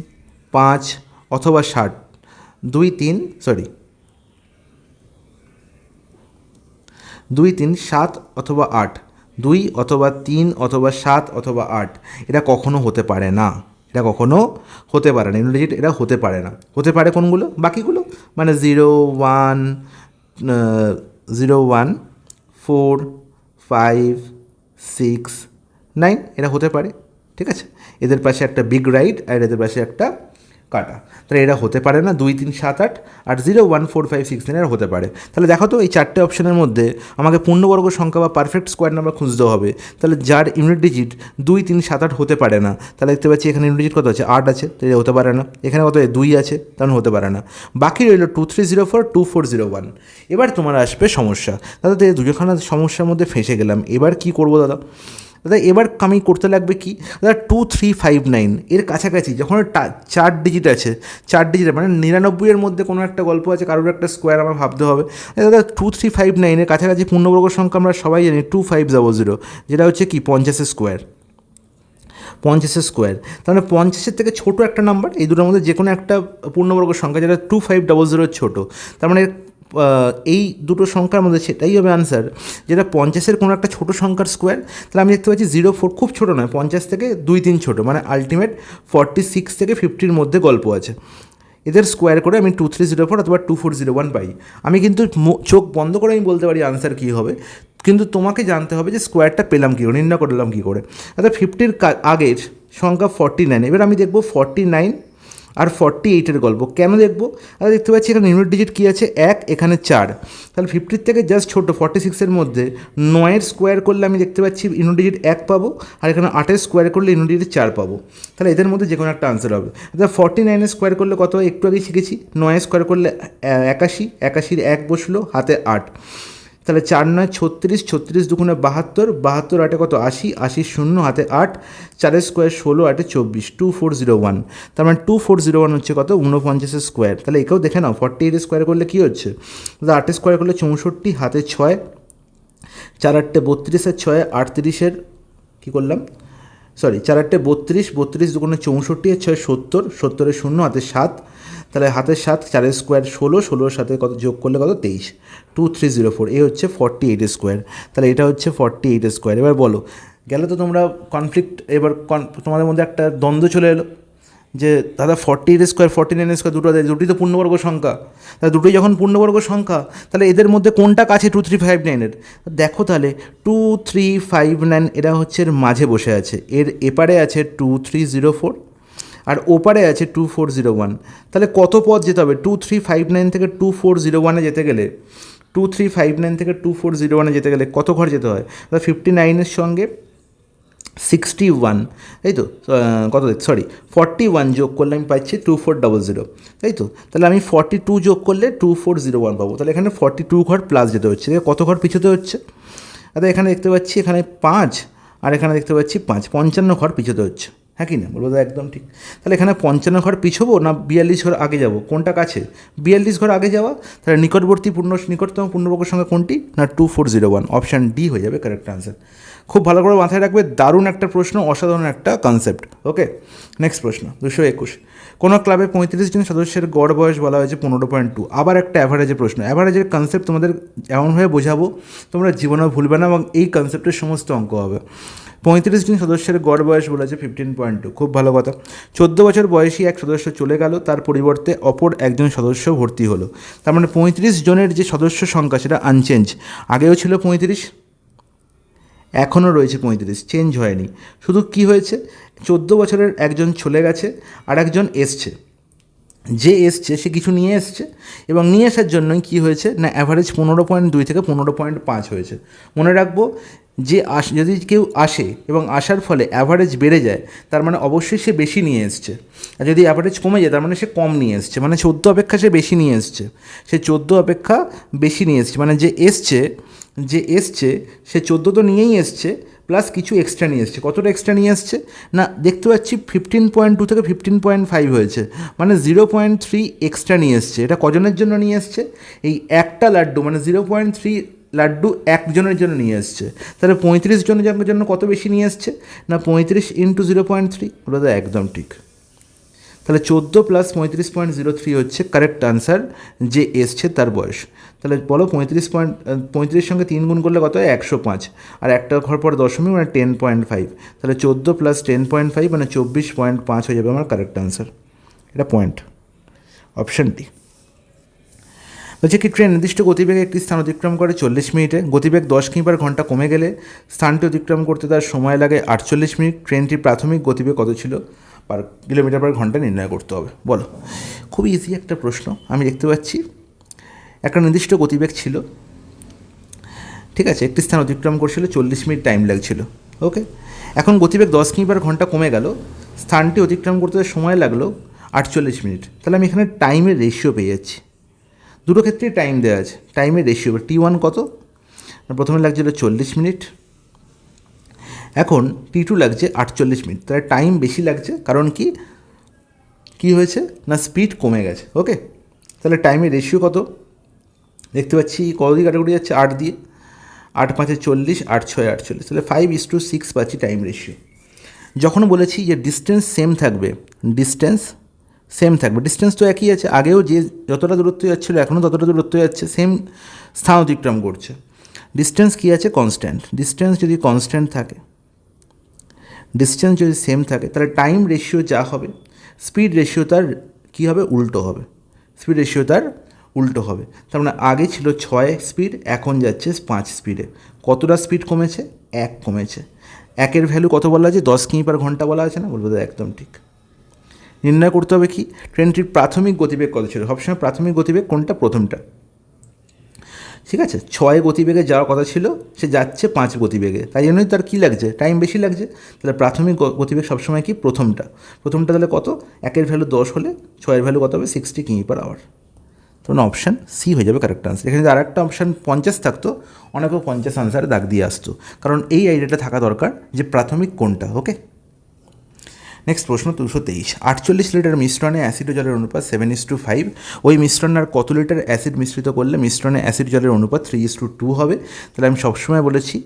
5 অথবা 7, 2 3 7 অথবা 8, 2 অথবা 3 অথবা 7 অথবা 8, এটা কখনো হতে পারে না। এটা কখনো হতে পারে না, ইউনিট ডিজিট এটা হতে পারে না। হতে পারে কোনগুলো? বাকিগুলো, মানে 0 1 4 5 6 9 এটা হতে পারে, ঠিক আছে? এদের পাশে একটা বিগ রাইট আর এদের পাশে একটা কাটা, তাহলে এরা হতে পারে না। 2 3 7 8 আর 0 1 4 5 6 9 এরা হতে পারে। তাহলে দেখো তো এই চারটে অপশনের মধ্যে আমাকে পূর্ণবর্গ সংখ্যা বা পারফেক্ট স্কোয়ার নাম্বার খুঁজতে হবে। তাহলে যার ইউনিট ডিজিট 2 3 7 8 হতে পারে না, তাহলে দেখতে পাচ্ছি এখানে ইউনিট ডিজিট কত আছে? 8 আছে, তাহলে হতে পারে না। এখানে কত? 2 আছে, তাহলে হতে পারে না। বাকি রইল 2 3 0 4 2 4 0 1। এবার তোমার আসবে সমস্যা। দাদা দুজোখানা সমস্যার মধ্যে ফেঁসে গেলাম, এবার কি করবো দাদা? এবার আমি করতে লাগবে কি দাদা? 2359 এর কাছাকাছি যখন 4 ডিজিট আছে, 4 ডিজিট মানে 99-এর মধ্যে কোনো একটা গল্প আছে, কারোর একটা স্কোয়ার আমার ভাবতে হবে। দাদা 2359 এর কাছাকাছি পূর্ণবর্গ সংখ্যা আমরা সবাই জানি 2500, যেটা হচ্ছে কি 50-এর স্কোয়ার। 50 স্কোয়ার, তার মানে 50 থেকে ছোটো একটা নাম্বার, এই দুটোর মধ্যে যে কোনো একটা পূর্ণবর্গ সংখ্যা যেটা 2500 ছোটো, তার মানে এই দুটো সংখ্যার মধ্যে সেটাই হবে আনসার যেটা 50 কোনো একটা ছোটো সংখ্যার স্কোয়ার। তাহলে আমি দেখতে পাচ্ছি 04 খুব ছোটো নয়, 50 থেকে 2-3 ছোটো, মানে আলটিমেট 46 থেকে 50-র মধ্যে গল্প আছে। এদের স্কোয়ার করে আমি 2304 অথবা 2401 পাই। আমি কিন্তু চোখ বন্ধ করে আমি বলতে পারি আনসার কী হবে, কিন্তু তোমাকে জানতে হবে যে স্কোয়ারটা পেলাম কী করে, নির্ণয় করলাম কী করে। অর্থাৎ 50-র আগের সংখ্যা 49, এবার আমি দেখব 49 আর 48-এর গল্প কেন দেখবো। আর দেখতে পাচ্ছি এখানে ইউনিট ডিজিট কী আছে 1, এখানে 4, তাহলে 50-র থেকে জাস্ট ছোটো 46-এর মধ্যে 9-এর স্কোয়ার করলে আমি দেখতে পাচ্ছি ইউনিট ডিজিট 1 পাবো, আর এখানে 8-এর স্কোয়ার করলে ইউনিট ডিজিট 4 পাবো। তাহলে এদের মধ্যে যে কোনো একটা আনসার হবে। অর্থাৎ 49-এর স্কোয়ার করলে কত, একটু আগেই শিখেছি, 9-এর স্কোয়ার করলে 81, 81-র 1 বসলো, হাতে 8, তাহলে 4 9 36, 36 দুগুণে 72, 72 8-এ কত 80, 80 0 হাতে 8, 4-এর স্কোয়ার 16, 8-এ 24, 2401, তার মানে 2401 হচ্ছে কত 49 স্কোয়ার। তাহলে একেও দেখে নাও, 48 স্কোয়ার করলে কী হচ্ছে, তাহলে 8 স্কোয়ার করলে 64, হাতে 6, 4 8-এ 32, আর 6 38-এর কী করলাম, সরি 4 8-এ 32, 32 দুগুণে 64, আর 6 70, 70-এর 0 হাতে 7, তাহলে হাতের 7, 4-এর স্কোয়ার 16, 16-এর সাথে কত যোগ করলে কত 23, 2304, এই হচ্ছে 48 স্কোয়ার। তাহলে এটা হচ্ছে 48 স্কোয়ার। এবার বলো, গেলে তো তোমরা কনফ্লিক্ট, এবার তোমাদের মধ্যে একটা দ্বন্দ্ব চলে এলো যে দাদা 48 স্কোয়ার 49 স্কোয়ার দুটোই তো পূর্ণবর্গ সংখ্যা, তাহলে দুটোই যখন পূর্ণবর্গ সংখ্যা তাহলে এদের মধ্যে কোনটা কাছে 2359-এর, দেখো তাহলে 2359 এরা হচ্ছে এর মাঝে বসে আছে, এর এপারে আছে 2304 আর ওপারে আছে 2401, তাহলে কত পথ যেতে হবে, 2359 থেকে 2401-এ যেতে গেলে 2359 থেকে 2401-এ যেতে গেলে কত ঘর যেতে হয়, 59-এর সঙ্গে 61, তাই তো, কত সরি 41 যোগ করলে আমি পাচ্ছি 2400, তাই তো, তাহলে আমি 42 যোগ করলে 2401 পাবো, তাহলে এখানে 42 ঘর প্লাস যেতে হচ্ছে, কত ঘর পিছোতে হচ্ছে, আচ্ছা এখানে দেখতে পাচ্ছি এখানে 5 আর এখানে দেখতে পাচ্ছি 5, 55 ঘর পিছোতে হচ্ছে, হ্যাঁ কি না বলবো, তো একদম ঠিক। তাহলে এখানে 55 ঘর পিছবো না 42 ঘর আগে যাব, কোনটা কাছে, 42 ঘর আগে যাওয়া, তাহলে নিকটতম পূর্ণবর্গ সংখ্যা কোনটি না 2401, অপশান ডি হয়ে যাবে কারেক্ট আনসার। খুব ভালো করে মাথায় রাখবে, দারুণ একটা প্রশ্ন, অসাধারণ একটা কনসেপ্ট। ওকে, নেক্সট প্রশ্ন 221, কোনো ক্লাবে 35 জন সদস্যের গড় বয়স বলা হয়েছে 15.2, আবার একটা অ্যাভারেজের প্রশ্ন। অ্যাভারেজের কনসেপ্ট তোমাদের এমনভাবে বোঝাবো তোমরা জীবনেও ভুলবে না এবং এই কনসেপ্টের সমস্ত অঙ্ক হবে। 35 জন সদস্যের গড় বয়স বলেছে 15.2, খুব ভালো কথা। 14 বছর বয়সী এক সদস্য চলে গেল, তার পরিবর্তে অপর একজন সদস্য ভর্তি হলো, তার মানে 35 জনের যে সদস্য সংখ্যা সেটা আনচেঞ্জ, আগেও ছিল 35, এখনও রয়েছে 35, চেঞ্জ হয়নি। শুধু কি হয়েছে, 14 বছরের একজন চলে গেছে আর একজন এসছে, যে এসছে সে কিছু নিয়ে এসছে এবং নিয়ে আসার জন্যই কী হয়েছে না অ্যাভারেজ 15.2 থেকে 15.5 হয়েছে। মনে রাখবো যে যদি কেউ আসে এবং আসার ফলে অ্যাভারেজ বেড়ে যায় তার মানে অবশ্যই সে বেশি নিয়ে এসছে, আর যদি অ্যাভারেজ কমে যায় তার মানে সে কম নিয়ে এসছে, মানে 14 অপেক্ষা সে বেশি নিয়ে এসছে, সে 14 অপেক্ষা বেশি নিয়ে এসছে, মানে যে এসছে সে 14 তো নিয়েই এসছে প্লাস কিছু এক্সট্রা নিয়ে এসছে। কতটা এক্সট্রা নিয়ে এসছে না দেখতে পাচ্ছি 15.2 থেকে 15.5 হয়েছে, মানে 0.3 এক্সট্রা নিয়ে এসছে। এটা কজনের জন্য নিয়ে এসছে, এই একটা লাড্ডু মানে 0.3 লাড্ডু একজনের জন্য নিয়ে এসছে, তাহলে 35 জনের জন্য কত বেশি নিয়ে এসছে না 35 ইন্টু 0.3, ওটা তো একদম ঠিক। তাহলে 14 প্লাস 35.03 হচ্ছে কারেক্ট আনসার, যে এসছে তার বয়স। তাহলে বলো 35 সঙ্গে 3 গুণ করলে কত হয় 105, আর একটা ঘর পর দশমিক মানে 10.5, তাহলে 14 প্লাস 10.5 মানে 24.5 হয়ে যাবে আমার কারেক্ট আনসার। এটা পয়েন্ট, অপশান ডি। বলছে কি ট্রেন নির্দিষ্ট গতিবেগে একটি স্থান অতিক্রম করে 40 মিনিটে, গতিবেগ 10 কিমি/ঘন্টা কমে গেলে স্থানটি অতিক্রম করতে তার সময় লাগে 48 মিনিট, ট্রেনটির প্রাথমিক গতিবেগ কত ছিল পার কিলোমিটার/ঘন্টা নির্ণয় করতে হবে। বলো, খুব ইজি একটা প্রশ্ন। আমি দেখতে পাচ্ছি একটা নির্দিষ্ট গতিবেগ ছিল, ঠিক আছে, একটি স্থান অতিক্রম করছিল, 40 মিনিট টাইম লাগছিল। ওকে, এখন গতিবেগ 10 কিমি/ঘন্টা কমে গেল, স্থানটি অতিক্রম করতে সময় লাগলো 48 মিনিট, তাহলে আমি এখানে টাইমের রেশিও পেয়ে যাচ্ছি। দুটো ক্ষেত্রেই টাইম দেওয়া আছে, টাইমের রেশিও T1 কত, প্রথমে লাগছিল 40 মিনিট, এখন T2 লাগছে 48 মিনিট, তাহলে টাইম বেশি লাগছে, কারণ কি হয়েছে না স্পিড কমে গেছে। ওকে, তাহলে টাইমের রেশিও কত দেখতে পাচ্ছি, কত দিয়ে কাটাকুটি যাচ্ছে 8 দিয়ে, 8 5 40, 8 6 48, তাহলে 5:6 পাচ্ছি টাইম রেশিও। যখন বলেছি যে ডিস্টেন্স সেম থাকবে, ডিস্টেন্স তো একই আছে, আগেও যে যতটা দূরত্ব যাচ্ছিলো এখনও ততটা দূরত্ব যাচ্ছে, সেম স্থান অতিক্রম করছে। ডিস্টেন্স কী আছে? কনস্ট্যান্ট। ডিস্টেন্স যদি কনস্ট্যান্ট থাকে, ডিস্টেন্স যদি সেম থাকে, তাহলে টাইম রেশিও যা হবে স্পিড রেশিও তার কী হবে? উল্টো হবে। স্পিড রেশিও তার উল্টো হবে। তার মানে আগে ছিল 6 স্পিড, এখন যাচ্ছে 5 স্পিডে। কতটা স্পিড কমেছে? 1 কমেছে। 1-এর ভ্যালু কত বলা আছে? 10 কিমি পার ঘন্টা বলা আছে না? বলবো একদম ঠিক। নির্ণয় করতে হবে কি? ট্রেনটির প্রাথমিক গতিবেগ কত ছিল? সবসময় প্রাথমিক গতিবেগ কোনটা? প্রথমটা। ঠিক আছে, 6 গতিবেগে যাওয়ার কথা ছিল, সে যাচ্ছে 5 গতিবেগে, তাই জন্যই তার কী লাগছে? টাইম বেশি লাগছে। তাহলে প্রাথমিক গতিবেগ সবসময় কি? প্রথমটা। তাহলে কত? 1-এর ভ্যালু 10 হলে 6-এর ভ্যালু কত হবে? 60 কিমি পার আওয়ার। তখন অপশান সি হয়ে যাবে কারেক্ট আনসার। এখানে যদি আর একটা অপশান 50 থাকতো, অনেকেও 50 আনসারে দাগ দিয়ে আসতো, কারণ এই আইডিয়াটা থাকা দরকার যে প্রাথমিক কোনটা। ওকে, নেক্সট প্রশ্ন 223। 48 লিটার মিশ্রণে অ্যাসিড ও জলের অনুপাত 7:5। ওই মিশ্রণে আর কত লিটার অ্যাসিড মিশ্রিত করলে মিশ্রণে অ্যাসিড জলের অনুপাত 3:2 হবে? তাহলে আমি সবসময় বলেছি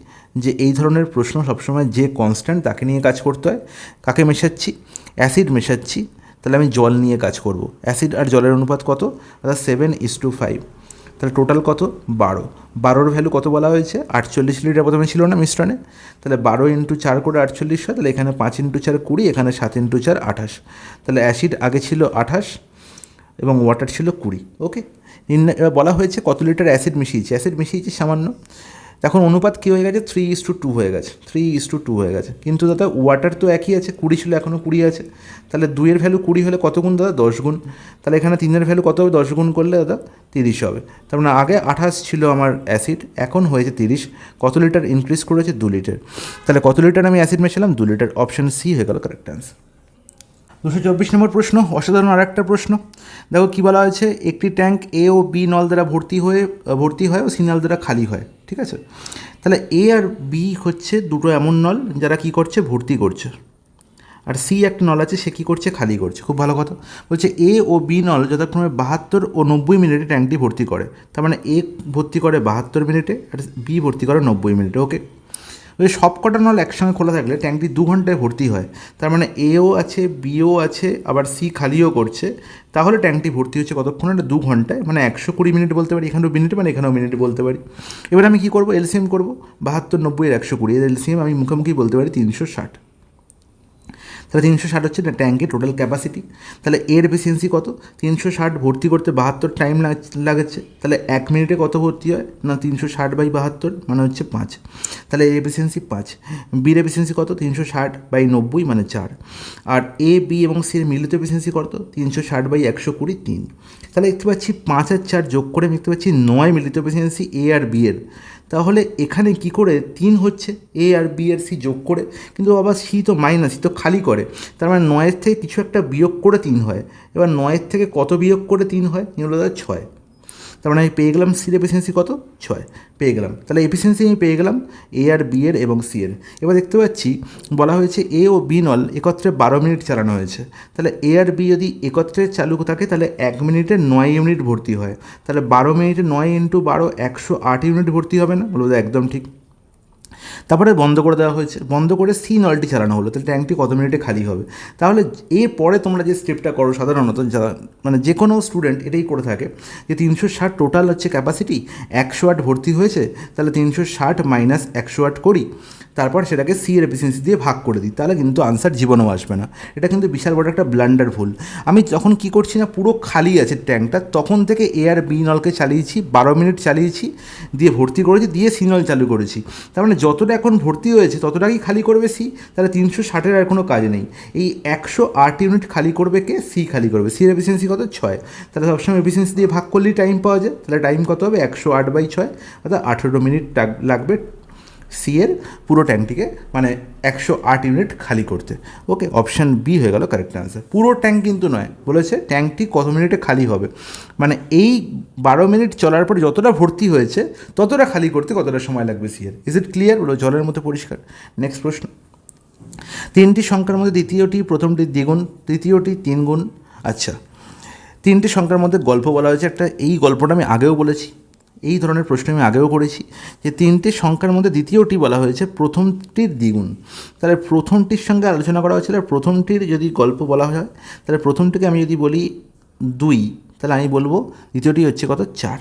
যে এই ধরনের প্রশ্ন সবসময় যে কনস্ট্যান্ট তাকে নিয়ে কাজ করতে হয়। কাকে মেশাচ্ছি? অ্যাসিড মেশাচ্ছি, তাহলে আমি জল নিয়ে কাজ করব। অ্যাসিড আর জলের অনুপাত কত? অর্থাৎ 7:5। তাহলে টোটাল কত? 12। 12-র ভ্যালু কত বলা হয়েছে? 48 লিটার প্রথমে ছিল না মিশ্রণে, তাহলে 12 × 4 করে 48 হয়, তাহলে এখানে 5 × 4 20, এখানে 7 × 4 28। তাহলে অ্যাসিড আগে ছিল 28 এবং ওয়াটার ছিল 20। ওকে, এবার বলা হয়েছে কত লিটার অ্যাসিড মিশিয়েছি। অ্যাসিড মিশিয়েছি সামান্য, এখন অনুপাত কী হয়ে গেছে? 3:2 হয়ে গেছে। 3:2 হয়ে গেছে, কিন্তু দাদা ওয়াটার তো একই আছে, 20 ছিল, এখনও 20 আছে। তাহলে 2-এর ভ্যালু 20 হলে কত গুণ দাদা? 10 গুণ। তাহলে এখানে 3-এর ভ্যালু কত হবে? 10 গুণ করলে দাদা 30 হবে। তার মানে আগে 28 ছিল আমার অ্যাসিড, এখন হয়েছে 30। কত লিটার ইনক্রিজ করেছে? 2 লিটার। তাহলে কত লিটার আমি অ্যাসিড মেশালাম? 2 লিটার। অপশান সি হয়ে গেল কারেক্ট অ্যান্সার। 224 নম্বর প্রশ্ন, অসাধারণ আর একটা প্রশ্ন। দেখো কী বলা হয়েছে? একটি ট্যাঙ্ক এ ও বি নল দ্বারা ভর্তি হয় ও সি নল দ্বারা খালি হয়। ঠিক আছে, তাহলে এ আর বি হচ্ছে দুটো এমন নল যারা কী করছে? ভর্তি করছে। আর সি একটা নল আছে, সে কী করছে? খালি করছে। খুব ভালো কথা বলছে, এ ও বি নল যথাক্রমে 72 ও 90 মিনিটে ট্যাঙ্কটি ভর্তি করে। তার মানে এ ভর্তি করে 72 মিনিটে আর বি ভর্তি করে 90 মিনিটে। ওকে, ওই সব কটা নল একসঙ্গে খোলা থাকলে ট্যাঙ্কটি 2 ঘন্টায় ভর্তি হয়। তার মানে এও আছে, বিও আছে, আবার সি খালিও করছে, তাহলে ট্যাঙ্কটি ভর্তি হচ্ছে কতক্ষণ? 2 ঘন্টায়, মানে 120 মিনিট বলতে পারি, এখানেও মিনিট মানে এখানেও মিনিট বলতে পারি। এবার আমি কী করবো? এলসিএম করবো। 72, 90 আর 120, এর এলসিএম আমি মুখোমুখি বলতে পারি 360। তাহলে 360 হচ্ছে ট্যাঙ্কের টোটাল ক্যাপাসিটি। তাহলে এর এফিসিয়েন্সি কত? 360 ভর্তি করতে 72 টাইম লাগছে, তাহলে 1 মিনিটে কত ভর্তি হয়? না 360/72 মানে হচ্ছে 5। তাহলে এর এফিসিয়েন্সি 5। বির এফিসিয়েন্সি কত? 360/90 মানে 4। আর এ, বি এবং সি এর মিলিত এফিসিয়েন্সি কত? 360/120 3। তাহলে দেখতে পাচ্ছি 5 আর 4 যোগ করে দেখতে পাচ্ছি 9 মিলিত এফিসিয়েন্সি এ আর বি এর। তাহলে এখানে কি করে 3 হচ্ছে? এ আর বি আর সি যোগ করে, কিন্তু আবার সি তো মাইনাস, সি তো খালি করে, তার মানে 9-এর থেকে কিছু একটা বিয়োগ করে 3 হয়। এবার 9-এর থেকে কত বিয়োগ করে 3 হয়? নিহল দাদা 6। তার মানে আমি পেয়ে গেলাম সির এফিসিয়েন্সি কত? 6 পেয়ে গেলাম। তাহলে এফিসিয়েন্সি আমি পেয়ে গেলাম এ আর বি এর এবং সি এর। এবার দেখতে পাচ্ছি বলা হয়েছে এ ও বি নল একত্রে 12 মিনিট চালানো হয়েছে। তাহলে এ আর বি যদি একত্রে চালু থাকে তাহলে 1 মিনিটে 9 ইউনিট ভর্তি হয়। তাহলে 12 মিনিটে 9 × 12 108 ইউনিট ভর্তি হবে না? বলবো একদম ঠিক। তারপরে বন্ধ করে দেওয়া হয়েছে, বন্ধ করে সি নলটি চালানো হলো, তাহলে ট্যাঙ্কটি কত মিনিটে খালি হবে? তাহলে এরপরে তোমরা যে স্টেপটা করো সাধারণত যারা মানে যে কোনো স্টুডেন্ট এটাই করে থাকে, যে 360 টোটাল হচ্ছে ক্যাপাসিটি, 108 ভর্তি হয়েছে, তাহলে 360 মাইনাস 108 করি, তারপর সেটাকে সি এর এফিসিয়েন্সি দিয়ে ভাগ করে দিই, তাহলে কিন্তু আনসার জীবনেও আসবে না। এটা কিন্তু বিশাল বড় একটা ব্লান্ডার ভুল। আমি যখন কী করছি না, পুরো খালি আছে ট্যাঙ্কটা, তখন থেকে এ আর বি নলকে চালিয়েছি, 12 মিনিট চালিয়েছি, দিয়ে ভর্তি করেছি, দিয়ে সি নল চালু করেছি। তার মানে যতটা এখন ভর্তি হয়েছে ততটাই খালি করবে সি, তাহলে 360-এর আর কোনো কাজ নেই। এই 108 ইউনিট খালি করবে কে? সি খালি করবে। সি এর এফিসিয়েন্সি কত? 6। তাহলে সবসময় এফিসিয়েন্সি দিয়ে ভাগ করলেই টাইম পাওয়া যায়। তাহলে টাইম কত হবে? 108/6, অর্থাৎ 18 মিনিট লাগবে সি এর পুরো ট্যাঙ্কটিকে, মানে 108 ইউনিট খালি করতে। ওকে, অপশান বি হয়ে গেল কারেক্ট আনসার। পুরো ট্যাঙ্ক কিন্তু নয়, বলেছে ট্যাঙ্কটি কত মিনিটে খালি হবে, মানে এই 12 মিনিট চলার পরে যতটা ভর্তি হয়েছে ততটা খালি করতে কতটা সময় লাগবে সি এর। Is it clear? বলো জলের মতো পরিষ্কার। নেক্সট প্রশ্ন, 3টি সংখ্যার মধ্যে দ্বিতীয়টি প্রথমটি দ্বিগুণ, তৃতীয়টি 3 গুণ। আচ্ছা, 3টি সংখ্যার মধ্যে গল্প বলা হয়েছে একটা, এই গল্পটা আমি আগেও বলেছি, এই ধরনের প্রশ্ন আমি আগেও করেছি, যে তিনটে সংখ্যার মধ্যে দ্বিতীয়টি বলা হয়েছে প্রথমটির দ্বিগুণ। তাহলে প্রথমটির সঙ্গে আলোচনা করা হয়েছিল, আর প্রথমটির যদি গল্প বলা হয় তাহলে প্রথমটিকে আমি যদি বলি 2, তাহলে আমি বলবো দ্বিতীয়টি হচ্ছে কত, 4।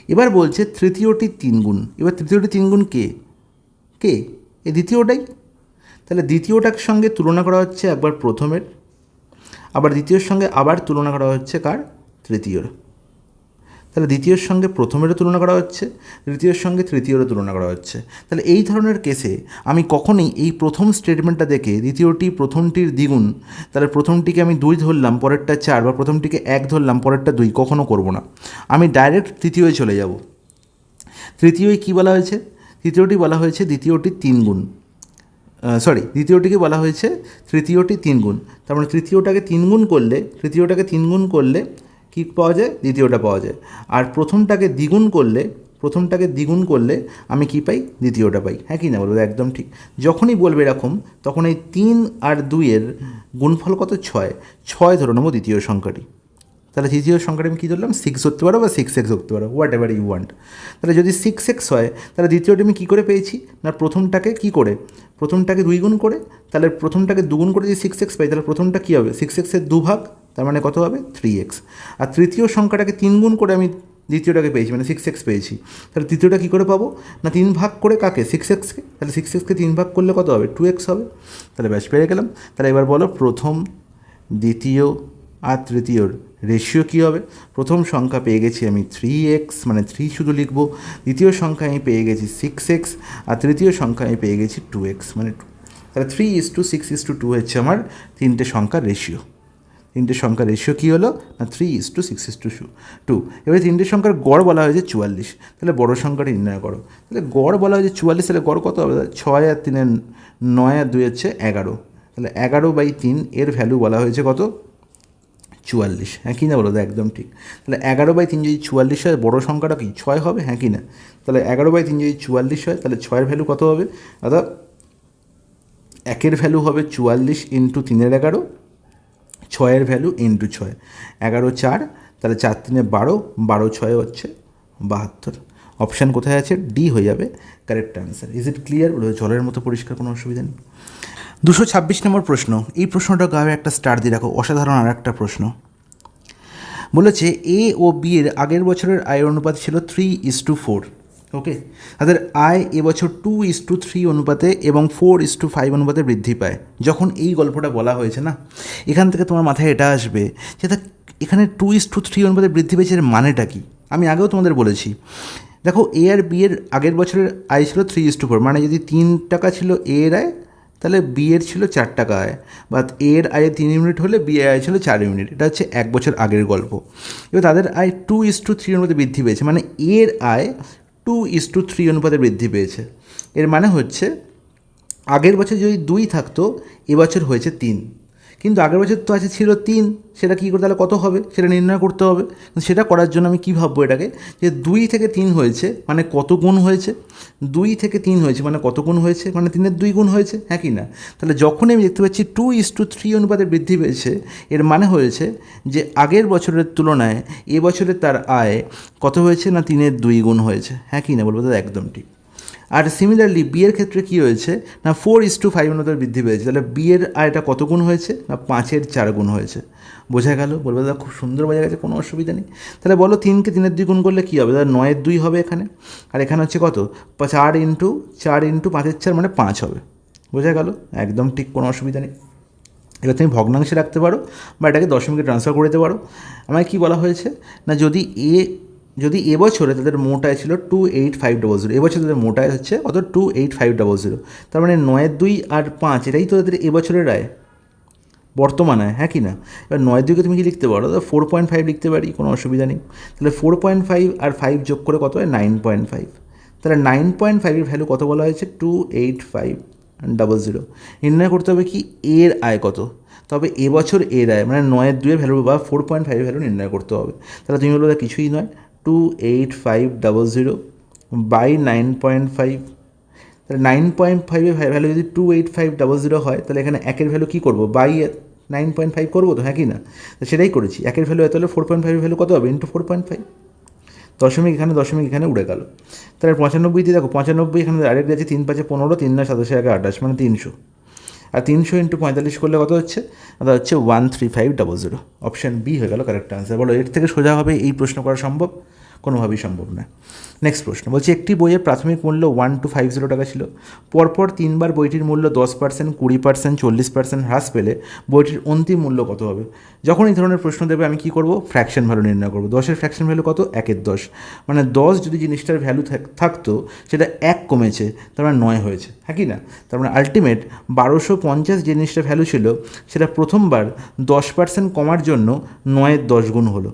এবার বলছে তৃতীয়টি 3 গুণ। এবার তৃতীয়টি 3 গুণ কে কে এই দ্বিতীয়টাই। তাহলে দ্বিতীয়টার সঙ্গে তুলনা করা হচ্ছে একবার প্রথমের, আবার দ্বিতীয়র সঙ্গে আবার তুলনা করা হচ্ছে কার, তৃতীয়র। তাহলে দ্বিতীয়র সঙ্গে প্রথমেরও তুলনা করা হচ্ছে, তৃতীয়র সঙ্গে তৃতীয়রও তুলনা করা হচ্ছে। তাহলে এই ধরনের কেসে আমি কখনোই এই প্রথম স্টেটমেন্টটা দেখে দ্বিতীয়টি প্রথমটির দ্বিগুণ, তাহলে প্রথমটিকে আমি 2 ধরলাম পরেরটা 4, বা প্রথমটিকে 1 ধরলাম পরেরটা 2, কখনো করব না। আমি ডাইরেক্ট তৃতীয় চলে যাব। তৃতীয়ই কী বলা হয়েছে, তৃতীয়টি বলা হয়েছে দ্বিতীয়টি 3 গুণ, দ্বিতীয়টিকে বলা হয়েছে তৃতীয়টি 3 গুণ। তার মানে তৃতীয়টাকে 3 গুণ করলে কী পাওয়া যায়, দ্বিতীয়টা পাওয়া যায়। আর প্রথমটাকে দ্বিগুণ করলে আমি কি পাই, দ্বিতীয়টা পাই। হ্যাঁ কি না বলবো, একদম ঠিক। যখনই বলবে এরকম, তখন এই 3 আর 2 এর গুণফল কত, 6 ধরে নেবো দ্বিতীয় সংখ্যাটি। তাহলে তৃতীয় সংখ্যাটা আমি কী ধরলাম, 6 ধরতে পারো বা 6x ধরতে পারো, হোয়াট এভার ইউ ওয়ান্ট। তাহলে যদি 6x হয়, তাহলে দ্বিতীয়টি আমি কী করে পেয়েছি না, প্রথমটাকে 2 গুণ করে, তাহলে প্রথমটাকে 2 গুণ করে যদি 6x পাই, তাহলে প্রথমটা কী হবে, 6x এর 2 ভাগ, তার মানে কত হবে, 3x। আর তৃতীয় সংখ্যাটাকে 3 গুণ করে আমি দ্বিতীয়টাকে পেয়েছি, মানে 6x পেয়েছি। তাহলে তৃতীয়টা কী করে পাবো না, 3 ভাগ করে কাকে, 6xকে, তাহলে 6xকে 3 ভাগ করলে কত হবে, 2x হবে। তাহলে ব্যাস পেয়ে গেলাম। তাহলে এবার বলো প্রথম, দ্বিতীয় আর তৃতীয়র রেশিও কী হবে। প্রথম সংখ্যা পেয়ে গেছি আমি 3x, মানে 3 শুধু লিখব। দ্বিতীয় সংখ্যা আমি পেয়ে গেছি 6x, আর তৃতীয় সংখ্যা আমি পেয়ে গেছি 2x, মানে 2। তাহলে 3:6:2 হচ্ছে আমার তিনটে সংখ্যার রেশিও। তিনটে সংখ্যার রেশিও কী হলো না, 3:6:2। এবারে তিনটে সংখ্যার গড় বলা হয়েছে 44। তাহলে বড় সংখ্যাটি নির্ণয় করো। তাহলে গড় বলা হয়েছে 44, তাহলে গড় কত হবে, 6 আর 3 9 আর 2 হচ্ছে 11। তাহলে 11/3 এর ভ্যালু বলা হয়েছে কত, 44। হ্যাঁ কি না বলো, একদম ঠিক। তাহলে 11/3 যদি 44 হয়, বড় সংখ্যাটা কি 6 হবে, হ্যাঁ কি না। তাহলে 11/3 যদি 44 হয়, তাহলে 6-এর ভ্যালু কত হবে, অর্থাৎ 1-এর ভ্যালু হবে 44 ইন্টু 3-এর 11, 6-এর ভ্যালু ইন্টু 6, 11 4, তাহলে 4 3 12, 12 6 হচ্ছে 72। অপশান কোথায় আছে, ডি হয়ে যাবে correct answer. Is it clear, জলের মতো পরিষ্কার, কোনো অসুবিধা নেই। 226 নম্বর প্রশ্ন, এই প্রশ্নটা গায়ে একটা স্টার দিয়ে রাখো, অসাধারণ আর একটা প্রশ্ন। বলেছে এ ও বি এর আগের বছরের আয়ের অনুপাত ছিল 3:4। ওকে, তাদের আয় এবছর 2:3 অনুপাতে এবং 4:5 অনুপাতে বৃদ্ধি পায়। যখন এই গল্পটা বলা হয়েছে না, এখান থেকে তোমার মাথায় এটা আসবে যে এখানে 2:3 অনুপাতে বৃদ্ধি পেয়েছে, এর মানেটা কি। আমি আগেও তোমাদের বলেছি, দেখো এ আর বি এর আগের বছরের আয় ছিল 3:4, মানে যদি 3 টাকা ছিল এ এর আয়, তাহলে বি এর ছিল 4 টাকা আয়, বা এর আয়ে 3 ইউনিট হলে বি এর আয় ছিল 4 ইউনিট। এটা হচ্ছে 1 বছর আগের গল্প। এবার তাদের আয় 2:3 অনুপাতে বৃদ্ধি পেয়েছে, মানে এর আয় 2:3 অনুপাতে বৃদ্ধি পেয়েছে। এর মানে হচ্ছে আগের বছর যদি 2 থাকতো, এবছর হয়েছে 3, কিন্তু আগের বছর তো ছিল 3, সেটা কী করে তাহলে কত হবে সেটা নির্ণয় করতে হবে। সেটা করার জন্য আমি কী ভাববো এটাকে, যে 2 থেকে 3 হয়েছে মানে কত গুণ হয়েছে, 2 থেকে 3 হয়েছে মানে কত গুণ হয়েছে, মানে 3-এর 2 গুণ হয়েছে, হ্যাঁ কি না। তাহলে যখনই আমি দেখতে পাচ্ছি 2:3 অনুপাতে বৃদ্ধি পেয়েছে, এর মানে হয়েছে যে আগের বছরের তুলনায় এবছরে তার আয় কত হয়েছে না 3-এর 2 গুণ হয়েছে, হ্যাঁ কি না বলবো, দাদা একদম ঠিক। আর সিমিলারলি বি এর ক্ষেত্রে কী হয়েছে না 4:5 অনুপাতে বৃদ্ধি পেয়েছে। তাহলে বি এর আয়টা কত গুণ হয়েছে না 5-এর 4 গুণ হয়েছে। বোঝা গেল, বলবো দাদা খুব সুন্দর বোঝা গেছে, কোনো অসুবিধা নেই। তাহলে বলো 3-কে 3-এর 2 গুণ করলে কী হবে, দাদা 9-এর 2 হবে এখানে, আর এখানে হচ্ছে কত 4 ইন্টু 5-এর 4 মানে 5 হবে। বোঝা গেল, একদম ঠিক, কোনো অসুবিধা নেই। এবার তুমি ভগ্নাংশে রাখতে পারো বা এটাকে দশমিকে ট্রান্সফার করে দিতে পারো। আমায় কী বলা হয়েছে না, যদি এবছরে তাদের মোট আয় ছিল 28500, এবছর তাদের মোট আয় হচ্ছে কত 28500, তার মানে 9-এর 2 আর 5 এটাই তো তাদের এবছরের আয়, বর্তমান আয়, হ্যাঁ কি না। এবার 9-এর 2কে তুমি কি লিখতে পারো, 4.5 লিখতে পারি, কোনো অসুবিধা নেই। তাহলে 4.5 আর 5 যোগ করে কত হয় 9.5। তাহলে 9.5-এর ভ্যালু কত বলা হয়েছে 28500। নির্ণয় করতে হবে কি এর আয় কত, তবে এবছর এর আয় মানে 9-এর 2-এর ভ্যালু বা 4.5-এর ভ্যালু নির্ণয় করতে হবে। তাহলে তুমি বলবে কিছুই নয়, 28500 বাই 9.5। তাহলে 9.5-এর ভ্যালু যদি 28500 হয়, তাহলে এখানে 1-এর ভ্যালু কী করবো, বাই 9.5 করবো তো, হ্যাঁ কি না। তো সেটাই করেছি, 1-এর ভ্যালু এত হলে 4.5-এর ভ্যালু কত হবে ইন্টু 4.5। দশমিক এখানে উড়ে গেল। তাহলে 95 দিয়ে দেখো 95 এখানে ডাইরেক্ট যাচ্ছে 3 5 15, 3 9 27 28 মানে 300। আর 300 ইন্টু 45 করলে কত হচ্ছে? ওটা হচ্ছে 13500। অপশান বি হয়ে গেল কারেক্ট আনসার। বলো এর থেকে সোজা হবে এই প্রশ্ন করা সম্ভব? কোনোভাবেই সম্ভব না। নেক্সট প্রশ্ন বলছে একটি বইয়ের প্রাথমিক মূল্য 1250 টাকা ছিল। পরপর 3বার বইটির মূল্য 10%, 20%, 40% হ্রাস পেলে বইটির অন্তিম মূল্য কত হবে? যখন এই ধরনের প্রশ্ন দেবে আমি কী করব? ফ্র্যাকশন ভ্যালু নির্ণয় করবো। 10-এর ফ্র্যাকশন ভ্যালু কত? 1/10। মানে 10 যদি জিনিসটার ভ্যালু থাকতো সেটা 1 কমেছে, তার মানে 9 হয়েছে, হ্যাঁ কি না? তার মানে আলটিমেট 1250 যে জিনিসটার ভ্যালু ছিল সেটা প্রথমবার 10% কমার জন্য 9-এর 10 গুণ হলো।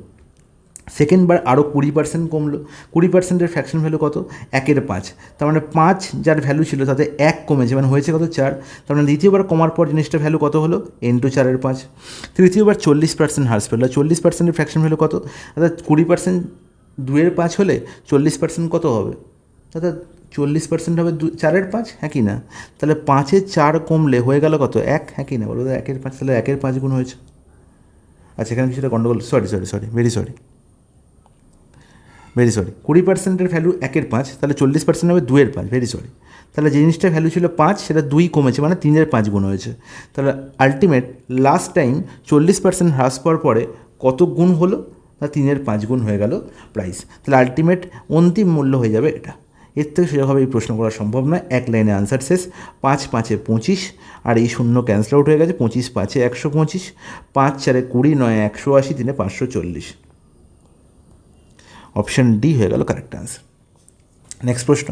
সেকেন্ডবার আরও 20% কমলো। 20%-এর ফ্র্যাকশন ভ্যালু কত? 1/5। তার মানে 5 যার ভ্যালু ছিল তাতে 1 কমেছে, মানে হয়েছে কত? 4। তার মানে দ্বিতীয়বার কমার পর জিনিসটার ভ্যালু কত হলো? ইন্টু 4/5। তৃতীয়বার 40% হ্রাস পেল। 40%-এর ফ্র্যাকশন ভ্যালু কত? অর্থাৎ 20% 2/5 হলে 40% কত হবে? অর্থাৎ 40% হবে 4/5, হ্যাঁ কি না? তাহলে 5-এ 4 কমলে হয়ে গেল কত? 1, হ্যাঁ কি না? বলো 1/5, তাহলে 1/5 গুণ হয়েছে। আচ্ছা এখানে কিছুটা গন্ডগোল, সরি, ভেরি সরি। 20%-এর ভ্যালু 1/5, তাহলে 40% হবে 2/5, ভেরি সরি। তাহলে জিনিসটার ভ্যালু ছিল 5, সেটা 2 কমেছে, মানে 3/5 গুণ হয়েছে। তাহলে আলটিমেট লাস্ট টাইম 40% হ্রাস পাওয়ার পরে কত গুণ হলো? না 3/5 গুণ হয়ে গেল প্রাইস। তাহলে আলটিমেট অন্তিম মূল্য হয়ে যাবে এটা। এর থেকে সেভাবে এই প্রশ্ন করা সম্ভব নয়। এক লাইনে আনসার শেষ। 5 5-এ 25, আর এই শূন্য ক্যান্সেল আউট হয়ে গেছে। 25 5-এ 125, 5 4-এ 20, 9-এ 180, 3-এ 540। অপশান ডি হয়ে গেল কারেক্ট আনসার। নেক্সট প্রশ্ন।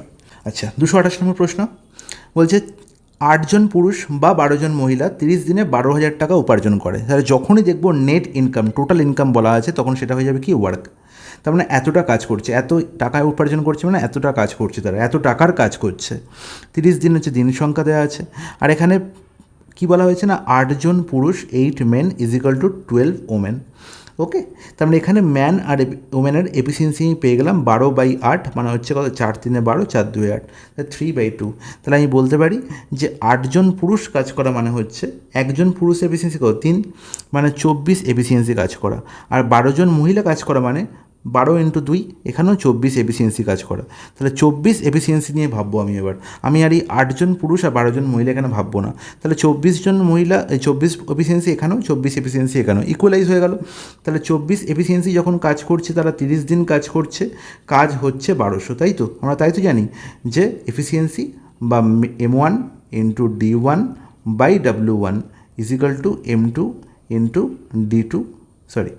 আচ্ছা 228 নম্বর প্রশ্ন বলছে 8 জন পুরুষ বা 12 জন মহিলা 30 দিনে 12,000 টাকা উপার্জন করে। তাহলে যখনই দেখবো নেট ইনকাম, টোটাল ইনকাম বলা আছে, তখন সেটা হয়ে যাবে কি? ওয়ার্ক। তার মানে এতটা কাজ করছে, এত টাকা উপার্জন করছে, মানে এতটা কাজ করছে, তারা এত টাকার কাজ করছে। 30 দিন হচ্ছে দিন সংখ্যা দেওয়া আছে। আর এখানে কি বলা হয়েছে না 8 জন পুরুষ 8 মেন = 12 ওমেন। ওকে, তার মানে এখানে ম্যান আর ওমেনের এফিসিয়েন্সি পেয়ে গেলাম 12/8, মানে হচ্ছে কত? 4 3-এ 12, 4 2-এ 8, 3/2। তাহলে আমি বলতে পারি যে 8 জন পুরুষ কাজ করা মানে হচ্ছে একজন পুরুষ এফিসিয়েন্সি কত? 3, মানে 24 এফিসিয়েন্সি কাজ করা। আর 12 জন মহিলা কাজ করা মানে 12 × 2, এখানেও 24 এফিসিয়েন্সি কাজ করা। তাহলে 24 এফিসিয়েন্সি নিয়ে ভাববো আমি এবার। আমি আর এই 8 জন পুরুষ আর 12 জন মহিলা এখানে ভাববো না। তাহলে 24 জন মহিলা, 24 এফিসিয়েন্সি এখানেও, 24 এফিসিয়েন্সি এখানেও, ইকুয়ালাইজ হয়ে গেল। তাহলে 24 এফিসিয়েন্সি যখন কাজ করছে, তারা 30 দিন কাজ করছে, কাজ হচ্ছে 1200, তাই তো? আমরা তাই তো জানি যে এফিসিয়েন্সি বা M1 × D1 by W1 = M2 × D2, sorry,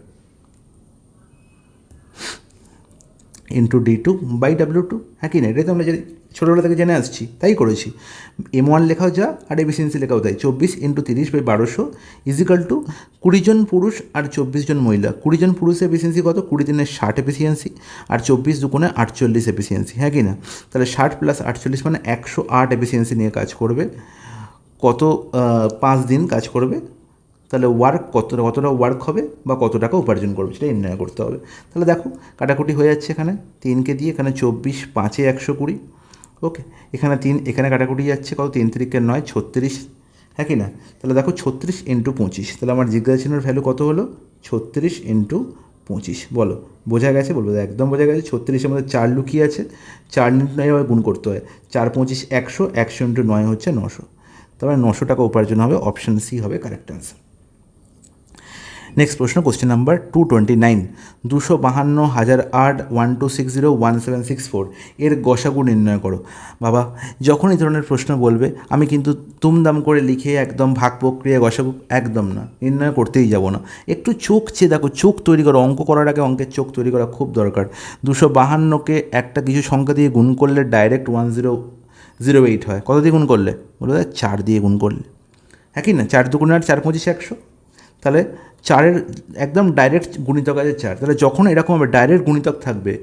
× D2/W2, হ্যাঁ কি না? এটাই তো আমরা জানি, ছোটোবেলা থেকে জেনে আসছি, তাই করেছি। M1 লেখাও যা আর এফিসিয়েন্সি লেখাও তাই। 24 × 30/1200 = 20 জন পুরুষ আর 24 জন মহিলা। 20 জন পুরুষের এফিসিয়েন্সি কত? 20 দিনে 60 এফিসিয়েন্সি, আর 24 2 48 এফিসিয়েন্সি, হ্যাঁ কি না? তাহলে 60 + 48 মানে 108 এফিসিয়েন্সি নিয়ে কাজ করবে। কত? 5 দিন কাজ করবে। তাহলে ওয়ার্ক কতটা ওয়ার্ক হবে বা কত টাকা উপার্জন করবে সেটা নির্ণয় করতে হবে। তাহলে দেখো কাটাকুটি হয়ে যাচ্ছে, এখানে 3কে দিয়ে, এখানে 24, 5-এ 120। ওকে, এখানে 3, এখানে কাটাকুটি যাচ্ছে, কত? 3 3 × 9 36, হ্যাঁ কি না? তাহলে দেখো 36 × 25, তাহলে আমার জিজ্ঞাসা চিহ্নের ভ্যালু কত হলো? 36 × 25। বলো বোঝা গেছে? বলবো একদম বোঝা গেছে। 36-এর মধ্যে 4 লুকিয়ে আছে, 4 × 9 আবার গুণ করতে হয়। 4 25 100, 100 × 9 হচ্ছে 900। তারপরে 900 টাকা উপার্জন হবে। অপশান সি হবে কারেক্ট আনসার। নেক্সট প্রশ্ন, কোশ্চেন নাম্বার 229। 252,008 1260 1764 এর গসাগু নির্ণয় করো। বাবা যখন এই ধরনের প্রশ্ন বলবে আমি কিন্তু তুমদাম করে লিখে একদম ভাগ প্রক্রিয়া গসাগু একদম না, নির্ণয় করতেই যাব না। একটু চোখ চেয়ে দেখো, চোখ তৈরি করো। অঙ্ক করার আগে অঙ্কের চোখ তৈরি করা খুব দরকার। 252কে একটা কিছু সংখ্যা দিয়ে গুণ করলে ডাইরেক্ট 1008 হয়। কত দিয়ে গুণ করলে? বলো 4 দিয়ে গুণ করলে, হ্যাঁ কি না? 4 2 8, 4 25 100। তাহলে 4-এর একদম ডাইরেক্ট গুণিতক আছে 4। তাহলে যখন এরকম হবে ডাইরেক্ট গুণিতক থাকবে,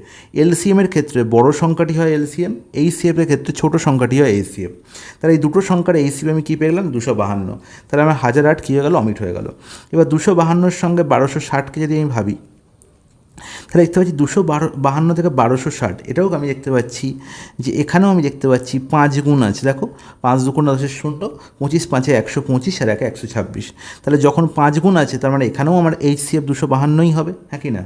এলসিএমের ক্ষেত্রে বড় সংখ্যাটি হয় এলসিএম, এইচসিএফের ক্ষেত্রে ছোট সংখ্যাটি হয় এইচসিএফ। তাহলে এই দুটো সংখ্যার এইচসিএফ আমি কী পেয়ে গেলাম? 252। তাহলে আমার 1008 কী হয়ে গেল? অমিট হয়ে গেল। এবার 252-র সঙ্গে 1260কে যদি আমি ভাবি, তাহলে দেখতে পাচ্ছি 252 থেকে 1260, এটাও আমি দেখতে পাচ্ছি যে এখানেও আমি দেখতে পাচ্ছি 5 গুণ আছে। দেখো 5 2 10 শূন্য, 25 5 125 আর 1 126। তাহলে যখন 5 গুণ আছে তার মানে এখানেও আমার HCF 252ই হবে, হ্যাঁ কি না?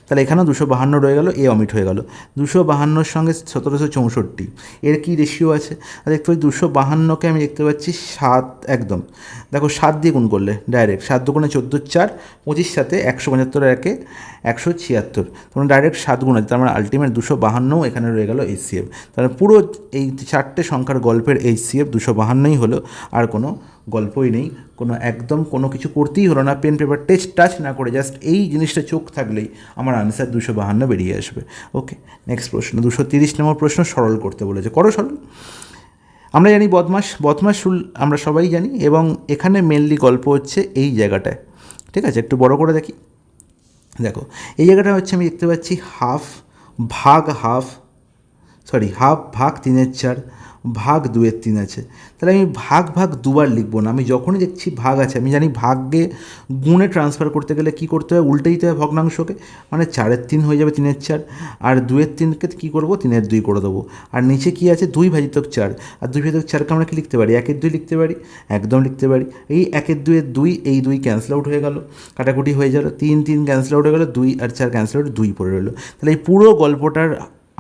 তাহলে এখানেও 252 রয়ে গেল, এ অমিট হয়ে গেল। 252 সঙ্গে 1764 এর কি রেশিও আছে? আর দেখতে পাচ্ছি 252কে আমি দেখতে পাচ্ছি 7, একদম দেখো 7 দিয়ে গুণ করলে ডাইরেক্ট 7 2 14 4, 25 সাথে 175 আর 1 176, তখন ডাইরেক্ট 7 গুণ আছে, তার মানে আলটিমেট 252 এখানে রয়ে গেল HCF। তাহলে পুরো এই 4টে সংখ্যার গল্পের HCF 252ই হলো, আর কোনো গল্পই নেই, কোনো একদম কোনো কিছু করতেই হলো না, পেন পেপার টাচ না করে জাস্ট এই জিনিসটা চোখ থাকলেই আমার আনসার 252 বেরিয়ে আসবে। ওকে, নেক্সট প্রশ্ন 230 নম্বর প্রশ্ন, সরল করতে বলেছে, করো সরল। আমরা জানি বদমাস রুল আমরা সবাই জানি, এবং এখানে মেনলি গল্প হচ্ছে এই জায়গাটায়, ঠিক আছে? একটু বড় করে দেখি। দেখো এই জায়গাটা হচ্ছে আমি দেখতে পাচ্ছি হাফ ভাগ 3/4 ভাগ 2/3 আছে। তাহলে আমি ভাগ দুবার লিখবো না, আমি যখনই দেখছি ভাগ আছে, আমি জানি ভাগে গুণে ট্রান্সফার করতে গেলে কী করতে হয়, উল্টে দিতে হয় ভগ্নাংশকে, মানে 4/3 হয়ে যাবে 3/4, আর 2/3কে কী করবো 3/2 করে দেবো। আর নিচে কী আছে 2/4, আর 2/4কে আমরা কী লিখতে পারি 1/2 লিখতে পারি, একদম লিখতে পারি। এই 1/2 এই 2 ক্যান্সেল আউট হয়ে গেল, কাটাকুটি হয়ে গেল, 3 ক্যান্সেল আউট হয়ে গেলো, 2 আর 4 ক্যান্সেল আউট, 2 পড়ে রইলো। তাহলে এই পুরো গল্পটার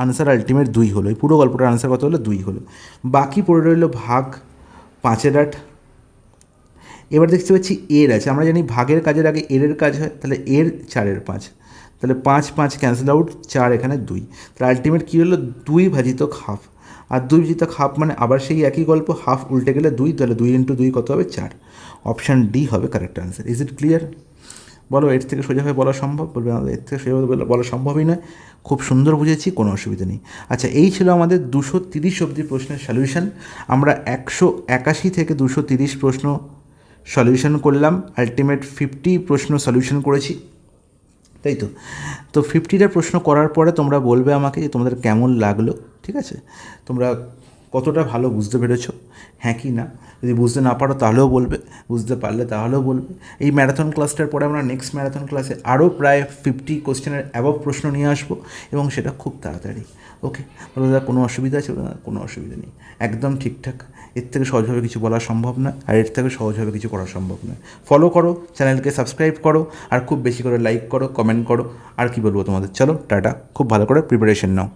আনসার আলটিমেট 2 হলো, এই পুরো গল্পটার আনসার কত হলো 2 হলো। বাকি পড়ে রইল ভাগ 5/8। এবার দেখতে পাচ্ছি এর আছে, আমরা জানি ভাগের কাজের আগে এর কাজ হয়, তাহলে এর 4/5, তাহলে 5 ক্যান্সেল আউট, 4 এখানে 2, তাহলে আলটিমেট কী হলো 2/1/2, আর 2/1/2 মানে আবার সেই একই গল্প, হাফ উল্টে গেলে 2, তাহলে 2 × 2 কত হবে 4। অপশান ডি হবে correct answer. Is it clear? বলো এর থেকে সোজাভাবে বলা সম্ভব? বলবে এর থেকে সোজাভাবে বলা সম্ভবই নয়, খুব সুন্দর বুঝেছি, কোনো অসুবিধা নেই। আচ্ছা, এই ছিল আমাদের 230 অবধি প্রশ্নের সলিউশন। আমরা 181 থেকে 230 প্রশ্ন সলিউশন করলাম, আলটিমেট 50 প্রশ্ন সলিউশন করেছি, তাই তো? তো 50টা প্রশ্ন করার পরে তোমরা বলবে আমাকে যে তোমাদের কেমন লাগলো, ঠিক আছে? তোমরা কতটা ভালো বুঝতে পেরেছো, হ্যাঁ কি না? যদি বুঝতে না পারো তাহলেও বলবে, বুঝতে পারলে তাহলেও বলবে। এই ম্যারাথন ক্লাসটার পরে আমরা নেক্সট ম্যারাথন ক্লাসে আরও প্রায় 50 কোশ্চেনের অ্যাবভ প্রশ্ন নিয়ে আসবো, এবং সেটা খুব তাড়াতাড়ি। ওকে, বলো দাদা কোনো অসুবিধা আছে? না, কোনো অসুবিধা নেই, একদম ঠিকঠাক। এর থেকে সহজভাবে কিছু বলা সম্ভব না, আর এর থেকে সহজভাবে কিছু করা সম্ভব নয়। ফলো করো, চ্যানেলকে সাবস্ক্রাইব করো, আর খুব বেশি করে লাইক করো, কমেন্ট করো, আর কি বলবো তোমাদের। চলো টাটা, খুব ভালো করে প্রিপারেশন নাও।